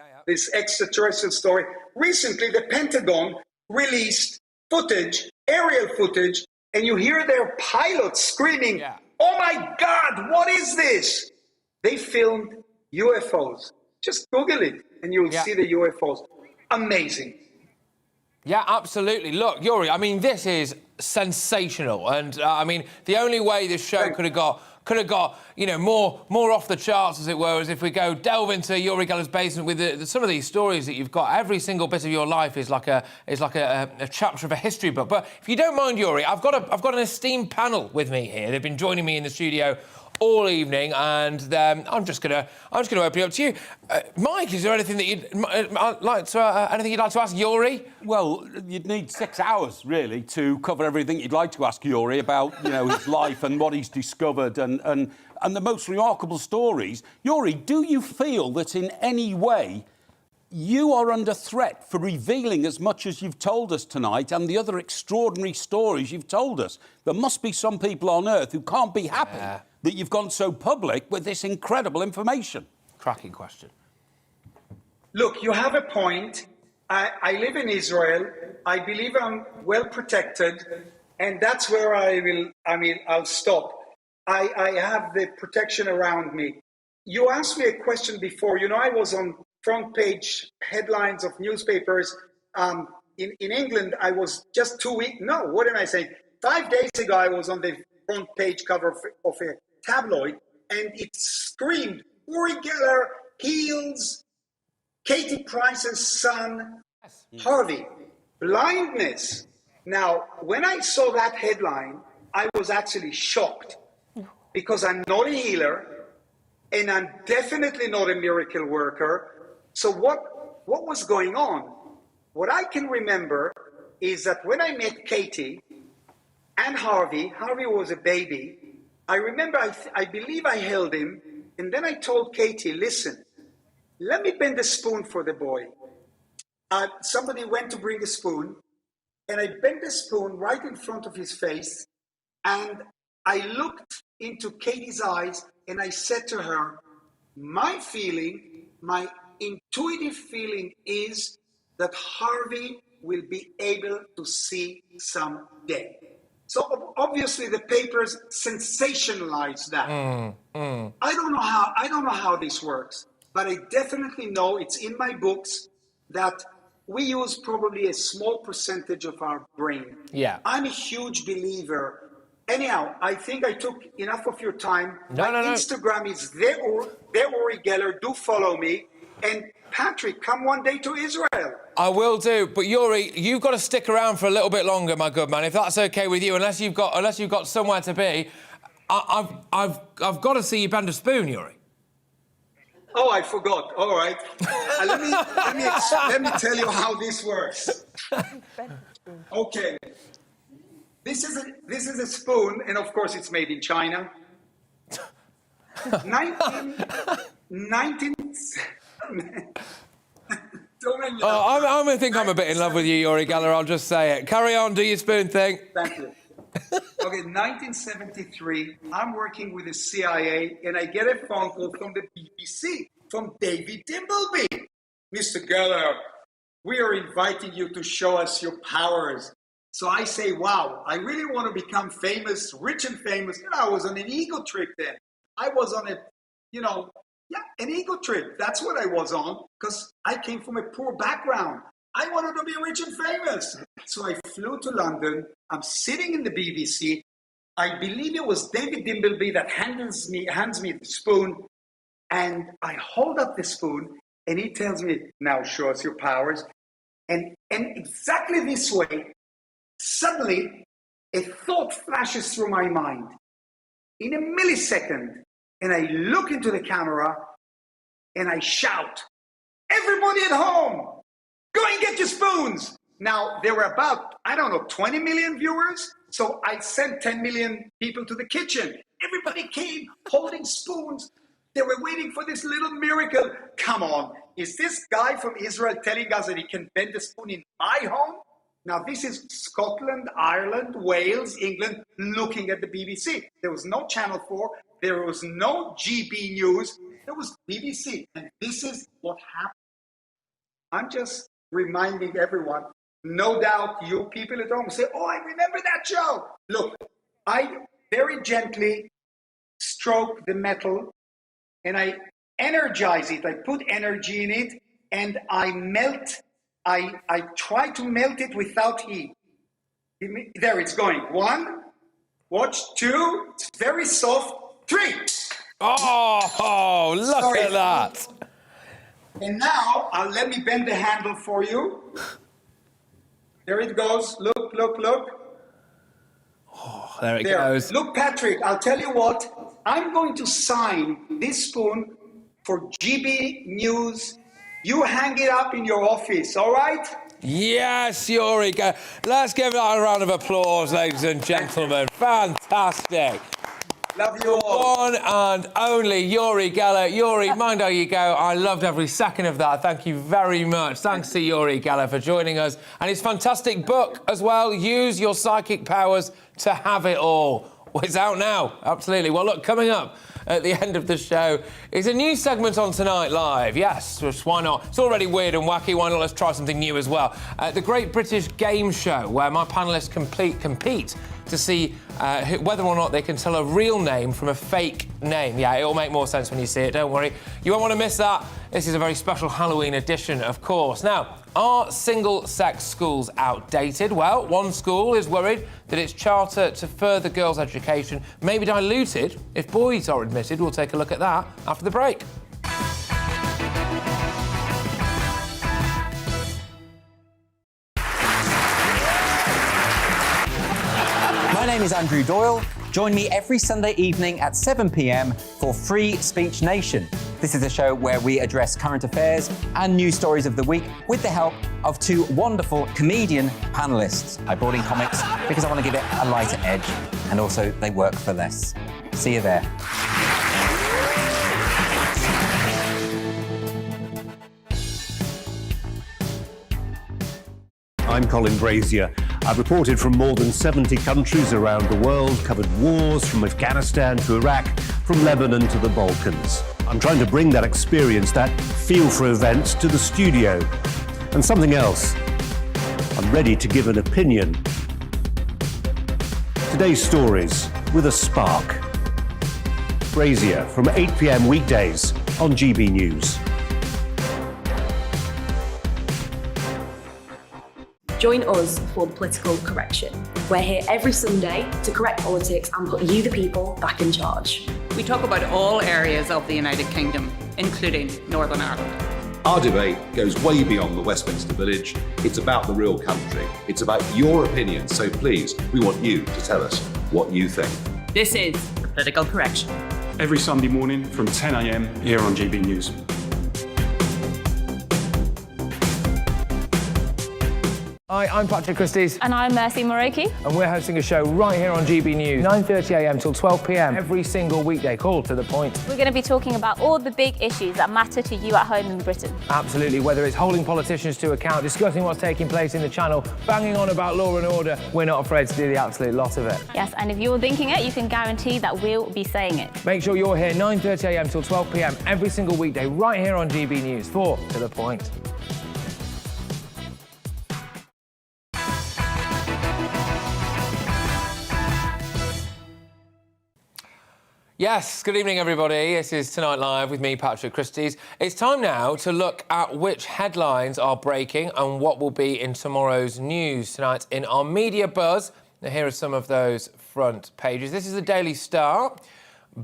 extraterrestrial story. Recently, the Pentagon released footage, aerial footage, and you hear their pilots screaming, "Oh my God, what is this?" They filmed UFOs. Just Google it and you'll see the UFOs. Amazing.
Yeah, absolutely. Look, Yuri, I mean, this is sensational. And, I mean, the only way this show could have got, you know, more off the charts, as it were, is if we go delve into Yuri Geller's basement with some of these stories that you've got. Every single bit of your life is like a chapter of a history book. But if you don't mind, Yuri, I've got an esteemed panel with me here. They've been joining me in the studio all evening, and I'm just gonna open it up to you, Mike. Is there anything that you'd like to ask Yuri?
Well, you'd need 6 hours really to cover everything you'd like to ask Yuri about, you know, his life and what he's discovered and the most remarkable stories. Yuri, do you feel that in any way you are under threat for revealing as much as you've told us tonight and the other extraordinary stories you've told us? There must be some people on Earth who can't be happy that you've gone so public with this incredible information.
Cracking question.
Look, you have a point. I live in Israel. I believe I'm well protected, and that's where I'll stop. I have the protection around me. You asked me a question before. You know, I was on front page headlines of newspapers. In England, I was just 2 weeks. No, what am I saying? 5 days ago, I was on the front page cover of a tabloid, and it screamed, Uri Geller heals Katie Price's son, Harvey. Blindness. Now, when I saw that headline, I was actually shocked, because I'm not a healer, and I'm definitely not a miracle worker. So what was going on? What I can remember is that when I met Katie and Harvey was a baby. I remember, I believe I held him, and then I told Katie, listen, let me bend the spoon for the boy. Somebody went to bring a spoon, and I bent the spoon right in front of his face, and I looked into Katie's eyes, and I said to her, my intuitive feeling is that Harvey will be able to see someday. So obviously the papers sensationalized that. I don't know how this works, but I definitely know it's in my books that we use probably a small percentage of our brain.
Yeah.
I'm a huge believer. Anyhow, I think I took enough of your time. My Instagram is the Uri Geller. Do follow me. And Patrick, come one day to Israel.
I will do, but Yuri, you've got to stick around for a little bit longer, my good man, if that's okay with you. Unless you've got somewhere to be, I've got to see you bend a spoon, Yuri.
Oh, I forgot. All right, let me tell you how this works. Okay, this is a spoon, and of course it's made in China. 19.
I'm going to think I'm a bit in love with you, Yuri Geller, I'll just say it. Carry on, do your spoon thing.
Thank you. Okay, 1973, I'm working with the CIA, and I get a phone call from the BBC, from David Dimbleby. Mr. Geller, we are inviting you to show us your powers. So I say, wow, I really want to become famous, rich and famous. You know, I was on an ego trip then. I was on an ego trip. That's what I was on, because I came from a poor background. I wanted to be rich and famous. So I flew to London. I'm sitting in the BBC. I believe it was David Dimbleby that hands me the spoon. And I hold up the spoon, and he tells me, now show us your powers. And exactly this way, suddenly, a thought flashes through my mind. In a millisecond, and I look into the camera, and I shout, everybody at home, go and get your spoons. Now, there were about, 20 million viewers. So I sent 10 million people to the kitchen. Everybody came holding spoons. They were waiting for this little miracle. Come on, is this guy from Israel telling us that he can bend a spoon in my home? Now, this is Scotland, Ireland, Wales, England, looking at the BBC. There was no Channel 4. There was no GBNews. There was BBC. And this is what happened. I'm just reminding everyone, No doubt you people at home say, oh, I remember that show. Look, I very gently stroke the metal and I energize it. I put energy in it and I melt. I try to melt it without heat. There it's going. 1, watch, 2, it's very soft. 3.
Oh, look at that.
And now, let me bend the handle for you. There it goes. Look, look, look.
Oh, there it goes.
Look, Patrick, I'll tell you what. I'm going to sign this spoon for GBNews. You hang it up in your office, all right?
Yes, Yuri. Let's give that a round of applause, ladies and gentlemen. Fantastic.
Love you all.
One and only Yuri Geller. Yuri, mind how you go. I loved every second of that. Thank you very much. Thanks to Yuri Geller for joining us. And his fantastic book as well, Use Your Psychic Powers to Have It All. Well, it's out now. Absolutely. Well, look, coming up at the end of the show is a new segment on Tonight Live. Yes, why not? It's already weird and wacky. Why not? Let's try something new as well. The Great British Game Show, where my panellists compete to see whether or not they can tell a real name from a fake name. Yeah, it'll make more sense when you see it, don't worry. You won't want to miss that. This is a very special Halloween edition, of course. Now, are single-sex schools outdated? Well, one school is worried that its charter to further girls' education may be diluted if boys are admitted. We'll take a look at that after the break.
My name is Andrew Doyle. Join me every Sunday evening at 7 p.m. for Free Speech Nation. This is a show where we address current affairs and news stories of the week with the help of 2 wonderful comedian panellists. I brought in comics because I want to give it a lighter edge, and also they work for less. See you there.
I'm Colin Brazier. I've reported from more than 70 countries around the world, covered wars from Afghanistan to Iraq, from Lebanon to the Balkans. I'm trying to bring that experience, that feel for events, to the studio. And something else. I'm ready to give an opinion. Today's stories with a spark. Brazier from 8 p.m. weekdays on GB News.
Join us for the political correction. We're here every Sunday to correct politics and put you, the people, back in charge.
We talk about all areas of the United Kingdom, including Northern Ireland.
Our debate goes way beyond the Westminster Village. It's about the real country. It's about your opinion. So please, we want you to tell us what you think.
This is the political correction.
Every Sunday morning from 10 a.m. here on GB News.
Hi, I'm Patrick Christys.
And I'm Mercy Moroki.
And we're hosting a show right here on GB News, 9:30 a.m. till 12 p.m. every single weekday. Call to the point.
We're going to be talking about all the big issues that matter to you at home in Britain.
Absolutely, whether it's holding politicians to account, discussing what's taking place in the Channel, banging on about law and order, we're not afraid to do the absolute lot of it.
Yes, and if you're thinking it, you can guarantee that we'll be saying it.
Make sure you're here 9:30 a.m. till 12 p.m. every single weekday right here on GB News for To The Point. Yes, good evening, everybody. This is Tonight Live with me, Patrick Christys. It's time now to look at which headlines are breaking and what will be in tomorrow's news tonight in our media buzz. Now, here are some of those front pages. This is the Daily Star.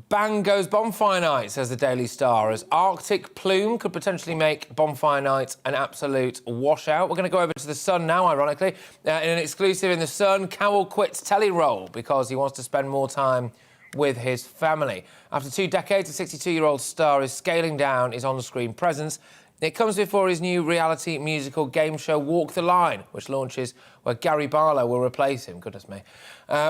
Bang goes bonfire night, says the Daily Star, as Arctic plume could potentially make bonfire night an absolute washout. We're going to go over to the Sun now, ironically. In an exclusive in the Sun, Cowell quits telly role because he wants to spend more time with his family. After 2 decades, the 62-year-old star is scaling down his on-screen presence. It comes before his new reality musical game show Walk the Line, which launches where Gary Barlow will replace him. Goodness me.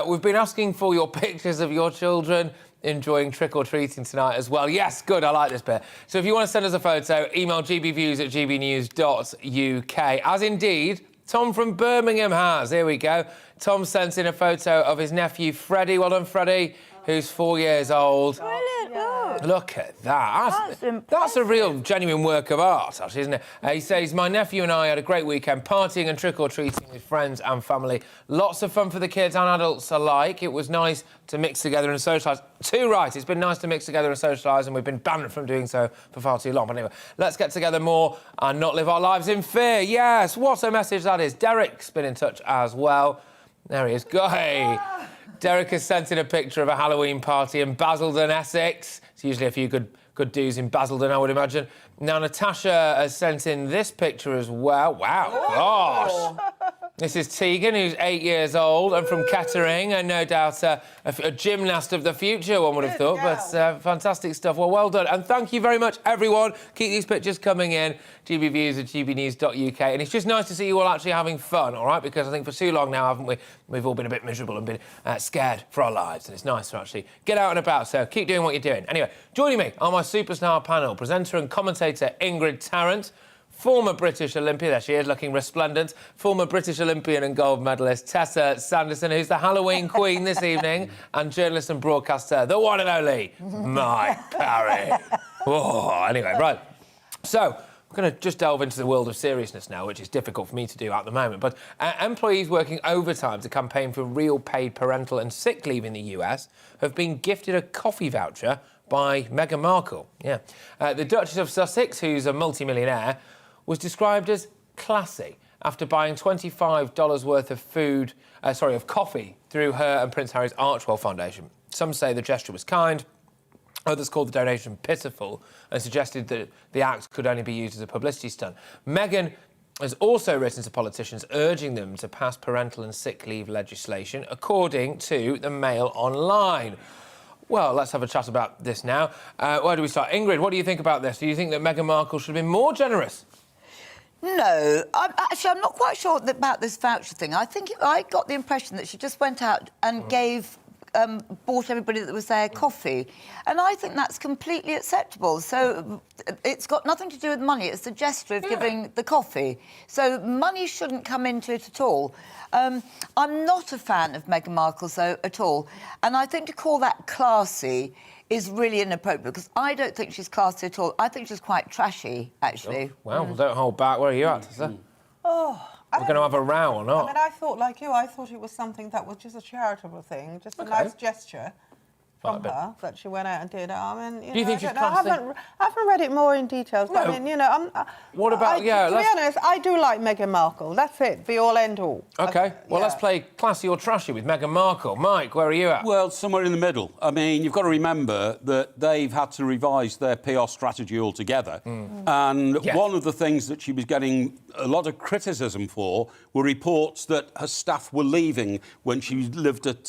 We've been asking for your pictures of your children enjoying trick-or-treating tonight as well. Yes, good, I like this bit. So if you want to send us a photo, email gbviews@gbnews.uk, as indeed Tom from Birmingham has. Here we go. Tom sent in a photo of his nephew Freddie. Well done, Freddie, who's 4 years old.
Brilliant,
Look at that. That's a real, genuine work of art, actually, isn't it? He says, my nephew and I had a great weekend partying and trick-or-treating with friends and family. Lots of fun for the kids and adults alike. It was nice to mix together and socialise. Too right, it's been nice to mix together and socialise, and we've been banned from doing so for far too long. But anyway, let's get together more and not live our lives in fear. Yes, what a message that is. Derek's been in touch as well. There he is. Hey. Derek has sent in a picture of a Halloween party in Basildon, Essex. It's usually a few good dudes in Basildon, I would imagine. Now, Natasha has sent in this picture as well. Wow, gosh. This is Tegan, who's 8 years old and from Kettering, and no doubt a gymnast of the future, one would have thought. But fantastic stuff. Well done. And thank you very much, everyone. Keep these pictures coming in. GBViews at gbnews.uk. And it's just nice to see you all actually having fun, all right? Because I think for too long now, haven't we? We've all been a bit miserable and been scared for our lives. And it's nice to actually get out and about. So keep doing what you're doing. Anyway, joining me on my superstar panel, presenter and commentator Ingrid Tarrant, former British Olympian, there she is, looking resplendent, former British Olympian and gold medalist Tessa Sanderson, who's the Halloween queen this evening, and journalist and broadcaster, the one and only Mike Parry. Oh, anyway, right. So, we're going to just delve into the world of seriousness now, which is difficult for me to do at the moment. But employees working overtime to campaign for real paid parental and sick leave in the US have been gifted a coffee voucher by Meghan Markle. Yeah. The Duchess of Sussex, who's a multimillionaire, was described as classy after buying $25 worth of coffee through her and Prince Harry's Archewell Foundation. Some say the gesture was kind, others called the donation pitiful and suggested that the act could only be used as a publicity stunt. Meghan has also written to politicians urging them to pass parental and sick leave legislation, according to the Mail Online. Well, let's have a chat about this now. Where do we start? Ingrid, what do you think about this? Do you think that Meghan Markle should have been more generous?
No, I'm not quite sure about this voucher thing. I think I got the impression that she just went out and bought everybody that was there coffee. And I think that's completely acceptable. So it's got nothing to do with money. It's the gesture of giving the coffee. So money shouldn't come into it at all. I'm not a fan of Meghan Markle, though, at all. And I think to call that classy is really inappropriate, because I don't think she's classy at all. I think she's quite trashy, actually.
Oh, well, don't hold back. Where are you at, Tessa?
Oh,
We're going to have a row or not?
I mean, I thought, like you, I thought it was something that was just a charitable thing, just a nice gesture from her that she went out and did. I mean,
do you think she's classy?
I haven't read it more in details, but I mean, you know,
what about,
to be honest, I do like Meghan Markle. That's it, be all end all.
OK, well, let's play classy or trashy with Meghan Markle. Mike, where are you at?
Well, somewhere in the middle. I mean, you've got to remember that they've had to revise their PR strategy altogether. And one of the things that she was getting a lot of criticism for were reports that her staff were leaving when she lived at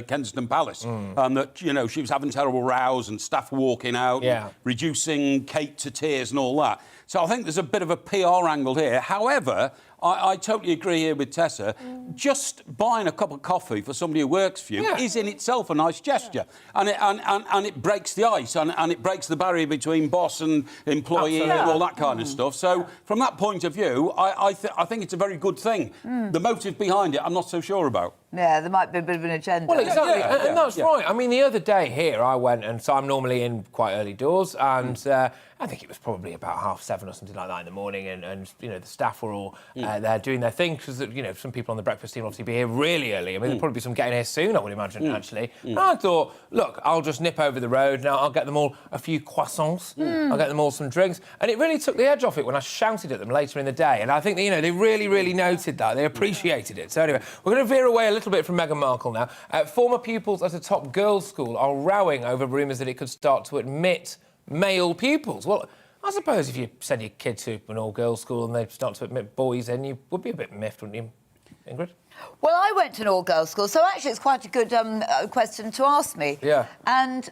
Kensington Palace. And that, you know, she was having terrible rows and staff walking out, reducing Kate to tears and all that. So I think there's a bit of a PR angle here. However, I totally agree here with Tessa. Just buying a cup of coffee for somebody who works for you is in itself a nice gesture. And it breaks the ice and it breaks the barrier between boss and employee and all that kind of stuff. So from that point of view, I think it's a very good thing. The motive behind it, I'm not so sure about.
Yeah, there might be a bit of an agenda.
Well, exactly, and that's right. I mean, the other day here, I went, and so I'm normally in quite early doors, and I think it was probably about 7:30 or something like that in the morning, and you know, the staff were all there doing their thing, because, you know, some people on the breakfast team obviously be here really early. I mean, there'll probably be some getting here soon, I would imagine, actually. And I thought, look, I'll just nip over the road, now I'll get them all a few croissants, I'll get them all some drinks, and it really took the edge off it when I shouted at them later in the day, and I think that, you know, they really, really noted that, they appreciated it. So anyway, we're going to veer away a little bit from Meghan Markle now. Former pupils at a top girls' school are rowing over rumours that it could start to admit male pupils. Well, I suppose if you send your kid to an all-girls school and they start to admit boys, then you would be a bit miffed, wouldn't you, Ingrid?
Well, I went to an all-girls school, so actually it's quite a good question to ask me.
Yeah.
And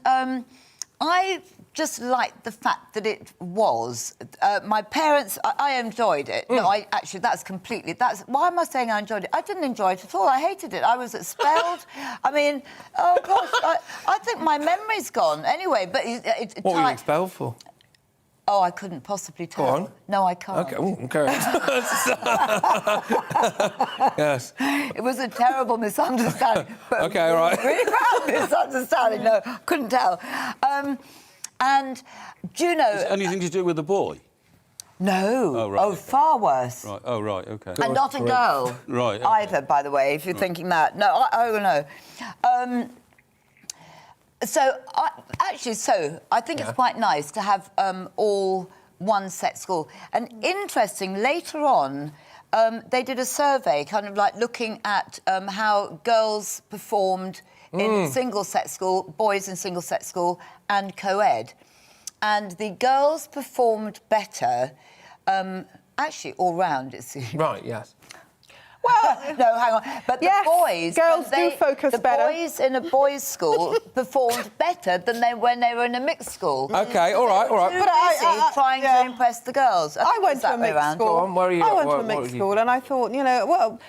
I just liked the fact that it was. My parents, I enjoyed it. No, why am I saying I enjoyed it? I didn't enjoy it at all. I hated it. I was expelled. I mean, oh, gosh, I think my memory's gone. Anyway, but
what were you expelled for?
Oh, I couldn't possibly tell.
Go on.
No, I can't.
Okay, okay. Yes.
It was a terrible misunderstanding.
Okay, all right.
Really bad misunderstanding. No, couldn't tell. And do you know...
Is it anything to do with the boy?
No.
Oh, right.
Oh, far worse.
Right. Oh, right, OK.
And not a girl.
Right. Okay.
Either, by the way, if you're thinking that. No, no. I think it's quite nice to have all one set school. And interesting, later on, they did a survey, kind of like looking at how girls performed in single-set school, boys in single-set school, and co-ed. And the girls performed better, actually all round, it seems.
Right, yes.
Well, no, hang on. But the boys...
girls do focus better.
The boys in a boys' school performed better than when they were in a mixed school.
OK, all right.
But trying to impress the girls.
I went to a mixed school.
Go on, where are you?
I went to a mixed school, and I thought, you know, well,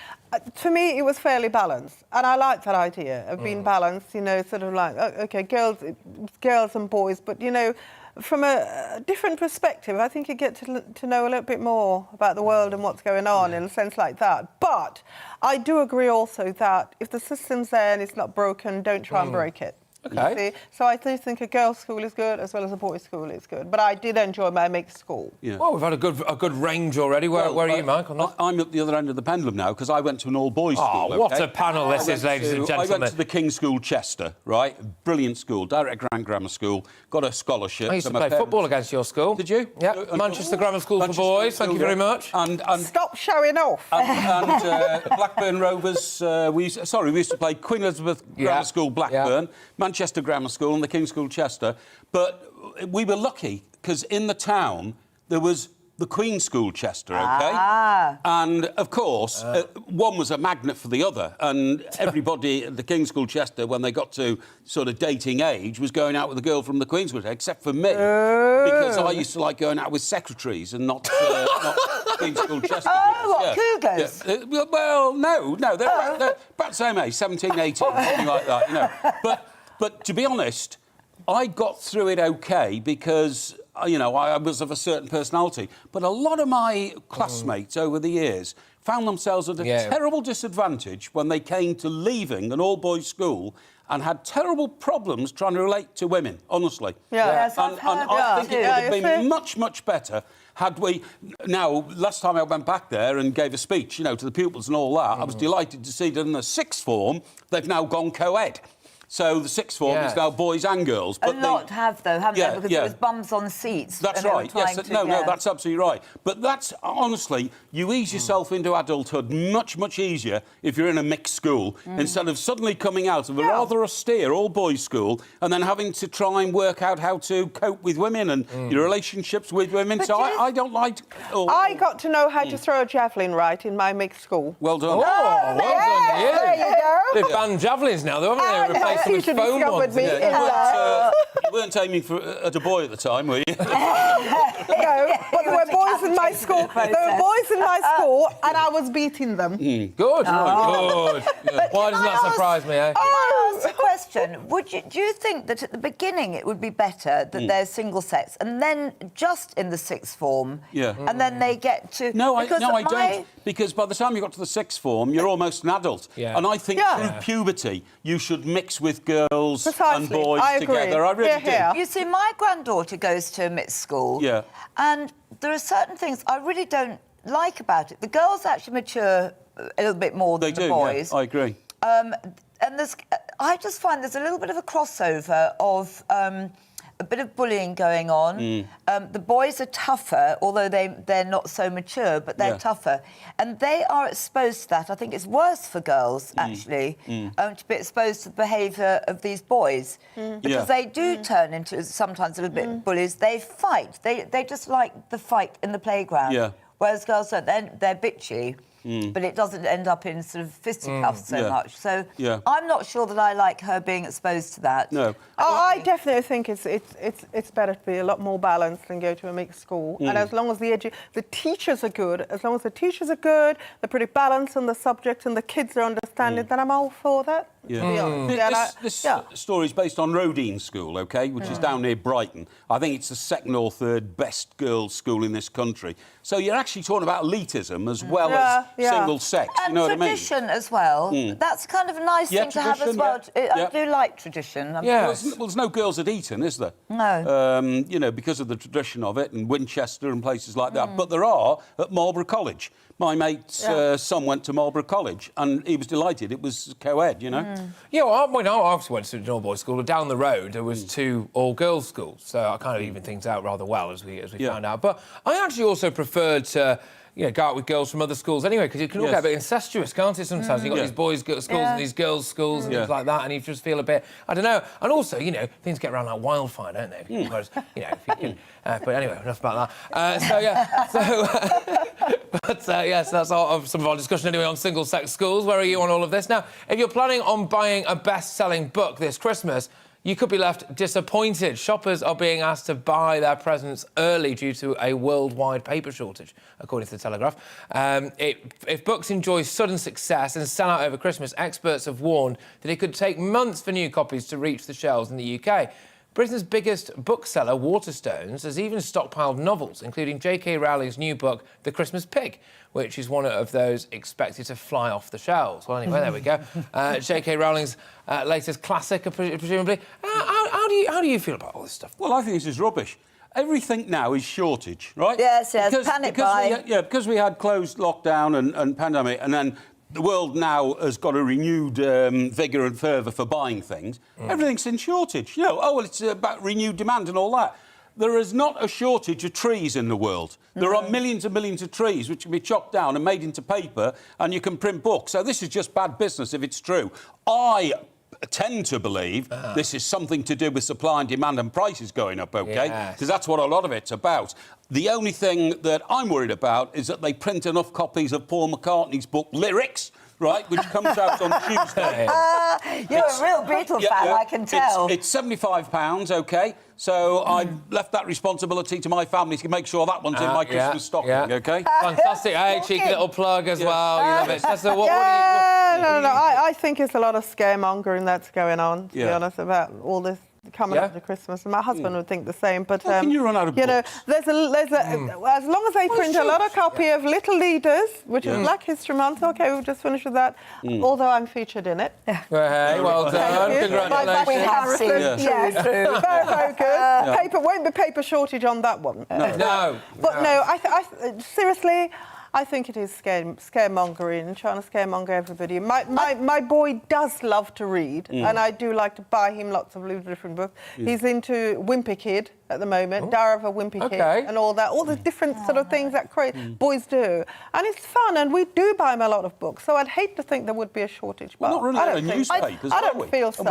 to me, it was fairly balanced, and I like that idea of being balanced. You know, sort of like, OK, girls and boys, but you know, from a different perspective, I think you get to know a little bit more about the world and what's going on in a sense like that. But I do agree also that if the system's there and it's not broken, don't try and break it.
Okay.
So
I do think a girls' school is good as well as a boys' school is good. But I did enjoy my mixed school.
Yeah.
Well, we've had a good range already. Where are you, Mike?
I'm at the other end of the pendulum now because I went to an all-boys school.
Oh, what a panel this is, ladies and gentlemen.
I went to the King's School, Chester, right? Brilliant school, direct grammar school, got a scholarship.
I used to play football against your school.
Did you?
Yeah, Manchester Grammar School for boys. Thank you very much.
And
stop showing off.
And Blackburn Rovers. We used to play Queen Elizabeth Grammar School, Blackburn, Manchester Grammar School, and the King's School, Chester. But we were lucky because in the town there was the Queen's School, Chester, OK? And, of course, one was a magnet for the other, and everybody at the King's School, Chester, when they got to sort of dating age, was going out with a girl from the Queen's School, except for me, because I used to like going out with secretaries and not Queen's School, Chester.
Cougars?
Well, no, they're about the same age, 17, 18, something like that, you know. But to be honest, I got through it OK because... You know, I was of a certain personality. But a lot of my classmates over the years found themselves at a terrible disadvantage when they came to leaving an all-boys school and had terrible problems trying to relate to women, honestly.
Yeah.
And I think it would have been much, much better had we... Now, last time I went back there and gave a speech, you know, to the pupils and all that, I was delighted to see that in the sixth form, they've now gone co-ed. So the sixth form is now boys and girls. But
a lot have, though, haven't they? Because there was bums on seats.
That's right. Yes, no, that's absolutely right. But that's, honestly, you ease yourself into adulthood much, much easier if you're in a mixed school, instead of suddenly coming out of a rather austere all-boys school and then having to try and work out how to cope with women and your relationships with women.
But
so I don't like...
I got to know how to throw a javelin right in my mixed school.
Well done.
Oh, well done, you.
There you go.
They've banned javelins now, though, haven't they? Replaced them with foam ones.
You weren't aiming at a boy at the time, were you?
No, but there were boys in my school. There were boys in my school, and I was beating them.
Good. Good. Why doesn't that surprise me, eh?
Can I ask a question? Do you think that at the beginning it would be better that they're single sex, and then just in the sixth form, and then they get to...
No, I don't. Because by the time you got to the sixth form, you're almost an adult.
Yeah.
And I think through puberty, you should mix with girls and boys together. I really do.
You see, my granddaughter goes to a mixed school.
Yeah.
And there are certain things I really don't like about it. The girls actually mature a little bit more than the boys.
Yeah, I agree.
And I just find there's a little bit of a crossover of a bit of bullying going on. The boys are tougher, although they're not so mature, but they're tougher. And they are exposed to that. I think it's worse for girls, actually, to be exposed to the behaviour of these boys. Because they do turn into, sometimes a little bit bullies. They fight. They just like the fight in the playground. Whereas girls don't. They're bitchy. but it doesn't end up in sort of fisticuffs so
Yeah.
much. So
Yeah.
I'm not sure that I like her being exposed to that.
No.
I definitely think it's better to be a lot more balanced and go to a mixed school. And as long as the teachers are good, they're pretty balanced on the subject and the kids are understanding, then I'm all for that.
Yeah. This story is based on Rodine School, OK, which is down near Brighton. I think it's the second or third best girls' school in this country. So you're actually talking about elitism as well as single sex.
And
you know what I mean?
tradition as well. That's kind of a nice thing to have as well. I do like tradition.
Well, there's no girls at Eton, is there?
No.
You know, because of the tradition of it, and Winchester and places like that. But there are at Marlborough College. My mate's son went to Marlborough College, and he was delighted. It was co-ed, you know.
Yeah, well, I obviously went to an all-boys school. Down the road, there was 2 all-girls schools, so I kind of even things out rather well as we found out. But I actually also preferred to, go out with girls from other schools anyway, because it can all get a bit incestuous, can't it? Sometimes you've got these boys' schools and these girls' schools and things like that, and you just feel a bit, I don't know. And also, things get around like wildfire, don't they? Because, if you can, but anyway, enough about that. So that's some of our discussion anyway on single-sex schools. Where are you on all of this? Now, if you're planning on buying a best-selling book this Christmas, you could be left disappointed. Shoppers are being asked to buy their presents early due to a worldwide paper shortage, according to The Telegraph. If books enjoy sudden success and sell out over Christmas, experts have warned that it could take months for new copies to reach the shelves in the UK. Britain's biggest bookseller, Waterstones, has even stockpiled novels, including J.K. Rowling's new book, The Christmas Pig, which is one of those expected to fly off the shelves. Well, anyway, there we go. J.K. Rowling's latest classic, presumably. How do you feel about all this stuff?
Well, I think this is rubbish. Everything now is shortage, right?
Yes, panic buy.
Because we had closed lockdown and pandemic, and then the world now has got a renewed vigour and fervour for buying things. Everything's in shortage. It's about renewed demand and all that. There is not a shortage of trees in the world. There are millions and millions of trees which can be chopped down and made into paper, and you can print books. So this is just bad business if it's true. I tend to believe this is something to do with supply and demand and prices going up, OK? Because that's what a lot of it's about. The only thing that I'm worried about is that they print enough copies of Paul McCartney's book Lyrics, right, which comes out on Tuesday.
You're a real Beatle fan, I can tell.
It's £75, OK? So I've left that responsibility to my family to make sure that one's in my Christmas stocking, OK?
Fantastic. Hey, cheeky little plug as well. You love it. Tessa,
I think it's a lot of scaremongering that's going on, to be honest, about all this coming up to Christmas. And my husband would think the same, but
how can you run out of books?
There's as long as they print a lot of copy of Little Leaders, which is Black History Month. OK, we've just finished with that. Although I'm featured in it.
Hey, well done. Congratulations.
Yes, true. Very good. Paper won't be paper shortage on that one.
No.
But no, I seriously, I think it is scaremongering and trying to scaremonger everybody. My boy does love to read, and I do like to buy him lots of different books. He's into Wimpy Kid at the moment, Diary of a Wimpy Kid, and all that, all the different sort of things that boys do. And it's fun, and we do buy him a lot of books, so I'd hate to think there would be a shortage. But
not really
I don't
newspapers,
I don't feel so.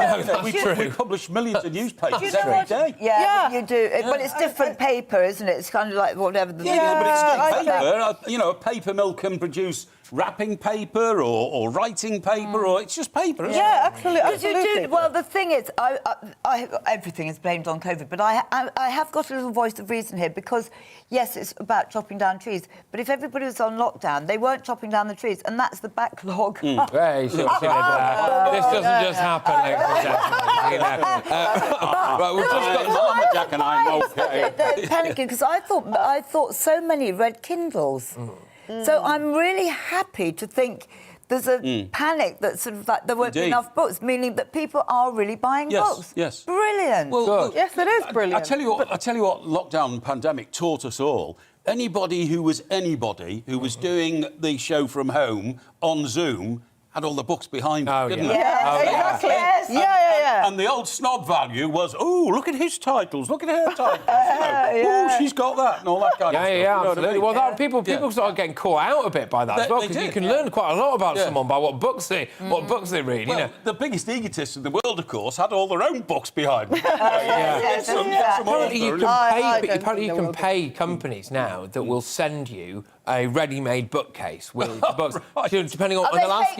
We publish millions of newspapers every day.
Yeah, you do. But it's different paper, isn't it? It's kind of like whatever the...
Yeah, but it's still paper. A paper mill can produce wrapping paper or writing paper, or it's just paper, isn't it?
Yeah, absolutely.
Well, the thing is, everything is blamed on COVID, but I have got a little voice of reason here, because, yes, it's about chopping down trees, but if everybody was on lockdown, they weren't chopping down the trees, and that's the backlog.
This doesn't just happen, ladies and gentlemen. Right, we've just got...
Jack and I are okay.
They're panicking, because I thought so many read Kindles. So I'm really happy to think there's a panic that sort of like there won't be enough books, meaning that people are really buying books.
Yes.
Brilliant.
Well,
yes, it is brilliant.
I tell you what, lockdown and pandemic taught us all. Anybody who was doing the show from home on Zoom had all the books behind it, didn't it?
Yeah, exactly. Yeah.
And the old snob value was, oh, look at his titles, look at her titles. Oh, she's got that and all that kind of stuff.
Yeah, absolutely. Well, people start getting caught out a bit by that as well, because you can learn quite a lot about someone by what books they read.
Well,
you know,
the biggest egotists in the world, of course, had all their own books behind them.
Apparently, you can pay companies now that will send you a ready-made bookcase with books, depending on. They'll ask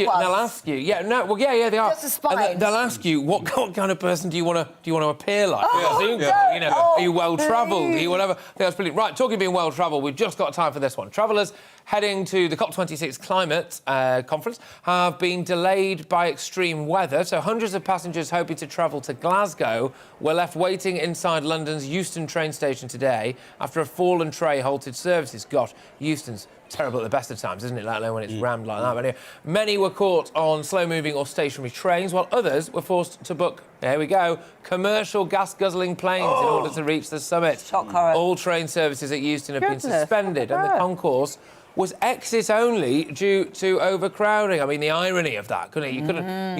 you. Yeah, they are. And they'll ask you what kind of person do you want to appear like? Are you well-travelled? Are you whatever? That's brilliant. Right, talking of being well-travelled, we've just got time for this one. Travellers heading to the COP26 climate conference have been delayed by extreme weather. So hundreds of passengers hoping to travel to Glasgow were left waiting inside London's Euston train station today after a fallen tray halted services. Gosh, Euston's terrible at the best of times, isn't it? Let alone when it's rammed like that. But anyway, many were caught on slow-moving or stationary trains, while others were forced to book, there we go, commercial gas-guzzling planes in order to reach the summit.
Shock horror.
All train services at Euston have been suspended, and the concourse was exit only due to overcrowding. I mean, the irony of that, couldn't it? You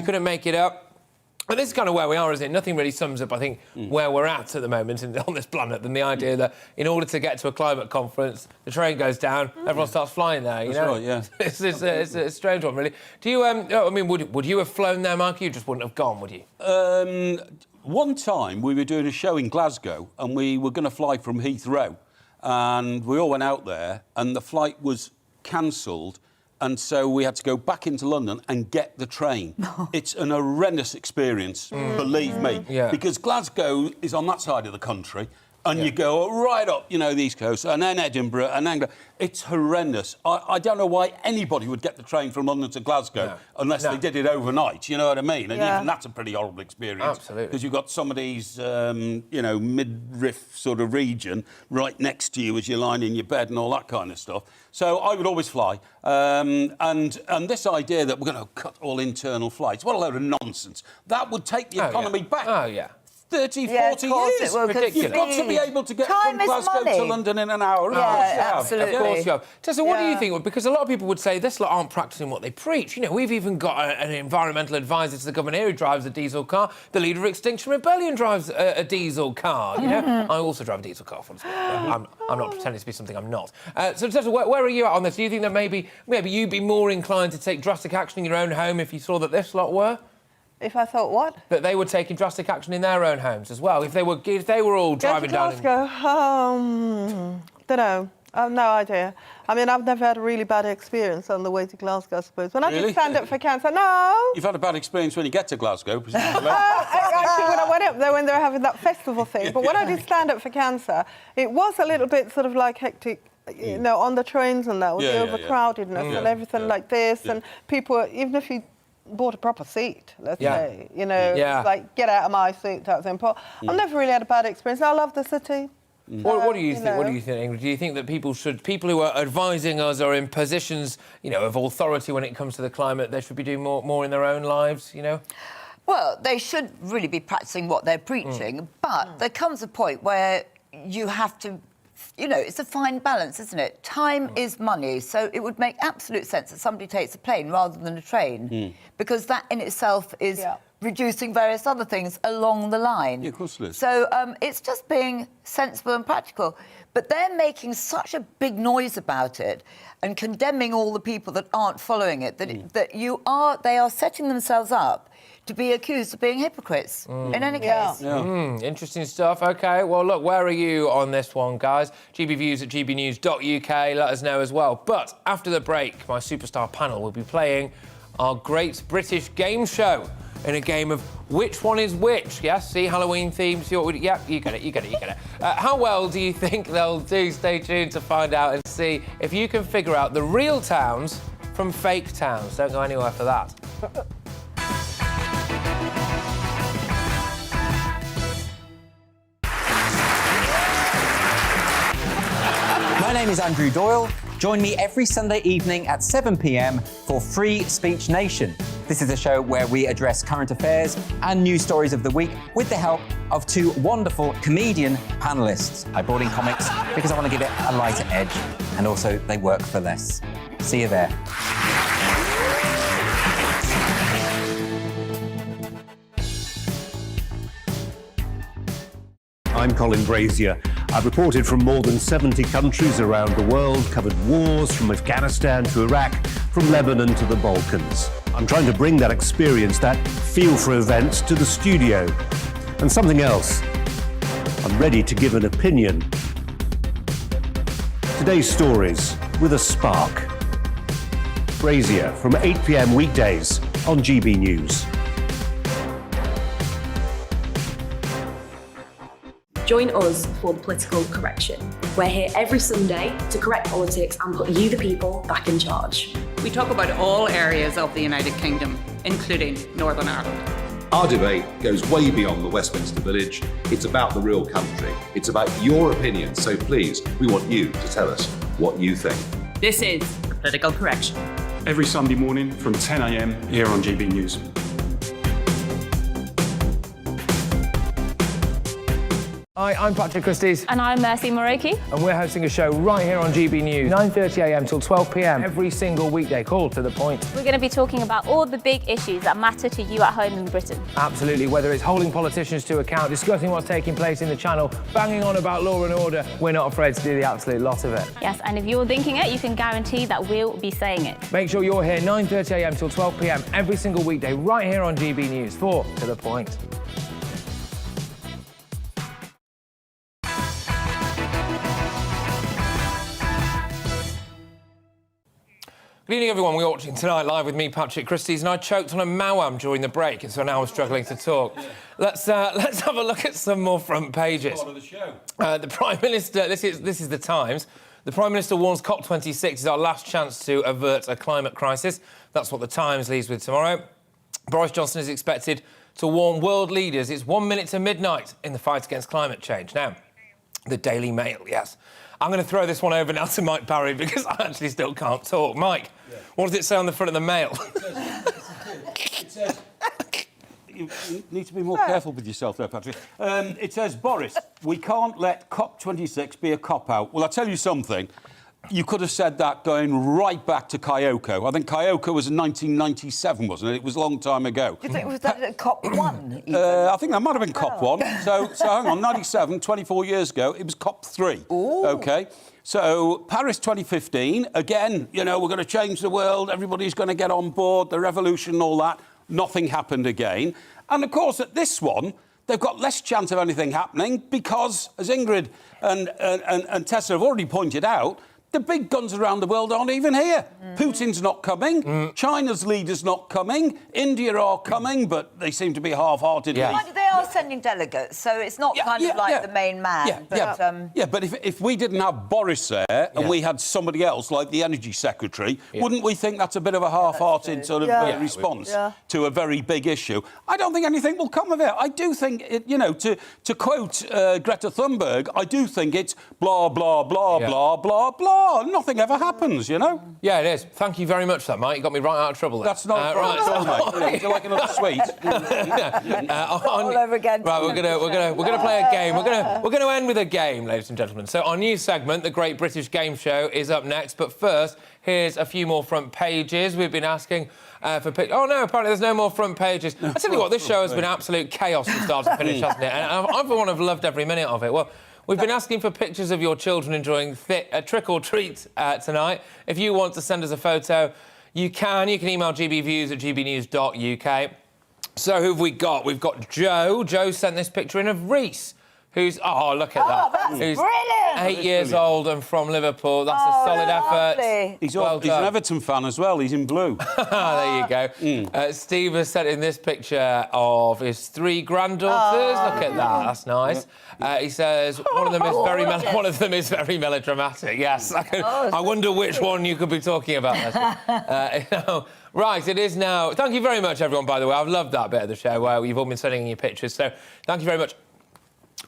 couldn't make it up. But this is kind of where we are, isn't it? Nothing really sums up, I think, where we're at the moment on this planet than the idea that in order to get to a climate conference, the train goes down, everyone starts flying there, you know?
That's right, yeah.
It's a strange one, really. Do you, I mean, would you have flown there, Mark? You just wouldn't have gone, would you?
One time we were doing a show in Glasgow and we were going to fly from Heathrow, and we all went out there and the flight was cancelled, and so we had to go back into London and get the train. It's an horrendous experience, believe me, because Glasgow is on that side of the country, and you go right up, the East Coast, and then Edinburgh, and Anglia. It's horrendous. I don't know why anybody would get the train from London to Glasgow unless they did it overnight, you know what I mean? And even that's a pretty horrible experience.
Absolutely.
Because you've got somebody's, midriff sort of region right next to you as you're lying in your bed and all that kind of stuff. So I would always fly. And this idea that we're going to cut all internal flights, what a load of nonsense. That would take the economy back.
Oh, yeah.
30, 40 years.
Ridiculous.
You've got to be able to get from Glasgow to London in an hour.
Absolutely.
Of course you have. Tessa, what do you think? Because a lot of people would say this lot aren't practising what they preach. We've even got an environmental advisor to the government here who drives a diesel car. The leader of Extinction Rebellion drives a diesel car, I also drive a diesel car, I'm not pretending to be something I'm not. So, Tessa, where are you at on this? Do you think that maybe you'd be more inclined to take drastic action in your own home if you saw that this lot were?
If I thought what?
That they were taking drastic action in their own homes as well. If they were all driving down.
Glasgow. Don't know. I have no idea. I mean, I've never had a really bad experience on the way to Glasgow, I suppose. When I did stand up for cancer, no.
You've had a bad experience when you get to Glasgow, presumably.
Actually, when I went up there, when they were having that festival thing. But when I did stand up for cancer, it was a little bit sort of like hectic. On the trains and that, with the overcrowdedness and everything like this, and people, even if you bought a proper seat, let's say, like get out of my seat type thing. But I've never really had a bad experience. I love the city.
What do you think? What do you think, Ingrid? Do you think that people who are advising us or in positions, of authority when it comes to the climate, they should be doing more in their own lives?
Well, they should really be practising what they're preaching, but there comes a point where you have to. It's a fine balance, isn't it? Time is money, so it would make absolute sense that somebody takes a plane rather than a train, because that in itself is reducing various other things along the line.
Yeah, of course it is.
So it's just being sensible and practical. But they're making such a big noise about it and condemning all the people that aren't following it, that they are setting themselves up to be accused of being hypocrites, in any case.
Interesting stuff. OK, well, look, where are you on this one, guys? GBviews at gbnews.uk, let us know as well. But after the break, my superstar panel will be playing our Great British Game Show in a game of which one is which. Yes, see, Halloween themes. You get it. How well do you think they'll do? Stay tuned to find out and see if you can figure out the real towns from fake towns. Don't go anywhere for that.
My name is Andrew Doyle. Join me every Sunday evening at 7 p.m. for Free Speech Nation. This is a show where we address current affairs and news stories of the week with the help of two wonderful comedian panellists. I brought in comics because I want to give it a lighter edge, and also they work for less. See you there.
I'm Colin Brazier. I've reported from more than 70 countries around the world, covered wars from Afghanistan to Iraq, from Lebanon to the Balkans. I'm trying to bring that experience, that feel for events, to the studio. And something else. I'm ready to give an opinion. Today's stories with a spark. Brazier from 8 p.m. weekdays on GB News.
Join us for the political correction. We're here every Sunday to correct politics and put you, the people, back in charge.
We talk about all areas of the United Kingdom, including Northern Ireland.
Our debate goes way beyond the Westminster Village. It's about the real country. It's about your opinion. So please, we want you to tell us what you think.
This is Political Correction.
Every Sunday morning from 10 a.m. here on GB News.
Hi, I'm Patrick Christys.
And I'm Mercy Moroki.
And we're hosting a show right here on GB News, 9:30 a.m. till 12 p.m. every single weekday, called To The Point.
We're going to be talking about all the big issues that matter to you at home in Britain.
Absolutely, whether it's holding politicians to account, discussing what's taking place in the Channel, banging on about law and order, we're not afraid to do the absolute lot of it.
Yes, and if you're thinking it, you can guarantee that we'll be saying it.
Make sure you're here 9:30 a.m. till 12 p.m. every single weekday, right here on GB News for To The Point. Good evening, everyone. We're watching Tonight Live with me, Patrick Christys, and I choked on a mawam during the break, and so now I'm struggling to talk. Let's have a look at some more front pages.
Part of the show.
The Prime Minister, this is the Times. The Prime Minister warns COP26 is our last chance to avert a climate crisis. That's what the Times leads with tomorrow. Boris Johnson is expected to warn world leaders it's 1 minute to midnight in the fight against climate change. Now, the Daily Mail, yes. I'm going to throw this one over now to Mike Parry because I actually still can't talk. Mike, what does it say on the front of the Mail?
It says... You need to be more careful with yourself there, Patrick. It says, Boris, we can't let COP26 be a cop-out. Well, I'll tell you something. You could have said that going right back to Kyoko. I think Kyoko was in 1997, wasn't it? It was a long time ago.
Do you think it was that at COP1?
I think that might have been COP1. So hang on, 97, 24 years ago, it was COP3.
Ooh.
OK? So Paris 2015, again, you know, we're going to change the world, everybody's going to get on board, the revolution and all that. Nothing happened again. And, of course, at this one, they've got less chance of anything happening because, as Ingrid and Tessa have already pointed out, the big guns around the world aren't even here. Putin's not coming. China's leader's not coming. India are coming, but they seem to be half-hearted.
Yeah. They are sending delegates, so it's not the main man.
But if we didn't have Boris there and we had somebody else, like the Energy Secretary, wouldn't we think that's a bit of a half-hearted sort of response to a very big issue? I don't think anything will come of it. I do think, to quote Greta Thunberg, I do think it's blah, blah, blah, blah, blah, blah. Nothing ever happens, you know?
Yeah, it is. Thank you very much for that, Mike. You got me right out of trouble there.
That's not a problem at all, mate. Would you like another sweet?
All over again.
Right, we're gonna play a game. We're gonna end with a game, ladies and gentlemen. So our new segment, the Great British Game Show, is up next. But first, here's a few more front pages. We've been asking for pictures. Oh no, apparently there's no more front pages. I tell you what, this show has been absolute chaos from start to finish, hasn't it? And I, for one, have loved every minute of it. Well, we've been asking for pictures of your children enjoying a trick or treat tonight. If you want to send us a photo, you can. You can email gbviews@gbnews.uk. So who have we got? We've got Joe. Joe sent this picture in of Reese, who's... Oh, look at that.
That's
who's
brilliant.
8 years old and from Liverpool. That's a solid effort.
He's an Everton fan as well. He's in blue.
There you go. Steve has sent in this picture of his 3 granddaughters. Look at that. That's nice. He says one of them is very melodramatic. Yes. I wonder which one you could be talking about. Right, it is now. Thank you very much, everyone, by the way. I've loved that bit of the show where you've all been sending in your pictures. So thank you very much.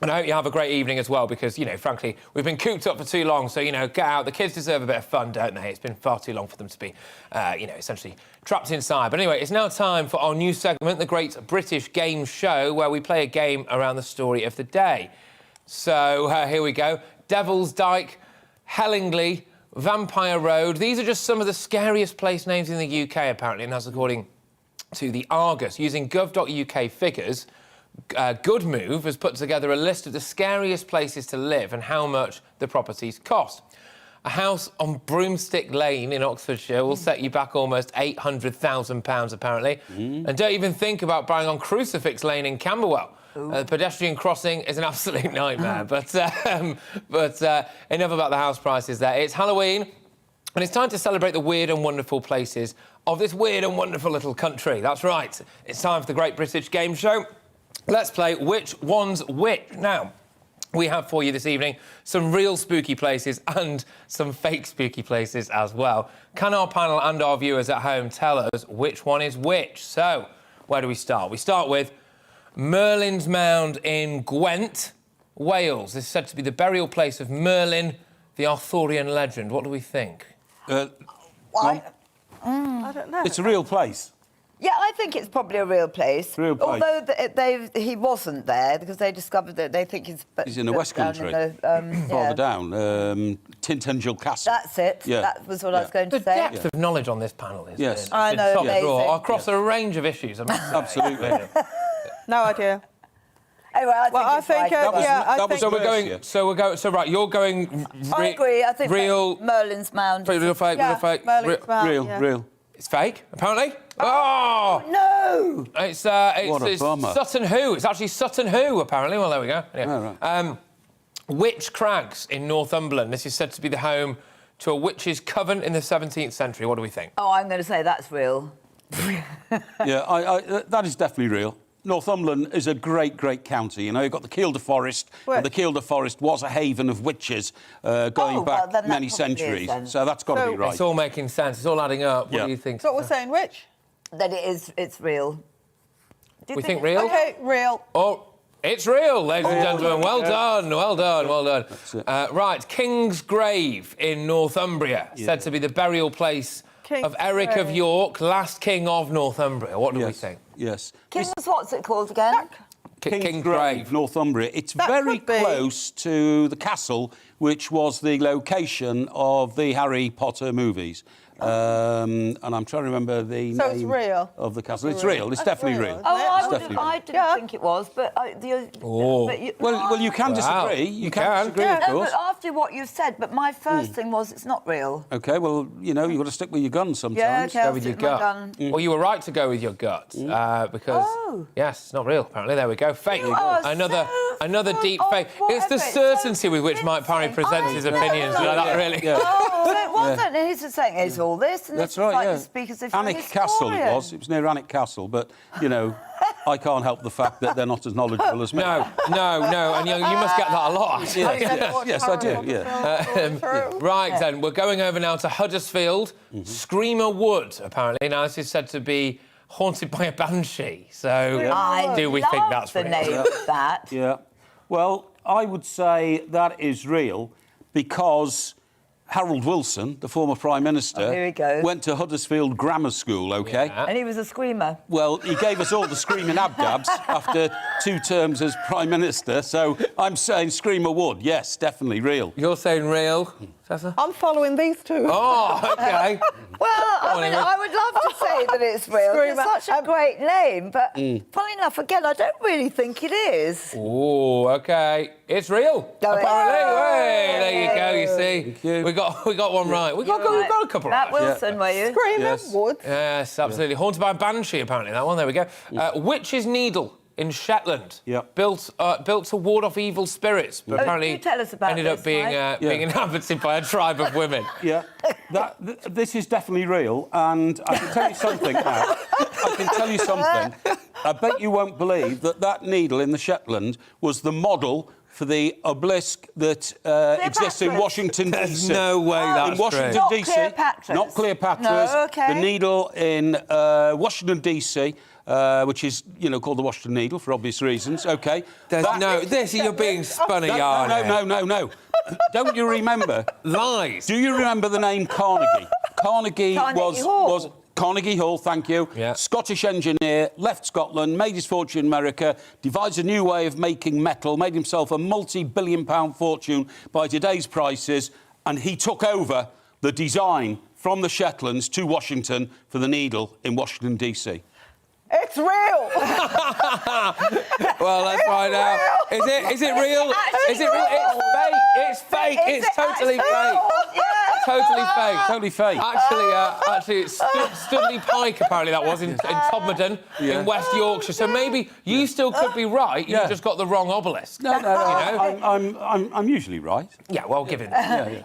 And I hope you have a great evening as well because, frankly, we've been cooped up for too long. So, get out. The kids deserve a bit of fun, don't they? It's been far too long for them to be, essentially trapped inside. But anyway, it's now time for our new segment, the Great British Game Show, where we play a game around the story of the day. So here we go. Devil's Dyke, Hellingly, Vampire Road. These are just some of the scariest place names in the UK, apparently, and that's according to the Argus. Using gov.uk figures, Good Move has put together a list of the scariest places to live and how much the properties cost. A house on Broomstick Lane in Oxfordshire will set you back almost £800,000, apparently. And don't even think about buying on Crucifix Lane in Camberwell. The pedestrian crossing is an absolute nightmare. But enough about the house prices there. It's Halloween, and it's time to celebrate the weird and wonderful places of this weird and wonderful little country. That's right. It's time for the Great British Game Show. Let's play Which One's Which. Now, we have for you this evening some real spooky places and some fake spooky places as well. Can our panel and our viewers at home tell us which one is which? So, where do we start? We start with Merlin's Mound in Gwent, Wales. This is said to be the burial place of Merlin, the Arthurian legend. What do we think?
I don't know.
It's a real place.
Yeah, I think it's probably a real place.
Real place.
Although he wasn't there because they discovered that they think
he's in the West Country, farther down, Tintagel Castle.
That's it.
Yeah.
That was what I was going to say.
The depth of knowledge on this panel is
yes.
I know,
top
amazing.
drawer across a range of issues. I must say.
Absolutely.
No idea.
Anyway, I think
right. You're going.
I agree. I think
real
Merlin's Mound.
Real fake. Real fake.
Merlin's Mound,
Real.
It's fake, apparently. Oh
no!
It's
bummer.
Sutton Hoo. It's actually Sutton Hoo, apparently. Well, there we go. Yeah.
Oh, right.
Witch Crags in Northumberland. This is said to be the home to a witch's coven in the 17th century. What do we think?
Oh, I'm going to say that's real.
Yeah, that is definitely real. Northumberland is a great, great county. You know, you've got the Kielder Forest, and the Kielder Forest was a haven of witches going back many centuries. So that's got to be right.
It's all making sense. It's all adding up. What do you think?
So what we're saying, which?
That it's real.
We think real?
OK, real.
Oh, it's real, ladies and gentlemen. Well done, well done, well done. Right, King's Grave in Northumbria, said to be the burial place of Eric of York, last king of Northumbria. What do we think?
Yes.
What's it called again?
King's Grave,
Northumbria. It's very close to the castle, which was the location of the Harry Potter movies. And I'm trying to remember the name
it's real.
of the castle. It's real. It's definitely real.
I didn't think it was, but...
Well, you can disagree. You can disagree, of course.
But after what you've said, but my first thing was it's not real.
OK, well, you know, you've got to stick with your guns sometimes.
Yeah, OK,
go with your gut. Well, you were right to go with your gut, because, yes, it's not real, apparently. There we go. Fake. Another deep fake. It's the certainty with which Mike Parry presents his opinions. That really...
Oh, it wasn't. He's just saying it's all this, and
that's right,
yeah. Speak as if you're a
Alnwick Castle it was. It was near Alnwick Castle, but, you know, I can't help the fact that they're not as knowledgeable as me.
No, and you must get that a lot.
Yes, I do, yeah.
Right, then, we're going over now to Huddersfield. Screamer Wood, apparently. Now, this is said to be haunted by a banshee, so do we think that's real?
the name of that.
Yeah. Well, I would say that is real because Harold Wilson, the former Prime Minister, went to Huddersfield Grammar School, OK?
Yeah. And he was a screamer.
Well, he gave us all the screaming abdabs after 2 terms as Prime Minister, so I'm saying Screamer Wood, yes, definitely real.
You're saying real, Tessa?
I'm following these two.
Oh, OK.
Well, I mean, I would love to say that it's real. It's such a great name, but funny enough, again, I don't really think it is.
Oh, OK. It's real, apparently. Hey, there you go, you see.
Thank you.
We got one right. We've got a couple right.
Matt Wilson, were you?
Screamer Wood.
Yes, absolutely. Haunted by a banshee, apparently, that one. There we go. Witch's Needle in Shetland. Built to ward off evil spirits, but apparently
you tell us about
ended up being inhabited by a tribe of women.
Yeah. This is definitely real, and I can tell you something now. I can tell you something. I bet you won't believe that needle in the Shetland was the model for the obelisk that exists in Washington, D.C.
There's no way that's
in Washington,
true.
D.C.
Cleopatra's.
Not Cleopatra's.
No, okay.
The needle in Washington, D.C., which is, you know, called the Washington Needle for obvious reasons. OK.
You're being spunny,
No. Don't you remember?
Lies.
Do you remember the name Carnegie? Carnegie was Carnegie Hall, thank you.
Yeah.
Scottish engineer, left Scotland, made his fortune in America, devised a new way of making metal, made himself a multi-billion-pound fortune by today's prices, and he took over the design from the Shetlands to Washington for the needle in Washington, D.C.
It's real.
Well, let's find out. Is it real? Is it real? It's fake. It's totally fake. Totally fake.
Totally fake.
Actually, it's Studley Pike. Apparently, that was in Todmorden, in West Yorkshire. So maybe you still could be right. You just got the wrong obelisk.
No. I'm usually right.
Yeah, well, give him.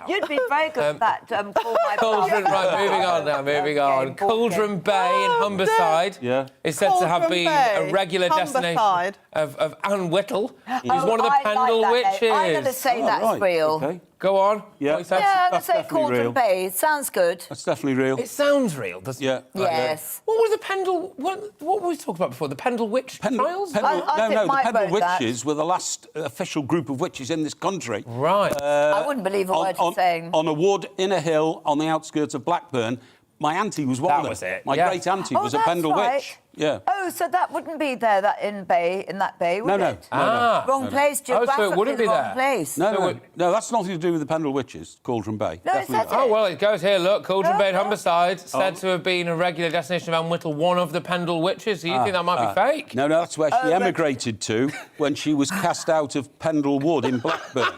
You'd be very good at that. Call my
Cauldron. Right, moving on now. Moving on. Cauldron Bay in Humberside. Is said to have been a regular destination of Anne Whittle, who's one of the Pendle Witches.
I'm going to say that's real.
Okay.
Go on.
Yeah, I'm going to say Cauldron Bay. It sounds good.
That's definitely real.
It sounds real, doesn't it?
Yes.
What was the Pendle... What were we talking about before? The Pendle Witch trials?
The Pendle Witches were the last official group of witches in this country.
Right.
I wouldn't believe a word you're saying.
On a wood in a hill on the outskirts of Blackburn. My auntie was one of them.
That was it.
My great-auntie was a Pendle witch. Yeah.
Oh, so that wouldn't be there, in that bay, would it? Wrong place, geographically,
so it wouldn't be
the wrong
there.
place.
No, that's nothing to do with the Pendle Witches, Cauldron Bay.
No, it says
Oh, well, it goes here, look. Cauldron Bay in Humberside, said to have been a regular destination of Anne Whittle, one of the Pendle Witches. So you think that might be fake?
No, that's where she emigrated to when she was cast out of Pendle Wood in Blackburn.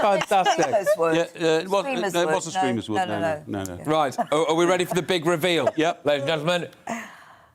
Fantastic.
It wasn't Streamer's Wood. No.
Right, are we ready for the big reveal?
Yep.
Ladies and gentlemen,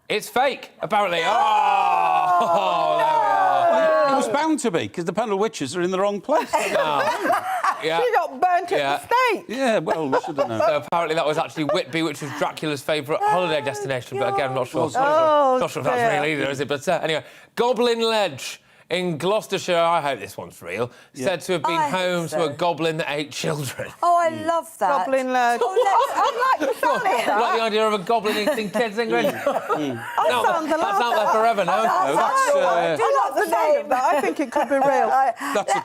it's fake, apparently. Oh, there we are.
It was bound to be, because the Pendle Witches are in the wrong place.
Yeah.
She got burnt at the stake.
Yeah, well, we should have known.
So apparently that was actually Whitby, which was Dracula's favourite holiday destination. But again, I'm not sure. Not sure if that's real either, is it? But anyway, Goblin Ledge in Gloucestershire, I hope this one's real, said to have been home to a goblin that ate children.
Oh, I love that.
Goblin Ledge.
I like the sound of
Like the idea of a goblin eating kids in England. That's out there forever now.
I like the sound of that. I think it could be real.
That's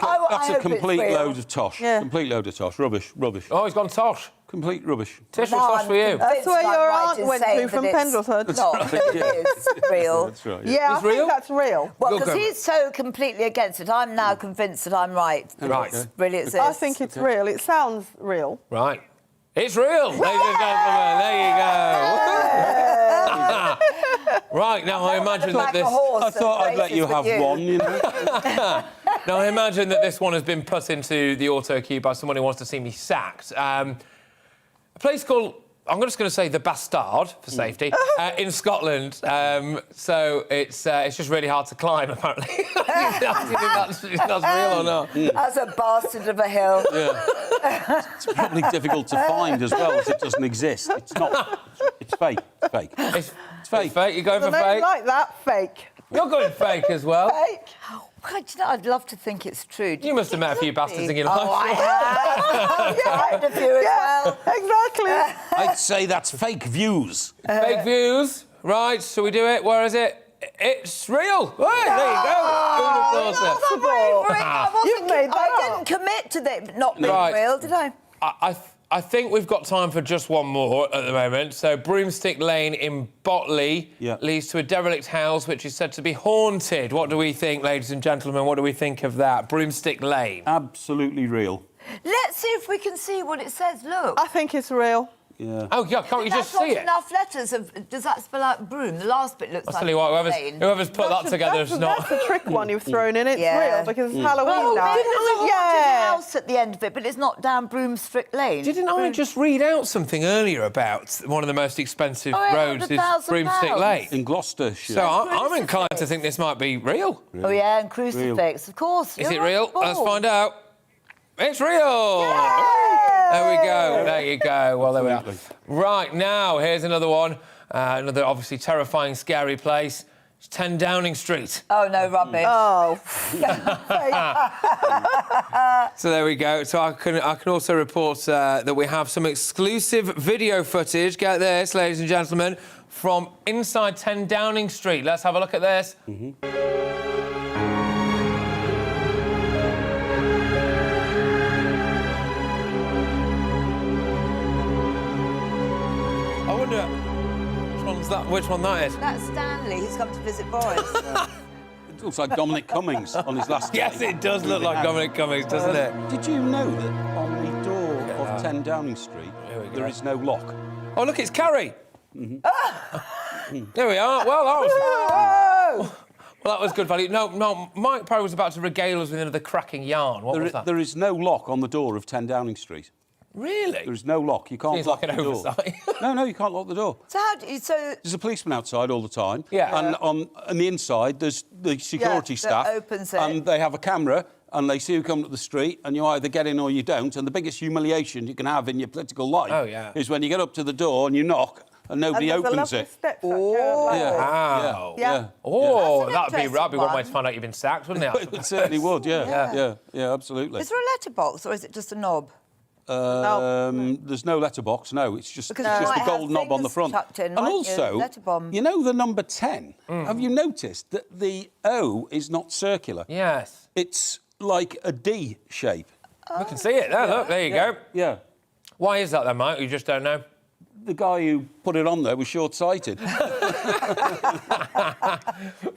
a complete load of tosh. Complete load of tosh. Rubbish.
Oh, he's gone tosh.
Complete rubbish.
Tish, what's tosh for you?
That's where your aunt went to from Pendleton.
It is real.
That's right.
Yeah, I think that's real.
Well, because he's so completely against it, I'm now convinced that I'm right.
Right.
It really exists.
I think it's real. It sounds real.
Right. It's real, ladies and gentlemen. There you go. Right, now I imagine that this...
I thought I'd let you have one, you know.
Now, I imagine that this one has been put into the auto queue by someone who wants to see me sacked. A place called, I'm just going to say The Bastard, for safety, in Scotland. So it's just really hard to climb, apparently. Do you think that's real or not?
That's a bastard of a hill.
Yeah. It's probably difficult to find as well, as it doesn't exist. It's not... It's fake. It's fake.
It's fake. It's fake. You're going for fake?
Like that, fake.
You're going fake as well.
Fake? Well, you know, I'd love to think it's true.
You must have met a few bastards in your life.
Oh, I have. Yeah, a few as well.
Exactly.
I'd say that's fake views.
Fake views. Right, shall we do it? Where is it? It's real. Hey, there you go. Who would have thought it?
I didn't commit to it not being real, did I?
I think we've got time for just one more at the moment. So Broomstick Lane in Botley leads to a derelict house which is said to be haunted. What do we think, ladies and gentlemen? What do we think of that? Broomstick Lane.
Absolutely real.
Let's see if we can see what it says. Look.
I think it's real.
Yeah.
Oh, yeah, can't you just see it?
Enough letters of... Does that spell out broom? The last bit looks like...
I'll tell you what, whoever's put that together is not...
That's the trick one you've thrown in. It's real because it's Halloween now.
There's a haunted house at the end of it, but it's not down Broomstick Lane.
Didn't I just read out something earlier about one of the most expensive roads is Broomstick Lane?
In Gloucestershire.
So I'm inclined to think this might be real.
Oh, yeah, and crucifix, of course.
Is it real? Let's find out. It's real! There we go. There you go. Well, there we are. Right, now, here's another one. Another, obviously, terrifying, scary place. It's 10 Downing Street.
Oh, no, rubbish.
Oh.
So there we go. So I can also report that we have some exclusive video footage. Get this, ladies and gentlemen, from inside 10 Downing Street. Let's have a look at this. I wonder which one that is.
That's Stanley. He's come to visit Boris.
It looks like Dominic Cummings on his last day.
Yes, it does look like Dominic Cummings, doesn't it?
Did you know that on the door of 10 Downing Street there is no lock?
Oh, look, it's Carrie. There we are. Well, that was... Well, that was good value. No, Mike probably was about to regale us with another cracking yarn. What was that?
There is no lock on the door of 10 Downing Street.
Really?
There is no lock. You can't
Seems
lock
like an
the door.
oversight.
No, you can't lock the door.
So how do you... So...
There's a policeman outside all the time.
Yeah.
And on the inside, there's the security staff.
that opens it.
And they have a camera, and they see who come up the street, and you either get in or you don't. And the biggest humiliation you can have in your political life is when you get up to the door and you knock, and nobody opens it.
Wow.
Yeah.
Oh,
That's an
that'd be one way to
interesting
find out you've been sacked, wouldn't it?
It certainly would, yeah, absolutely.
Is there a letterbox or is it just a knob?
There's no letterbox, no. It's just the gold knob on the front. And also, you know the number 10? Have you noticed that the O is not circular?
Yes.
It's like a D shape.
We can see it there, look, there you go.
Yeah.
Why is that then, Mike? You just don't know?
The guy who put it on there was short-sighted.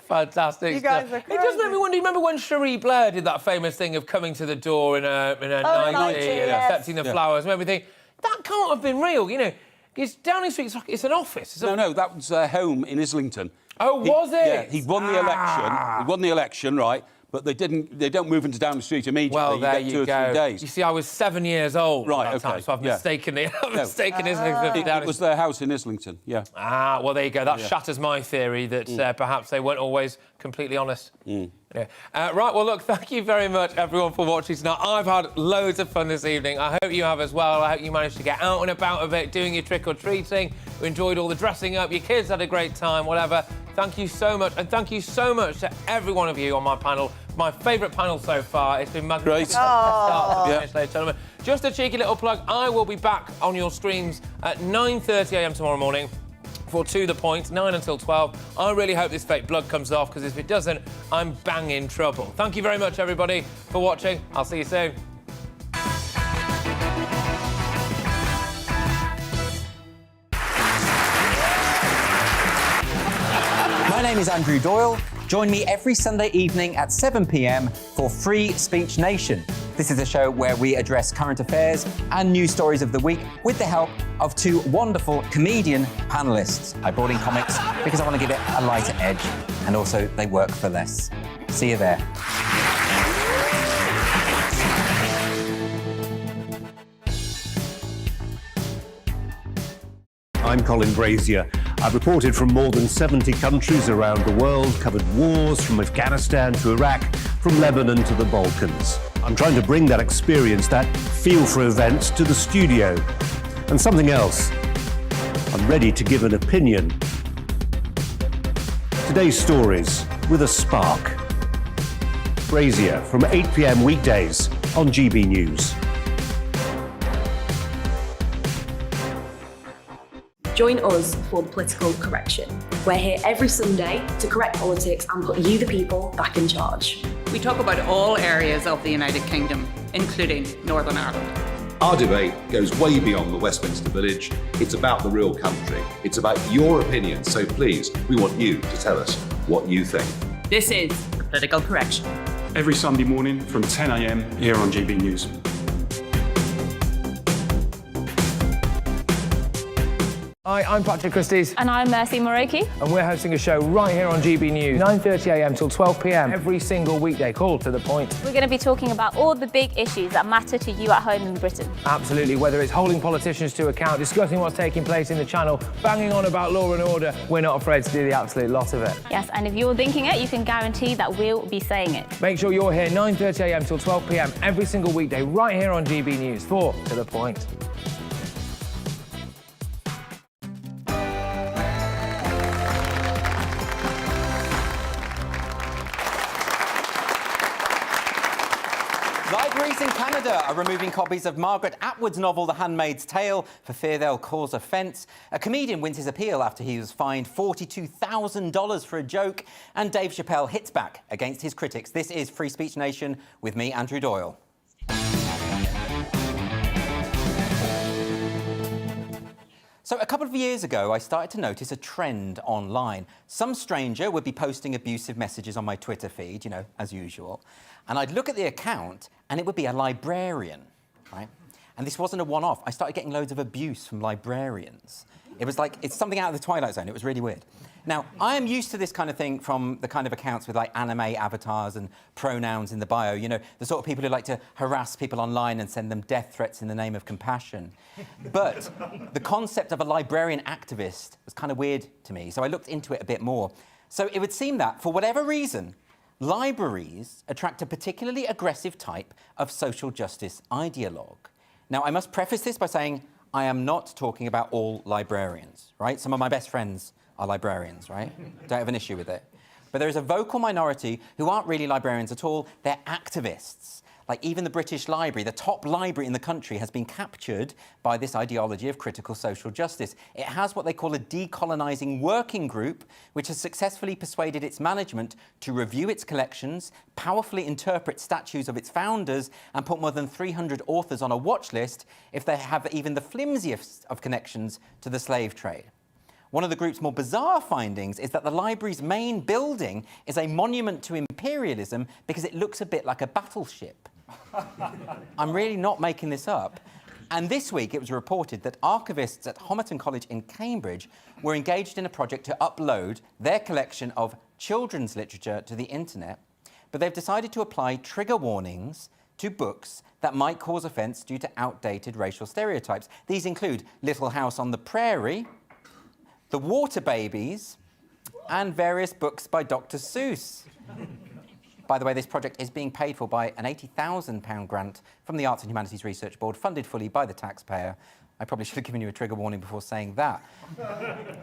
Fantastic
You guys are
It does make me wonder, you remember when Cherie Blair did that famous thing of coming to the door in a 90 and accepting the flowers and everything? That can't have been real, you know. Because Downing Street, it's an office.
No, that was their home in Islington.
Oh, was it?
Yeah, he won the election. He won the election, right? But they don't move into Downing Street immediately.
Well, there
you get 2 or 3 days.
You see, I was 7 years old
right,
at that time, so I've mistakenly Islington.
It was their house in Islington, yeah.
Ah, well, there you go. That shatters my theory that perhaps they weren't always completely honest. Yeah. Right, well, look, thank you very much, everyone, for watching tonight. I've had loads of fun this evening. I hope you have as well. I hope you managed to get out and about a bit, doing your trick-or-treating. You enjoyed all the dressing up. Your kids had a great time, whatever. Thank you so much. And thank you so much to every one of you on my panel. My favourite panel so far. It's been magnificent. Ladies and gentlemen. Just a cheeky little plug. I will be back on your streams at 9:30 a.m. tomorrow morning for To The Point, 9 until 12. I really hope this fake blood comes off, because if it doesn't, I'm bang in trouble. Thank you very much, everybody, for watching. I'll see you soon.
My name is Andrew Doyle. Join me every Sunday evening at 7 p.m. for Free Speech Nation. This is a show where we address current affairs and news stories of the week with the help of 2 wonderful comedian panellists. I brought in comics because I want to give it a lighter edge, and also they work for less. See you there.
I'm Colin Brazier. I've reported from more than 70 countries around the world, covered wars from Afghanistan to Iraq, from Lebanon to the Balkans. I'm trying to bring that experience, that feel for events, to the studio. And something else. I'm ready to give an opinion. Today's stories with a spark. Brazier from 8 p.m. weekdays on GB News.
Join us for the political correction. We're here every Sunday to correct politics and put you, the people, back in charge.
We talk about all areas of the United Kingdom, including Northern Ireland.
Our debate goes way beyond the Westminster Village. It's about the real country. It's about your opinion. So please, we want you to tell us what you think.
This is the political correction.
Every Sunday morning from 10 a.m. here on GB News.
Hi, I'm Patrick Christys.
And I'm Mercy Moroki.
And we're hosting a show right here on GB News, 9:30 a.m. till 12 p.m. every single weekday, called To The Point.
We're going to be talking about all the big issues that matter to you at home in Britain.
Absolutely, whether it's holding politicians to account, discussing what's taking place in the Channel, banging on about law and order, we're not afraid to do the absolute lot of it.
Yes, and if you're thinking it, you can guarantee that we'll be saying it.
Make sure you're here 9:30 a.m. till 12 p.m. every single weekday, right here on GB News for To The Point.
Libraries in Canada are removing copies of Margaret Atwood's novel The Handmaid's Tale for fear they'll cause offence. A comedian wins his appeal after he was fined $42,000 for a joke, and Dave Chappelle hits back against his critics. This is Free Speech Nation with me, Andrew Doyle. So a couple of years ago, I started to notice a trend online. Some stranger would be posting abusive messages on my Twitter feed, you know, as usual. And I'd look at the account and it would be a librarian, right? And this wasn't a one-off. I started getting loads of abuse from librarians. It was like, it's something out of the Twilight Zone. It was really weird. Now, I am used to this kind of thing from the kind of accounts with like anime avatars and pronouns in the bio, you know, the sort of people who like to harass people online and send them death threats in the name of compassion. But the concept of a librarian activist was kind of weird to me, so I looked into it a bit more. So it would seem that, for whatever reason, libraries attract a particularly aggressive type of social justice ideologue. Now, I must preface this by saying I am not talking about all librarians, right? Some of my best friends are librarians, right? Don't have an issue with it. But there is a vocal minority who aren't really librarians at all. They're activists. Like even the British Library, the top library in the country, has been captured by this ideology of critical social justice. It has what they call a decolonising working group, which has successfully persuaded its management to review its collections, powerfully interpret statues of its founders, and put more than 300 authors on a watch list if they have even the flimsiest of connections to the slave trade. One of the group's more bizarre findings is that the library's main building is a monument to imperialism because it looks a bit like a battleship. I'm really not making this up. And this week it was reported that archivists at Homerton College in Cambridge were engaged in a project to upload their collection of children's literature to the internet, but they've decided to apply trigger warnings to books that might cause offence due to outdated racial stereotypes. These include Little House on the Prairie, The Water Babies, and various books by Dr. Seuss. By the way, this project is being paid for by an £80,000 grant from the Arts and Humanities Research Board, funded fully by the taxpayer. I probably should have given you a trigger warning before saying that.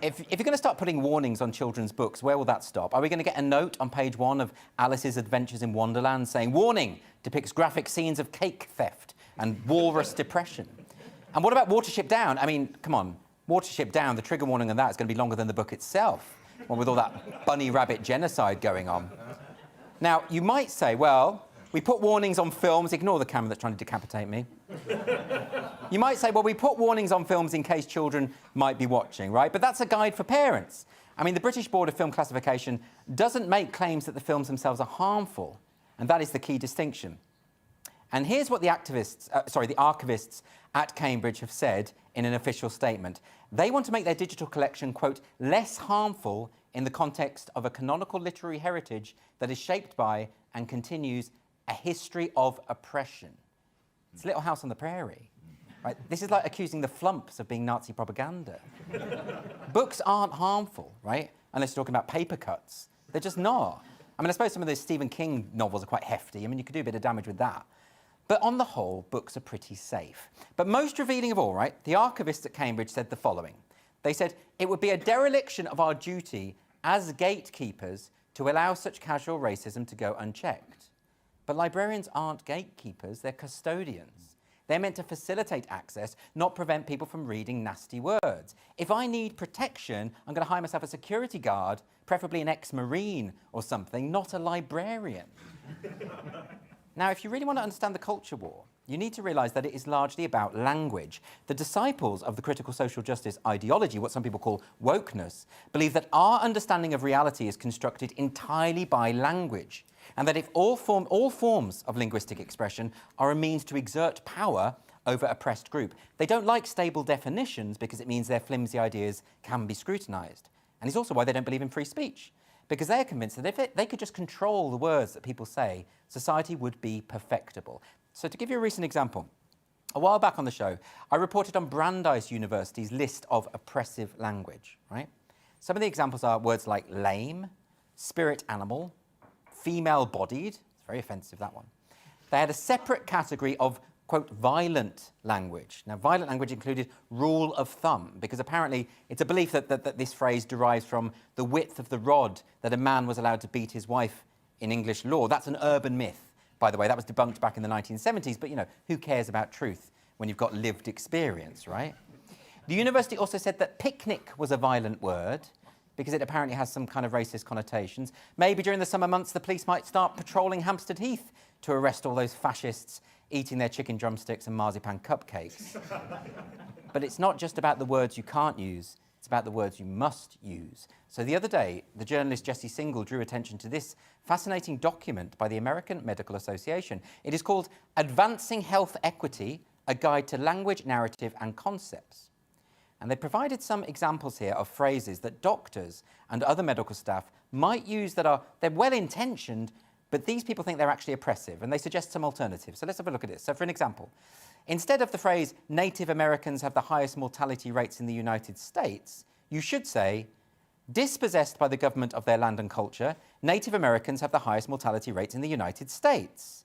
If you're going to start putting warnings on children's books, where will that stop? Are we going to get a note on page 1 of Alice's Adventures in Wonderland saying, "Warning, depicts graphic scenes of cake theft and walrus depression"? And what about Watership Down? I mean, come on. Watership Down, the trigger warning on that is going to be longer than the book itself, well, with all that bunny-rabbit genocide going on. Now, you might say, well, we put warnings on films. Ignore the camera that's trying to decapitate me. You might say, well, we put warnings on films in case children might be watching, right? But that's a guide for parents. I mean, the British Board of Film Classification doesn't make claims that the films themselves are harmful, and that is the key distinction. And here's what the archivists at Cambridge have said in an official statement. They want to make their digital collection, quote, less harmful in the context of a canonical literary heritage that is shaped by and continues a history of oppression. It's Little House on the Prairie, right? This is like accusing the Flumps of being Nazi propaganda. Books aren't harmful, right? Unless you're talking about paper cuts. They're just not. I mean, I suppose some of those Stephen King novels are quite hefty. I mean, you could do a bit of damage with that. But on the whole, books are pretty safe. But most revealing of all, right, the archivists at Cambridge said the following. They said, it would be a dereliction of our duty as gatekeepers to allow such casual racism to go unchecked. But librarians aren't gatekeepers, they're custodians. They're meant to facilitate access, not prevent people from reading nasty words. If I need protection, I'm going to hire myself a security guard, preferably an ex-Marine or something, not a librarian. Now, if you really want to understand the culture war, you need to realise that it is largely about language. The disciples of the critical social justice ideology, what some people call wokeness, believe that our understanding of reality is constructed entirely by language, and that if all forms of linguistic expression are a means to exert power over oppressed group. They don't like stable definitions because it means their flimsy ideas can be scrutinised. And it's also why they don't believe in free speech, because they're convinced that if they could just control the words that people say, society would be perfectible. So to give you a recent example, a while back on the show, I reported on Brandeis University's list of oppressive language, right? Some of the examples are words like lame, spirit animal, female-bodied. It's very offensive, that one. They had a separate category of, quote, violent language. Now, violent language included rule of thumb, because apparently it's a belief that this phrase derives from the width of the rod that a man was allowed to beat his wife in English law. That's an urban myth, by the way. That was debunked back in the 1970s, but, you know, who cares about truth when you've got lived experience, right? The university also said that picnic was a violent word, because it apparently has some kind of racist connotations. Maybe during the summer months, the police might start patrolling Hampstead Heath to arrest all those fascists eating their chicken drumsticks and marzipan cupcakes. But it's not just about the words you can't use, it's about the words you must use. So the other day, the journalist Jesse Single drew attention to this fascinating document by the American Medical Association. It is called Advancing Health Equity, A Guide to Language, Narrative and Concepts. And they provided some examples here of phrases that doctors and other medical staff might use they're well-intentioned, but these people think they're actually oppressive, and they suggest some alternatives. So let's have a look at this. So for an example, instead of the phrase, Native Americans have the highest mortality rates in the United States, you should say, dispossessed by the government of their land and culture, Native Americans have the highest mortality rates in the United States.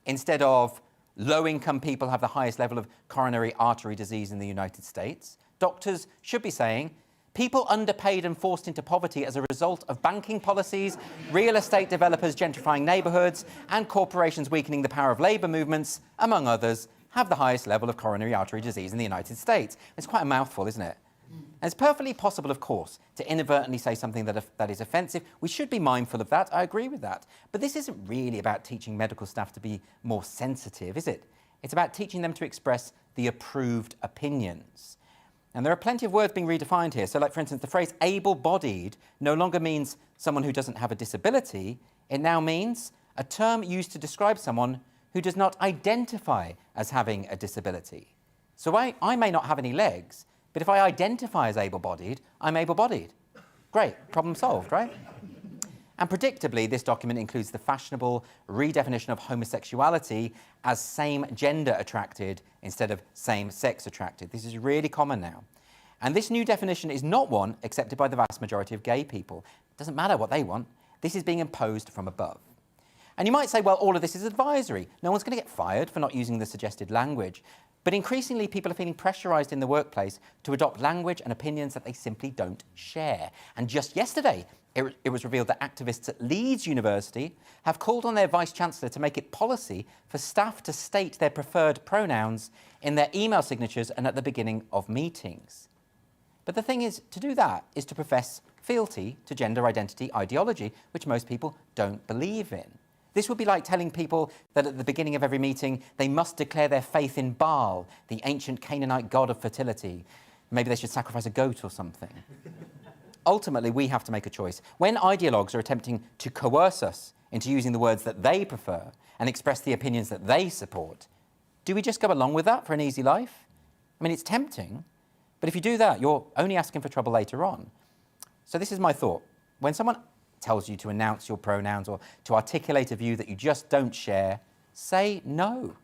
Instead of, low-income people have the highest level of coronary artery disease in the United States, doctors should be saying, people underpaid and forced into poverty as a result of banking policies, real estate developers gentrifying neighbourhoods, and corporations weakening the power of labour movements, among others, have the highest level of coronary artery disease in the United States. It's quite a mouthful, isn't it? And it's perfectly possible, of course, to inadvertently say something that is offensive. We should be mindful of that. I agree with that. But this isn't really about teaching medical staff to be more sensitive, is it? It's about teaching them to express the approved opinions. And there are plenty of words being redefined here. So, like, for instance, the phrase able-bodied no longer means someone who doesn't have a disability. It now means a term used to describe someone who does not identify as having a disability. So I may not have any legs, but if I identify as able-bodied, I'm able-bodied. Great, problem solved, right? And predictably, this document includes the fashionable redefinition of homosexuality as same-gender attracted instead of same-sex attracted. This is really common now. And this new definition is not one accepted by the vast majority of gay people. It doesn't matter what they want. This is being imposed from above. And you might say, well, all of this is advisory. No one's going to get fired for not using the suggested language. But increasingly, people are feeling pressurised in the workplace to adopt language and opinions that they simply don't share. And just yesterday, it was revealed that activists at Leeds University have called on their Vice-Chancellor to make it policy for staff to state their preferred pronouns in their email signatures and at the beginning of meetings. But the thing is, to do that is to profess fealty to gender identity ideology, which most people don't believe in. This would be like telling people that at the beginning of every meeting, they must declare their faith in Baal, the ancient Canaanite god of fertility. Maybe they should sacrifice a goat or something. Ultimately, we have to make a choice. When ideologues are attempting to coerce us into using the words that they prefer and express the opinions that they support, do we just go along with that for an easy life? I mean, it's tempting, but if you do that, you're only asking for trouble later on. So this is my thought. When someone tells you to announce your pronouns or to articulate a view that you just don't share, say no.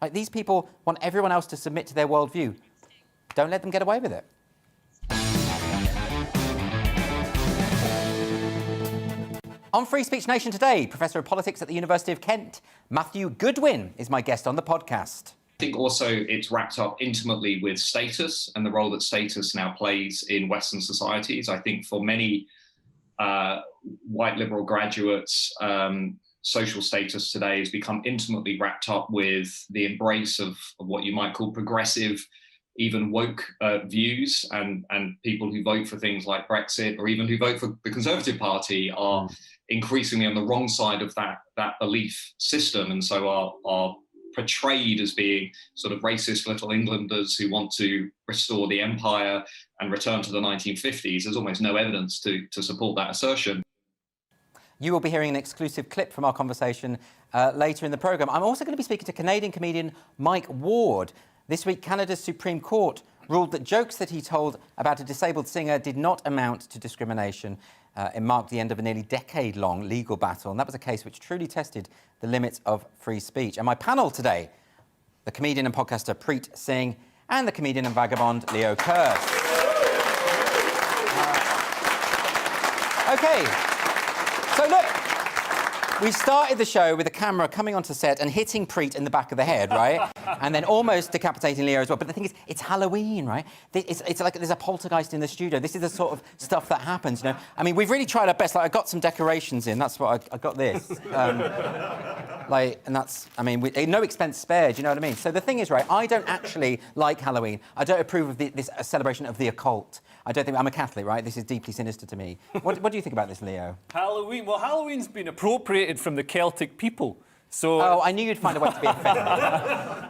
Like, these people want everyone else to submit to their worldview. Don't let them get away with it. On Free Speech Nation today, Professor of Politics at the University of Kent, Matthew Goodwin is my guest on the podcast.
I think also it's wrapped up intimately with status and the role that status now plays in Western societies. I think for many white liberal graduates, social status today has become intimately wrapped up with the embrace of what you might call progressive, even woke views, and people who vote for things like Brexit or even who vote for the Conservative Party are increasingly on the wrong side of that belief system, and so are portrayed as being sort of racist little Englanders who want to restore the empire and return to the 1950s. There's almost no evidence to support that assertion.
You will be hearing an exclusive clip from our conversation later in the programme. I'm also going to be speaking to Canadian comedian Mike Ward. This week, Canada's Supreme Court ruled that jokes that he told about a disabled singer did not amount to discrimination. It marked the end of a nearly decade-long legal battle, and that was a case which truly tested the limits of free speech. And my panel today, the comedian and podcaster Preet Singh and the comedian and vagabond Leo Kearse. OK, so look, we started the show with a camera coming onto set and hitting Preet in the back of the head, right? And then almost decapitating Leo as well. But the thing is, it's Halloween, right? It's like there's a poltergeist in the studio. This is the sort of stuff that happens, you know? I mean, we've really tried our best. Like, I got some decorations in. That's what I got this. And that's, I mean, no expense spared, you know what I mean? So the thing is, right, I don't actually like Halloween. I don't approve of this celebration of the occult. I don't think, I'm a Catholic, right? This is deeply sinister to me. What do you think about this, Leo?
Halloween? Well, Halloween's been appropriated from the Celtic people. So,
oh, I knew you'd find a way to be offended.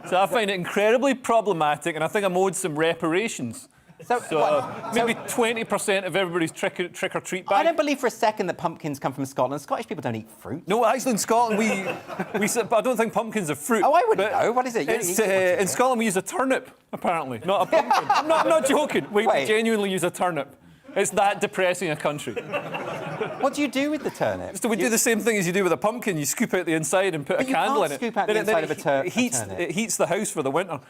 So I find it incredibly problematic, and I think I'm owed some reparations. Maybe 20% of everybody's trick or treat bag.
I don't believe for a second that pumpkins come from Scotland. Scottish people don't eat fruit.
No, actually in Scotland I don't think pumpkins are fruit.
Oh, I wouldn't know. What is it?
In Scotland we use a turnip, apparently, not a pumpkin. I'm not joking. We genuinely use a turnip. It's that depressing a country.
What do you do with the turnip?
So we do the same thing as you do with a pumpkin. You scoop out the inside and put a candle in it.
Scoop out the inside of a turnip.
It heats the house for the winter.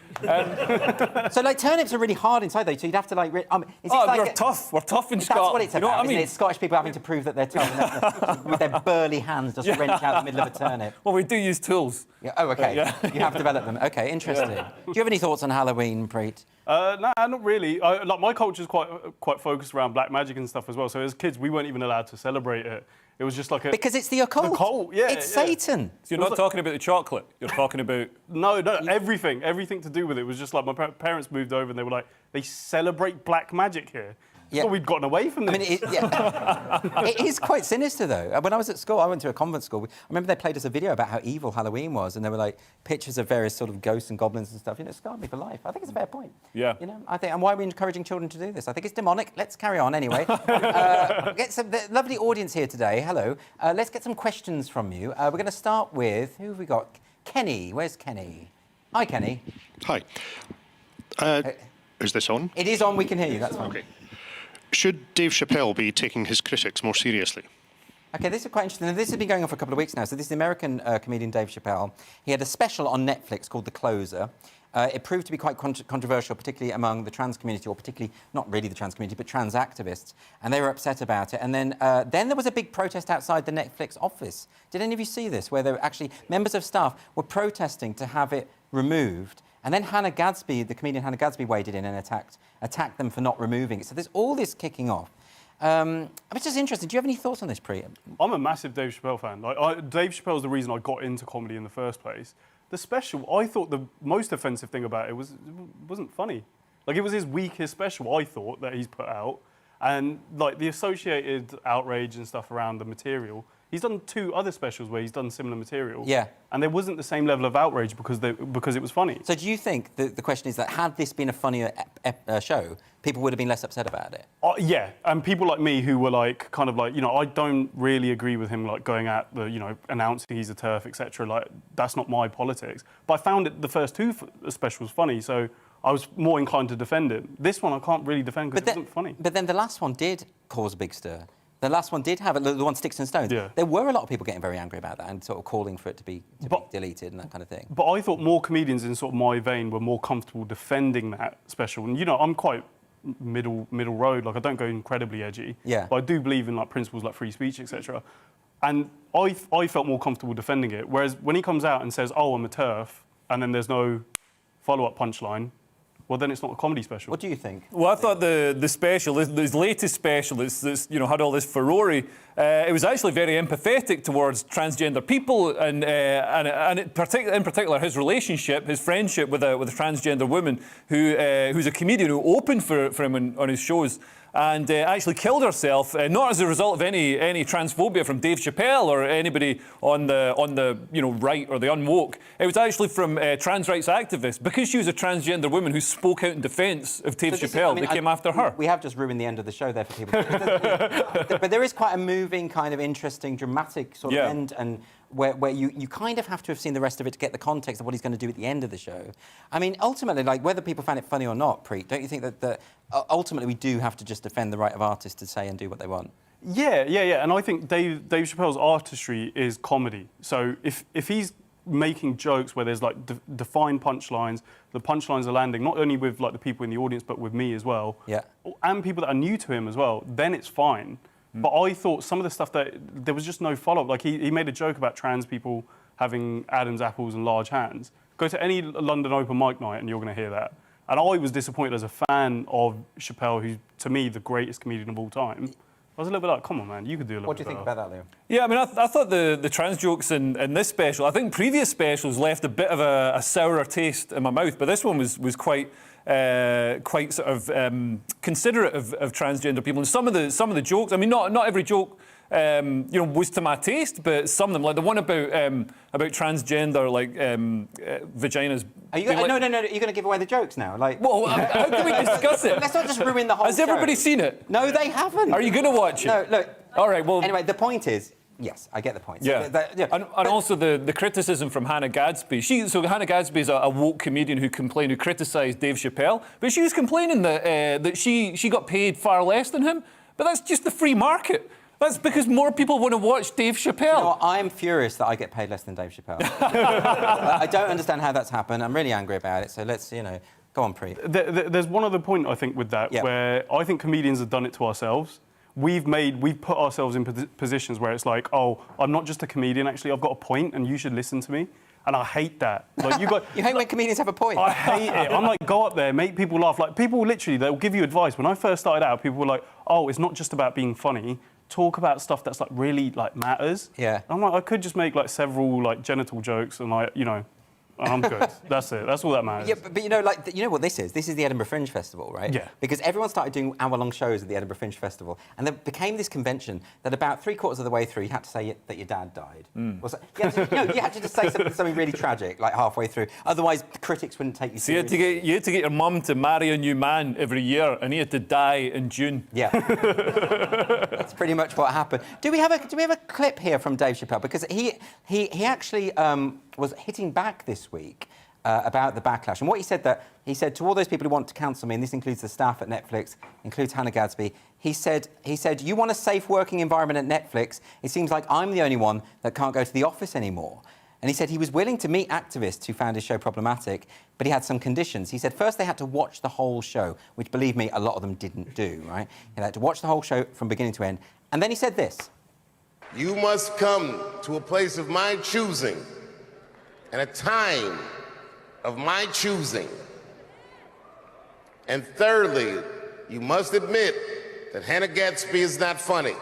So, like, turnips are really hard inside, though, so you'd have to, like...
we're tough. We're tough in Scotland.
That's what it's about,
you know what I mean?
It's Scottish people having to prove that they're tough with their burly hands just wrench out the middle of a turnip.
Well, we do use tools.
Yeah, oh, OK. You have developed them. OK, interesting. Do you have any thoughts on Halloween, Preet?
No, not really. Like, my culture's quite focused around black magic and stuff as well. So as kids, we weren't even allowed to celebrate it. It was just like a...
Because it's the occult.
The cult, yeah.
It's Satan.
So you're not talking about the chocolate. You're talking about...
No, everything to do with it. It was just like my parents moved over and they were like, they celebrate black magic here. Yeah. Well, we'd gotten away from this.
I mean, it is quite sinister, though. When I was at school, I went to a convent school. I remember they played us a video about how evil Halloween was, and there were, like, pictures of various sort of ghosts and goblins and stuff. You know, it scarred me for life. I think it's a fair point.
Yeah.
You know, and why are we encouraging children to do this? I think it's demonic. Let's carry on anyway. Get some lovely audience here today. Hello. Let's get some questions from you. We're going to start with, who have we got? Kenny. Where's Kenny? Hi, Kenny.
Hi. Is this on?
It is on. We can hear you. That's fine.
OK. Should Dave Chappelle be taking his critics more seriously?
OK, this is quite interesting. This has been going on for a couple of weeks now. So this is the American comedian Dave Chappelle. He had a special on Netflix called The Closer. It proved to be quite controversial, particularly among the trans community, or particularly, not really the trans community, but trans activists. And they were upset about it. And then there was a big protest outside the Netflix office. Did any of you see this, where there were actually members of staff were protesting to have it removed? And then Hannah Gadsby, the comedian Hannah Gadsby, waded in and attacked them for not removing it. So there's all this kicking off. It's just interesting. Do you have any thoughts on this, Preet?
I'm a massive Dave Chappelle fan. Like, Dave Chappelle's the reason I got into comedy in the first place. The special, I thought the most offensive thing about it wasn't funny. Like, it was his weakest special, I thought, that he's put out. And, like, the associated outrage and stuff around the material. He's done 2 other specials where he's done similar material.
Yeah.
And there wasn't the same level of outrage because it was funny.
So do you think the question is that had this been a funnier show, people would have been less upset about it?
Yeah, and people like me who were like, kind of like, you know, I don't really agree with him, like, going at the, you know, announcing he's a TERF, etc. Like, that's not my politics. But I found the first 2 specials funny, so I was more inclined to defend it. This one I can't really defend because it wasn't funny.
But then the last one did cause a big stir. The last one did have it, the one Sticks and Stones.
Yeah.
There were a lot of people getting very angry about that and sort of calling for it to be deleted and that kind of thing.
But I thought more comedians in sort of my vein were more comfortable defending that special. And, you know, I'm quite middle road. Like, I don't go incredibly edgy.
Yeah.
But I do believe in, like, principles like free speech, etc. And I felt more comfortable defending it. Whereas when he comes out and says, oh, I'm a TERF, and then there's no follow-up punchline, well, then it's not a comedy special.
What do you think?
Well, I thought the special, this latest special, that's you know, had all this furore. It was actually very empathetic towards transgender people, and in particular his relationship, his friendship with a transgender woman who's a comedian who opened for him on his shows. And actually killed herself, not as a result of any transphobia from Dave Chappelle or anybody on the you know, right or the unwoke. It was actually from trans rights activists, because she was a transgender woman who spoke out in defence of Dave Chappelle. They came after her.
We have just ruined the end of the show there for people. But there is quite a moving, kind of interesting, dramatic sort of end, and where you kind of have to have seen the rest of it to get the context of what he's going to do at the end of the show. I mean, ultimately, like, whether people find it funny or not, Preet, don't you think that ultimately we do have to just defend the right of artists to say and do what they want?
Yeah. And I think Dave Chappelle's artistry is comedy. So if he's making jokes where there's, like, defined punchlines, the punchlines are landing not only with, like, the people in the audience, but with me as well.
Yeah.
And people that are new to him as well, then it's fine. But I thought some of the stuff that there was just no follow-up. Like, he made a joke about trans people having Adam's apples and large hands. Go to any London open mic night and you're going to hear that. And I was disappointed as a fan of Chappelle, who's, to me, the greatest comedian of all time. I was a little bit like, come on, man, you could do a little bit
What do you think about that, Leo?
Yeah, I mean, I thought the trans jokes in this special, I think previous specials left a bit of a sourer taste in my mouth, but this one was quite sort of considerate of transgender people. And some of the jokes, I mean, not every joke was to my taste, but some of them, like the one about transgender, like vaginas.
Are you? No. You're going to give away the jokes now, like.
Well, how can we discuss it?
Let's not just ruin the whole.
Has everybody seen it?
No, they haven't.
Are you going to watch it?
No, look.
All right. Well.
Anyway, the point is. Yes, I get the point.
Yeah, and also the criticism from Hannah Gadsby. Hannah Gadsby is a woke comedian who criticised Dave Chappelle, but she was complaining that she got paid far less than him. But that's just the free market. That's because more people want to watch Dave Chappelle.
You know what? I'm furious that I get paid less than Dave Chappelle. I don't understand how that's happened. I'm really angry about it. So let's, go on, Pre.
There's one other point I think with that where I think comedians have done it to ourselves. We've put ourselves in positions where it's like, oh, I'm not just a comedian, actually, I've got a point and you should listen to me. And I hate that. Like, you
hate when comedians have a point?
I hate it. I'm like, go up there, make people laugh. Like, people literally, they'll give you advice. When I first started out, people were like, oh, it's not just about being funny. Talk about stuff that's, like, really, like, matters.
Yeah.
And I'm like, I could just make, like, several, like, genital jokes and, like, I'm good. That's it. That's all that matters.
Yeah, but you know what this is? This is the Edinburgh Fringe Festival, right?
Yeah.
Because everyone started doing hour-long shows at the Edinburgh Fringe Festival, and there became this convention that about 3/4 of the way through, you had to say that your dad died. You had to just say something really tragic, like halfway through. Otherwise, the critics wouldn't take you seriously.
You had to get your mum to marry a new man every year, and he had to die in June.
Yeah. That's pretty much what happened. Do we have a clip here from Dave Chappelle? Because he actually was hitting back this week about the backlash. And what he said to all those people who want to cancel me, and this includes the staff at Netflix, includes Hannah Gadsby, he said, you want a safe working environment at Netflix? It seems like I'm the only one that can't go to the office anymore. And he said he was willing to meet activists who found his show problematic, but he had some conditions. He said first they had to watch the whole show, which, believe me, a lot of them didn't do, right? They had to watch the whole show from beginning to end. And then he said this.
You must come to a place of my choosing and a time of my choosing. And thirdly, you must admit that Hannah Gadsby is not funny.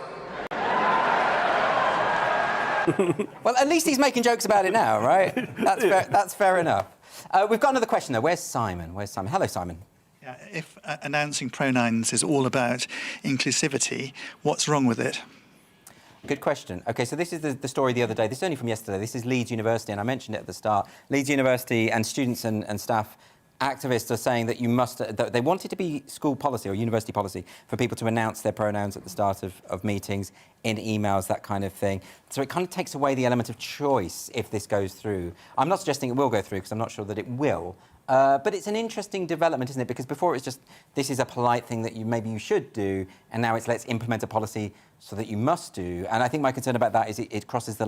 Well, at least he's making jokes about it now, right? That's fair enough. We've got another question, though. Where's Simon? Hello, Simon.
Yeah, if announcing pronouns is all about inclusivity, what's wrong with it?
Good question. OK, so this is the story the other day. This is only from yesterday. This is Leeds University, and I mentioned it at the start. Leeds University and students and staff activists are saying that that they want it to be school policy or university policy for people to announce their pronouns at the start of meetings, in emails, that kind of thing. So it kind of takes away the element of choice if this goes through. I'm not suggesting it will go through, because I'm not sure that it will. But it's an interesting development, isn't it? Because before it was just, this is a polite thing that maybe you should do, and now it's let's implement a policy so that you must do. And I think my concern about that is it crosses the